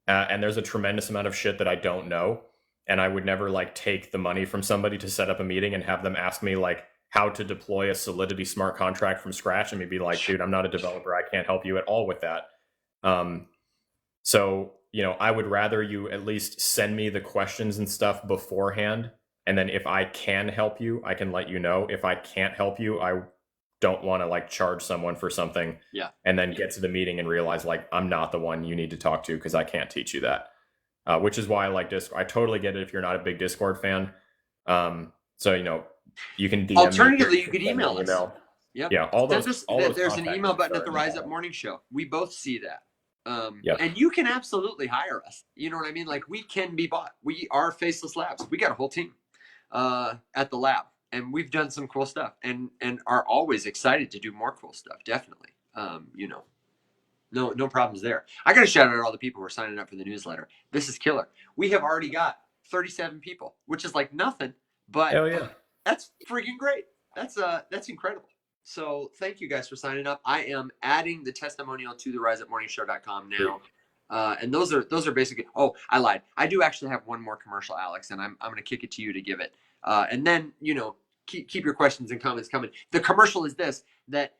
And there's a tremendous amount of shit that I don't know. And I would never like take the money from somebody to set up a meeting and have them ask me like how to deploy a Solidity smart contract from scratch, and me be like, dude, I'm not a developer. I can't help you at all with that. So, I would rather you at least send me the questions and stuff beforehand. And then if I can help you, I can let you know. If I can't help you, I don't want to like charge someone for something and then get to the meeting and realize like I'm not the one you need to talk to because I can't teach you that. Which is why I like Discord. I totally get it if you're not a big Discord fan. So, you can DM Alternatively, you could email us. Yep. Yeah, all those. There's an email button at the Rise Up Morning Show. We both see that. And you can absolutely hire us. You know what I mean? Like, we can be bought. We are Faceless Labs. We got a whole team at the lab, and we've done some cool stuff, and are always excited to do more cool stuff. Definitely. No problems there. I got to shout out all the people who are signing up for the newsletter. This is killer. We have already got 37 people, which is like nothing, but Hell yeah. that's freaking great. That's incredible. So thank you guys for signing up. I am adding the testimonial to the riseupmorningshow.com now. And those are basically, oh, I lied. I do actually have one more commercial, Alex, and I'm going to kick it to you to give it. And then, keep your questions and comments coming. The commercial is this, that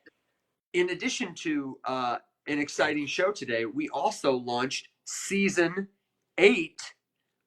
in addition to an exciting show today, we also launched season 8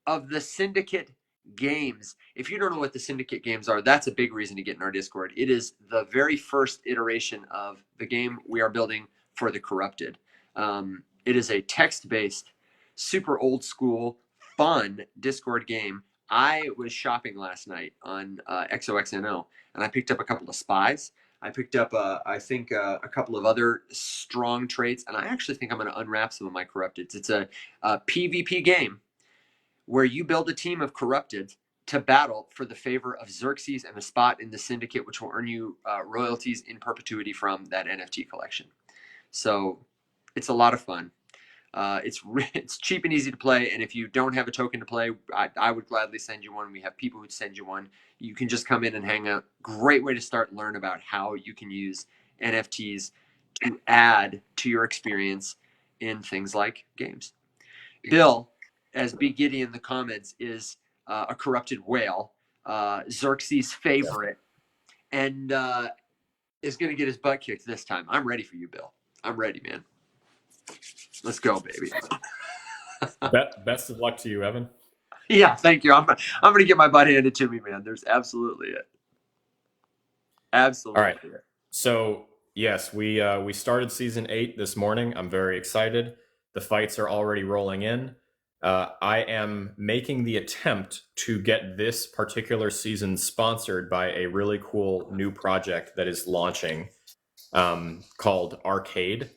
of the Syndicate games. If you don't know what the Syndicate games are, that's a big reason to get in our Discord. It is the very first iteration of the game we are building for the Corrupted. It is a text-based, super old school, fun Discord game. I was shopping last night on XOXNO, and I picked up a couple of spies. I picked up, I think, a couple of other strong traits, and I actually think I'm going to unwrap some of my Corrupteds. It's a PvP game where you build a team of Corrupted to battle for the favor of Xerxes and a spot in the Syndicate, which will earn you royalties in perpetuity from that NFT collection. So it's a lot of fun. It's cheap and easy to play, and if you don't have a token to play, I would gladly send you one. We have people who'd send you one. You can just come in and hang out. Great way to start learn about how you can use NFTs to add to your experience in things like games. Bill, as Big Giddy in the comments, is a corrupted whale, Xerxes' favorite, and is going to get his butt kicked this time. I'm ready for you, Bill. I'm ready, man. Let's go, baby. Best of luck to you, Evan. Yeah, thank you. I'm going to get my butt handed to me, man. There's absolutely it. Absolutely. All right. So yes, we started season 8 this morning. I'm very excited. The fights are already rolling in. I am making the attempt to get this particular season sponsored by a really cool new project that is launching called Arcade.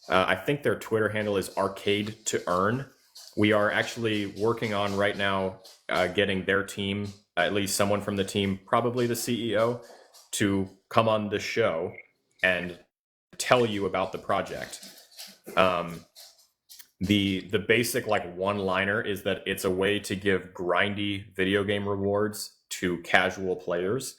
I think their Twitter handle is Arcade to Earn. We are actually working on right now getting their team, at least someone from the team, probably the CEO, to come on the show and tell you about the project. The basic like one-liner is that it's a way to give grindy video game rewards to casual players.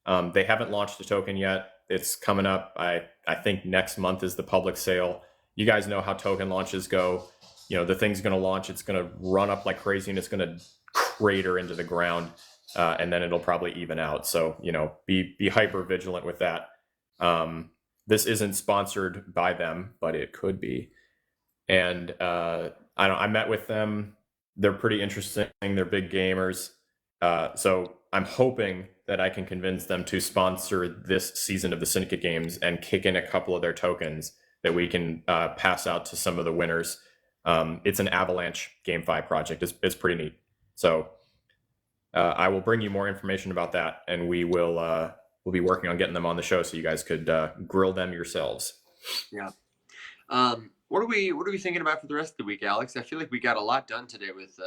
They haven't launched a token yet. It's coming up. I think next month is the public sale. You guys know how token launches go. The thing's going to launch. It's going to run up like crazy, and it's going to crater into the ground, and then it'll probably even out. So be hyper vigilant with that. This isn't sponsored by them, but it could be. And I met with them. They're pretty interesting. They're big gamers. So I'm hoping that I can convince them to sponsor this season of the Syndicate games and kick in a couple of their tokens that we can pass out to some of the winners. It's an Avalanche GameFi project. It's pretty neat. So I will bring you more information about that, and we'll be working on getting them on the show so you guys could grill them yourselves. Yeah. What are we thinking about for the rest of the week, Alex? I feel like we got a lot done today with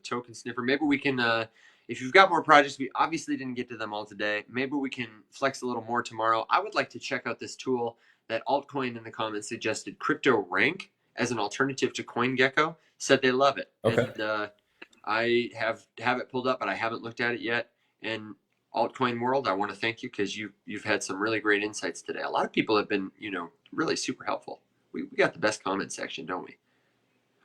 Tokensniffer. Maybe we can, if you've got more projects, we obviously didn't get to them all today. Maybe we can flex a little more tomorrow. I would like to check out this tool that Altcoin in the comments suggested, Crypto Rank, as an alternative to CoinGecko. Said they love it. Okay. And I have it pulled up, but I haven't looked at it yet. And Altcoin World, I want to thank you because you've had some really great insights today. A lot of people have been, really super helpful. We got the best comment section, don't we?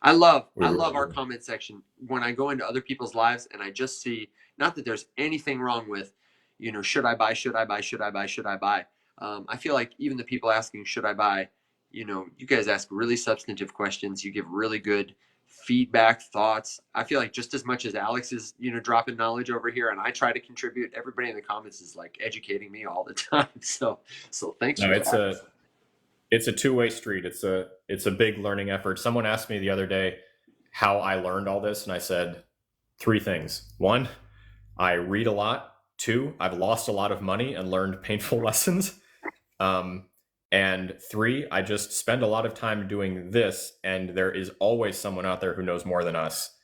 I love our comment section when I go into other people's lives and I just see, not that there's anything wrong with, should I buy, should I buy, should I buy, should I buy? I feel like even the people asking, should I buy, you guys ask really substantive questions. You give really good feedback, thoughts. I feel like just as much as Alex is, dropping knowledge over here and I try to contribute, everybody in the comments is like educating me all the time. So thanks for that. It's a two-way street. It's a big learning effort. Someone asked me the other day how I learned all this, and I said 3 things. 1, I read a lot. 2, I've lost a lot of money and learned painful lessons. And 3, I just spend a lot of time doing this, and there is always someone out there who knows more than us.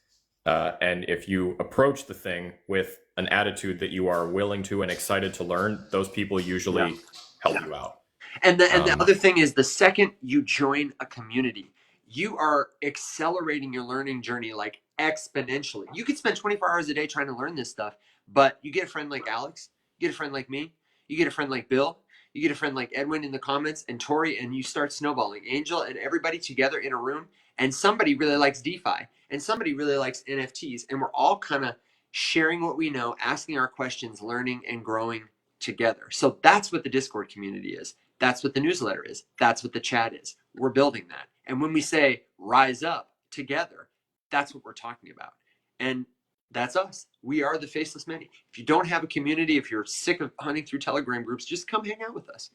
And if you approach the thing with an attitude that you are willing to and excited to learn, those people usually help you out. And the other thing is, the second you join a community, you are accelerating your learning journey like exponentially. You could spend 24 hours a day trying to learn this stuff, but you get a friend like Alex, you get a friend like me, you get a friend like Bill, you get a friend like Edwin in the comments, and Tori, and you start snowballing. Angel and everybody together in a room, and somebody really likes DeFi, and somebody really likes NFTs, and we're all kind of sharing what we know, asking our questions, learning and growing together. So that's what the Discord community is. That's what the newsletter is. That's what the chat is. We're building that. And when we say rise up together, that's what we're talking about. And that's us. We are the Faceless Many. If you don't have a community, if you're sick of hunting through Telegram groups, just come hang out with us.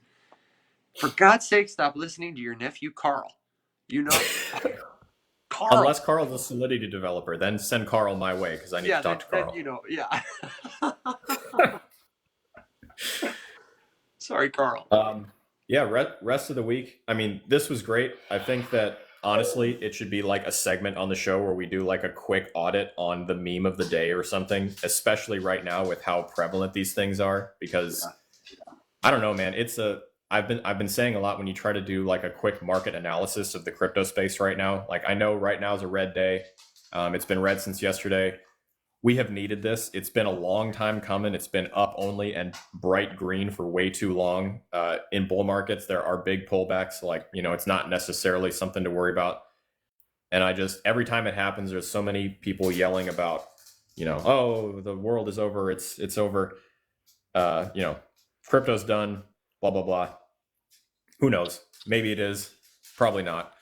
For God's sake, stop listening to your nephew, Carl. You know, Carl. Unless Carl's a Solidity developer, then send Carl my way because I need to talk to Carl. Sorry, Carl. Rest of the week. I mean, this was great. I think that honestly, it should be like a segment on the show where we do like a quick audit on the meme of the day or something, especially right now with how prevalent these things are. Because I don't know, man. I've been saying a lot when you try to do like a quick market analysis of the crypto space right now. Like I know right now is a red day. It's been red since yesterday. We have needed this. It's been a long time coming. It's been up only and bright green for way too long. In bull markets, there are big pullbacks. Like, it's not necessarily something to worry about. And every time it happens, there's so many people yelling about, oh, the world is over. It's over. Crypto's done, blah, blah, blah. Who knows? Maybe it is. Probably not.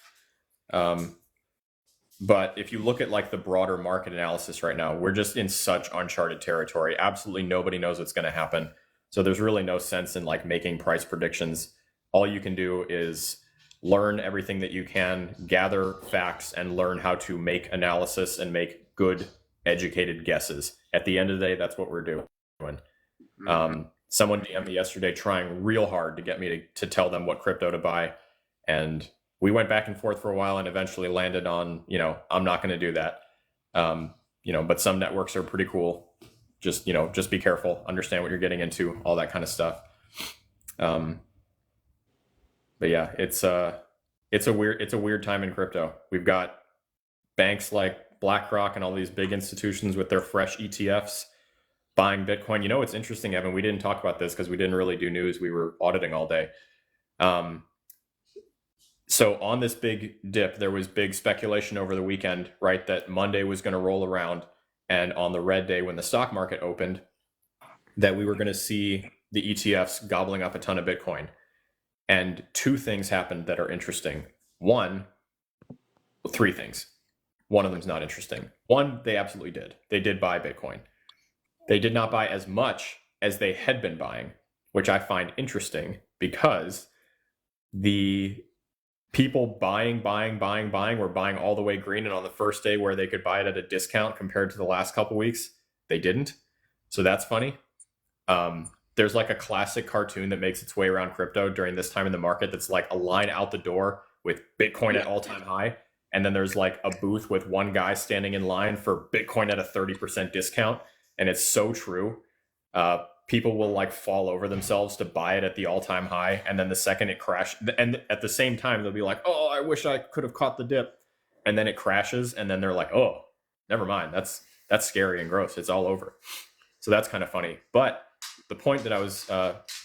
But if you look at like the broader market analysis right now, we're just in such uncharted territory. Absolutely nobody knows what's going to happen. So there's really no sense in like making price predictions. All you can do is learn everything that you can, gather facts, and learn how to make analysis and make good, educated guesses. At the end of the day, that's what we're doing. Someone DM'd me yesterday trying real hard to get me to tell them what crypto to buy. And we went back and forth for a while and eventually landed on, I'm not going to do that. But some networks are pretty cool. Just be careful, understand what you're getting into, all that kind of stuff. But yeah, it's a weird time in crypto. We've got banks like BlackRock and all these big institutions with their fresh ETFs buying Bitcoin. It's interesting, Evan, we didn't talk about this because we didn't really do news. We were auditing all day. So on this big dip, there was big speculation over the weekend, right, that Monday was going to roll around, and on the red day when the stock market opened, that we were going to see the ETFs gobbling up a ton of Bitcoin. And two things happened that are interesting. Three things. One of them is not interesting. One, they absolutely did. They did buy Bitcoin. They did not buy as much as they had been buying, which I find interesting because the people buying were buying all the way green, and on the first day where they could buy it at a discount compared to the last couple weeks, they didn't. So that's funny. There's like a classic cartoon that makes its way around crypto during this time in the market that's like a line out the door with Bitcoin at all-time high, and then there's like a booth with one guy standing in line for Bitcoin at a 30% discount, and it's so true. People will like fall over themselves to buy it at the all-time high, and then the second it crashes, and at the same time they'll be like, oh, I wish I could have caught the dip, and then it crashes, and then they're like, oh, never mind, that's scary and gross, it's all over. So that's kind of funny. But the point that I was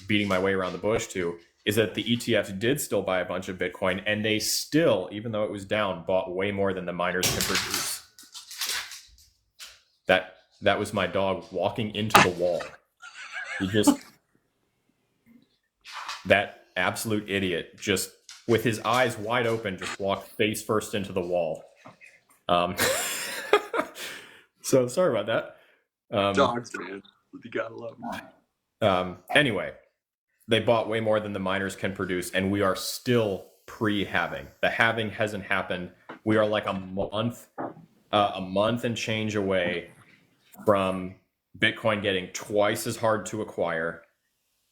beating my way around the bush to is that the ETFs did still buy a bunch of Bitcoin, and they still, even though it was down, bought way more than the miners can produce. That was my dog walking into the wall. He that absolute idiot, just with his eyes wide open, just walked face first into the wall. So sorry about that. Dogs, man. You gotta love them. Anyway, they bought way more than the miners can produce, and we are still pre-halving. The halving hasn't happened. We are like a month and change away from Bitcoin getting twice as hard to acquire,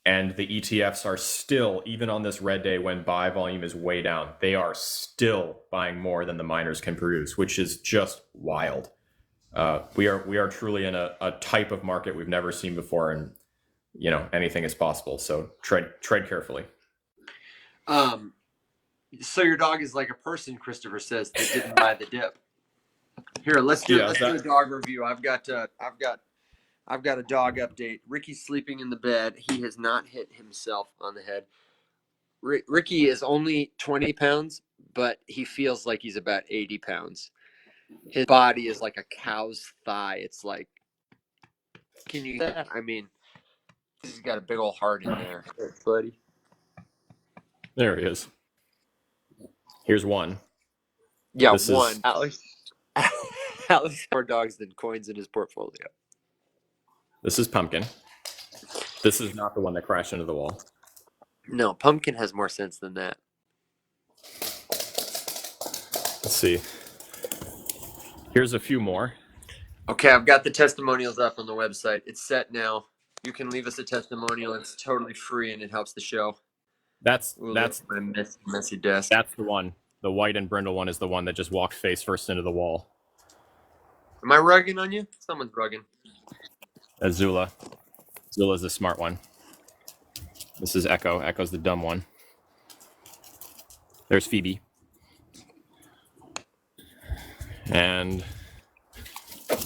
and the ETFs are still, even on this red day when buy volume is way down, they are still buying more than the miners can produce, which is just wild. We are truly in a type of market we've never seen before, and anything is possible. So tread carefully. So your dog is like a person, Christopher says, that didn't buy the dip. Here, let's do a dog review. I've got a dog update. Ricky's sleeping in the bed. He has not hit himself on the head. Ricky is only 20 pounds, but he feels like he's about 80 pounds. His body is like a cow's thigh. It's like, can you? I mean, he's got a big old heart in there, buddy. There he is. Here's one. Yeah, this one. Alex has more dogs than coins in his portfolio. This is Pumpkin. This is not the one that crashed into the wall. No, Pumpkin has more sense than that. Let's see. Here's a few more. Okay, I've got the testimonials up on the website. It's set now. You can leave us a testimonial. It's totally free and it helps the show. That's my messy desk. That's the one. The white and brindle one is the one that just walked face first into the wall. Am I rugging on you? Someone's rugging. That's Zula. Zula's the smart one. This is Echo. Echo's the dumb one. There's Phoebe. And I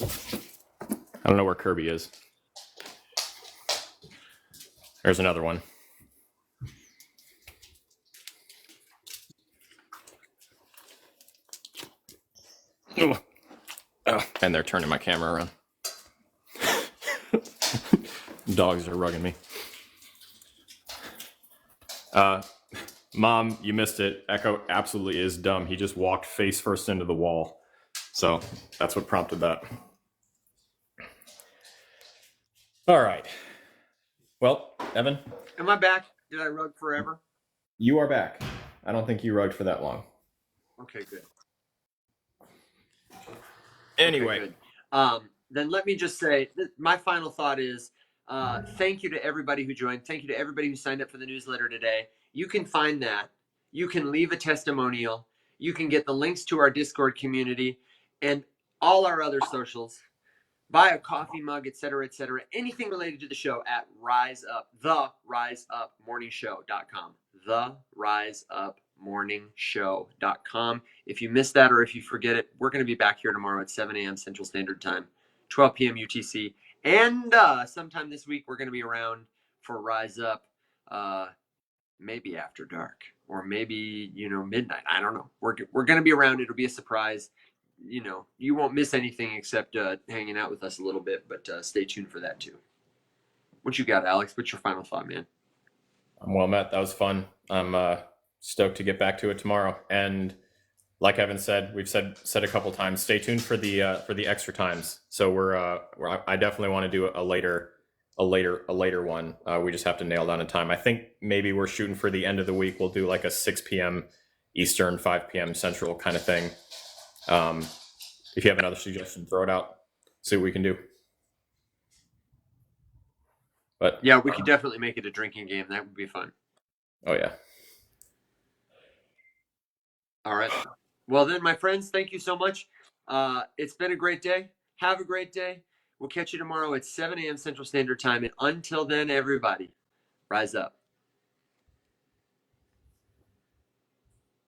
don't know where Kirby is. There's another one. Oh, and they're turning my camera around. Dogs are rugging me. Mom, you missed it. Echo absolutely is dumb. He just walked face first into the wall. So that's what prompted that. All right. Well, Evan. Am I back? Did I rug forever? You are back. I don't think you rugged for that long. Okay, good. Anyway. Okay, good. Then let me just say, my final thought is, thank you to everybody who joined. Thank you to everybody who signed up for the newsletter today. You can find that. You can leave a testimonial. You can get the links to our Discord community and all our other socials. Buy a coffee mug, etc., etc. Anything related to the show at riseupmorningshow.com. theriseupmorningshow.com. If you missed that or if you forget it, we're going to be back here tomorrow at 7 a.m. Central Standard Time, 12 p.m. UTC. And sometime this week, we're going to be around for Rise Up, maybe after dark or maybe, midnight. I don't know. We're going to be around. It'll be a surprise. You won't miss anything except hanging out with us a little bit, but stay tuned for that too. What you got, Alex? What's your final thought, man? I'm well met. That was fun. I'm stoked to get back to it tomorrow. And like Evan said, we've said a couple times, stay tuned for the extra times. So I definitely want to do a later one. We just have to nail down a time. I think maybe we're shooting for the end of the week. We'll do like a 6 p.m. Eastern, 5 p.m. Central kind of thing. If you have another suggestion, throw it out. See what we can do. But yeah, we could definitely make it a drinking game. That would be fun. Oh yeah. All right. Well then, my friends, thank you so much. It's been a great day. Have a great day. We'll catch you tomorrow at 7 a.m. Central Standard Time. And until then, everybody, rise up.